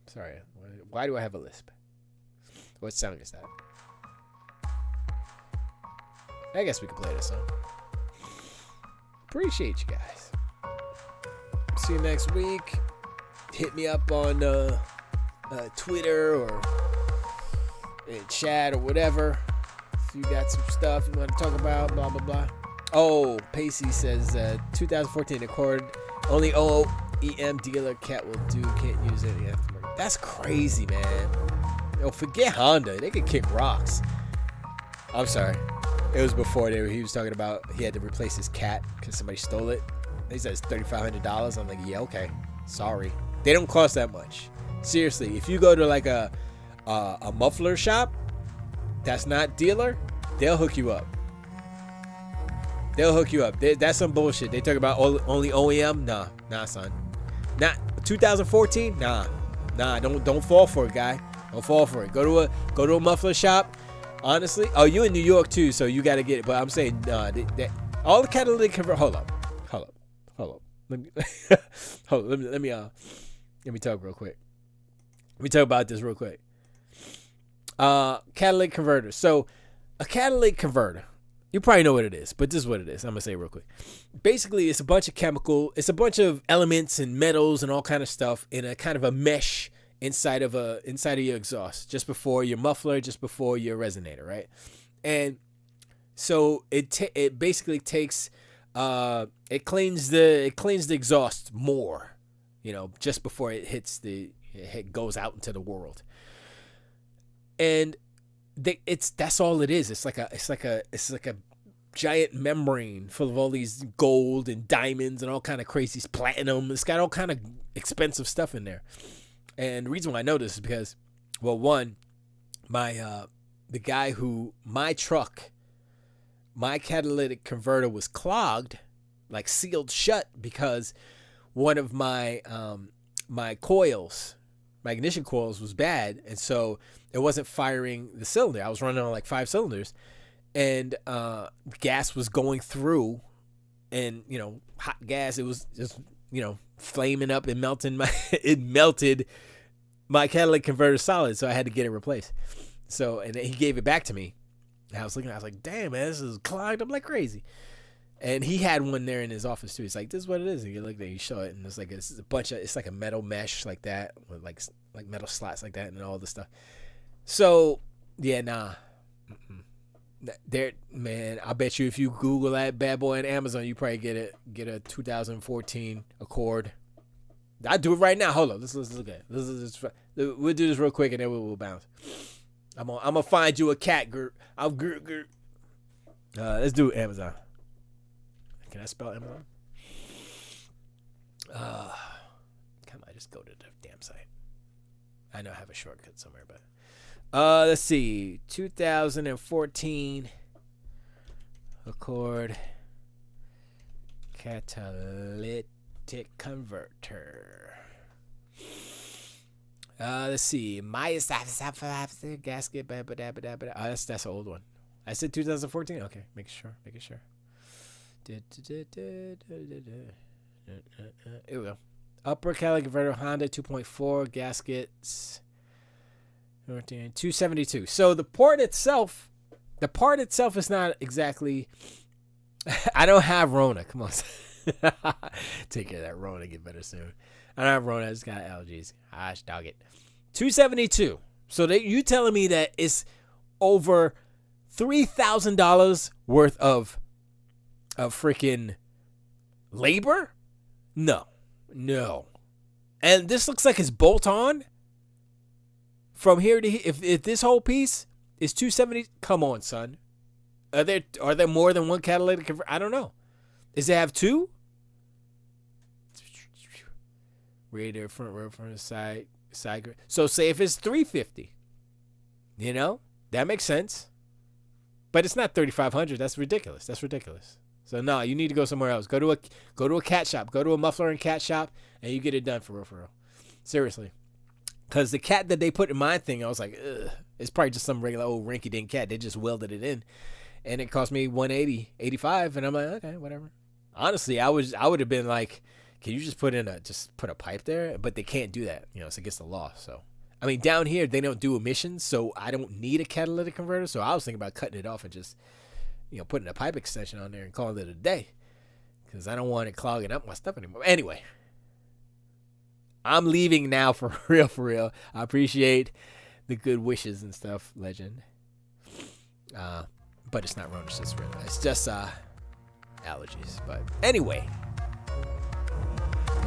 Sorry, why do I have a lisp? What song is that? I guess we can play this song. Appreciate you guys. See you next week. Hit me up on Twitter or in chat or whatever. If you got some stuff you want to talk about, blah, blah, blah. Oh, Pacey says 2014 Accord. Only OEM dealer cat will do. Can't use it. That's crazy, man. Yo, forget Honda. They can kick rocks. I'm sorry. It was before he was talking about he had to replace his cat because somebody stole it. He said it's $3,500. I'm like, yeah, okay. Sorry. They don't cost that much. Seriously, if you go to like a muffler shop that's not dealer, they'll hook you up. They'll hook you up. That's some bullshit. They talk about only OEM. Nah, son. Not 2014. Nah. Don't fall for it, guy. Don't fall for it. Go to a muffler shop. Honestly, you in New York too, so you got to get it. But I'm saying, all the catalytic converter. Hold up. Let me talk real quick. Let me talk about this real quick. Catalytic converter. So, a catalytic converter. You probably know what it is, but this is what it is. I'm gonna say it real quick. Basically, it's a bunch of elements and metals and all kind of stuff in a kind of a mesh inside of your exhaust, just before your muffler, just before your resonator, right? And so it basically takes it cleans the exhaust more, just before it hits it goes out into the world. And that's all it is. It's like a giant membrane full of all these gold and diamonds and all kind of crazy platinum. It's got all kind of expensive stuff in there. And the reason why I know this is because, well, one, my truck my catalytic converter was clogged, like sealed shut, because one of my my coils, my ignition coils, was bad, and so it wasn't firing the cylinder. I was running on like 5 cylinders, and gas was going through, and hot gas. It was just flaming up and melting it melted my catalytic converter solid, so I had to get it replaced. So, and he gave it back to me. And I was like, damn, man, this is clogged up like crazy. And he had one there in his office too. He's like, this is what it is. And you look there, you show it, and it's like it's a bunch of, it's like a metal mesh like that, with like metal slots like that, and all this stuff. So yeah, nah. There, man, I bet you if you Google that bad boy on Amazon, you probably get a 2014 Accord. I'll do it right now. Hold on, let's look at it. We'll do this real quick, and then we'll bounce. I'm gonna find you a cat. Let's do Amazon. Can I spell Amazon? Come on, just go to the damn site. I know I have a shortcut somewhere, but let's see. 2014 Accord catalytic converter. Let's see. My gasket. That's an old one. I said 2014. Okay, making sure. Here we go. Upper catalytic converter, Honda 2.4 gaskets. 272. So the part itself is not exactly. I don't have Rona. Come on. Take care of that Rona. Get better soon. I don't have Rona. I just got allergies. Gosh, dog it. 272. So you telling me that it's over $3,000 worth of freaking labor? No. And this looks like it's bolt on from here to here. If this whole piece is 270, come on, son. Are there more than one catalytic converter? I don't know. Does it have 2? Radiator, front row, front side. So say if it's 350, that makes sense. But it's not 3,500. That's ridiculous. So no, you need to go somewhere else. Go to a cat shop. Go to a muffler and cat shop, and you get it done for real. Seriously. Because the cat that they put in my thing, I was like, ugh. It's probably just some regular old rinky-dink cat. They just welded it in. And it cost me $180, $85, and I'm like, okay, whatever. Honestly, I would have been like, can you just put a pipe there? But they can't do that. It's against the law. So, I mean, down here, they don't do emissions, so I don't need a catalytic converter. So I was thinking about cutting it off and just, putting a pipe extension on there and calling it a day. Because I don't want it clogging up my stuff anymore. Anyway, I'm leaving now for real. I appreciate the good wishes and stuff, legend. But it's not Rona, it's just allergies. But anyway,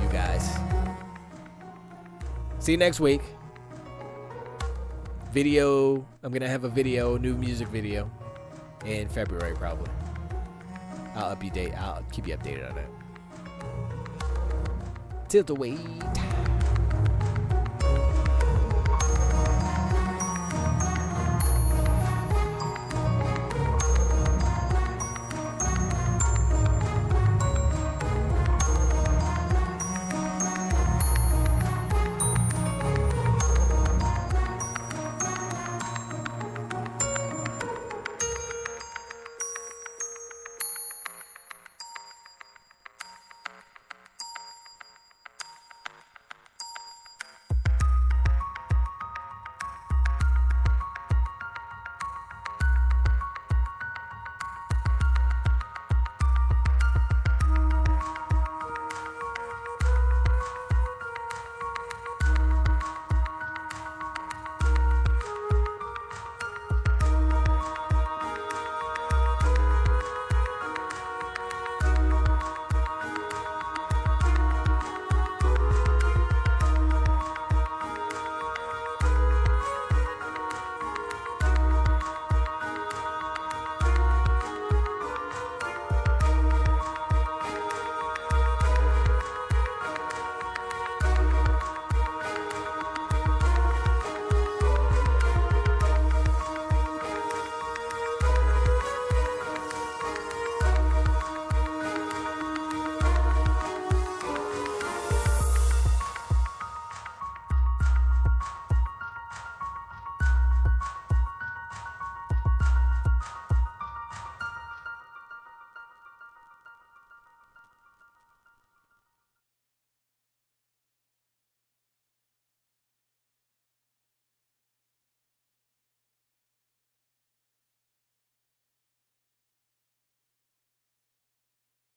you guys, see you next week. Video, I'm gonna have a new music video in February probably. I'll keep you updated on it. Till the wait.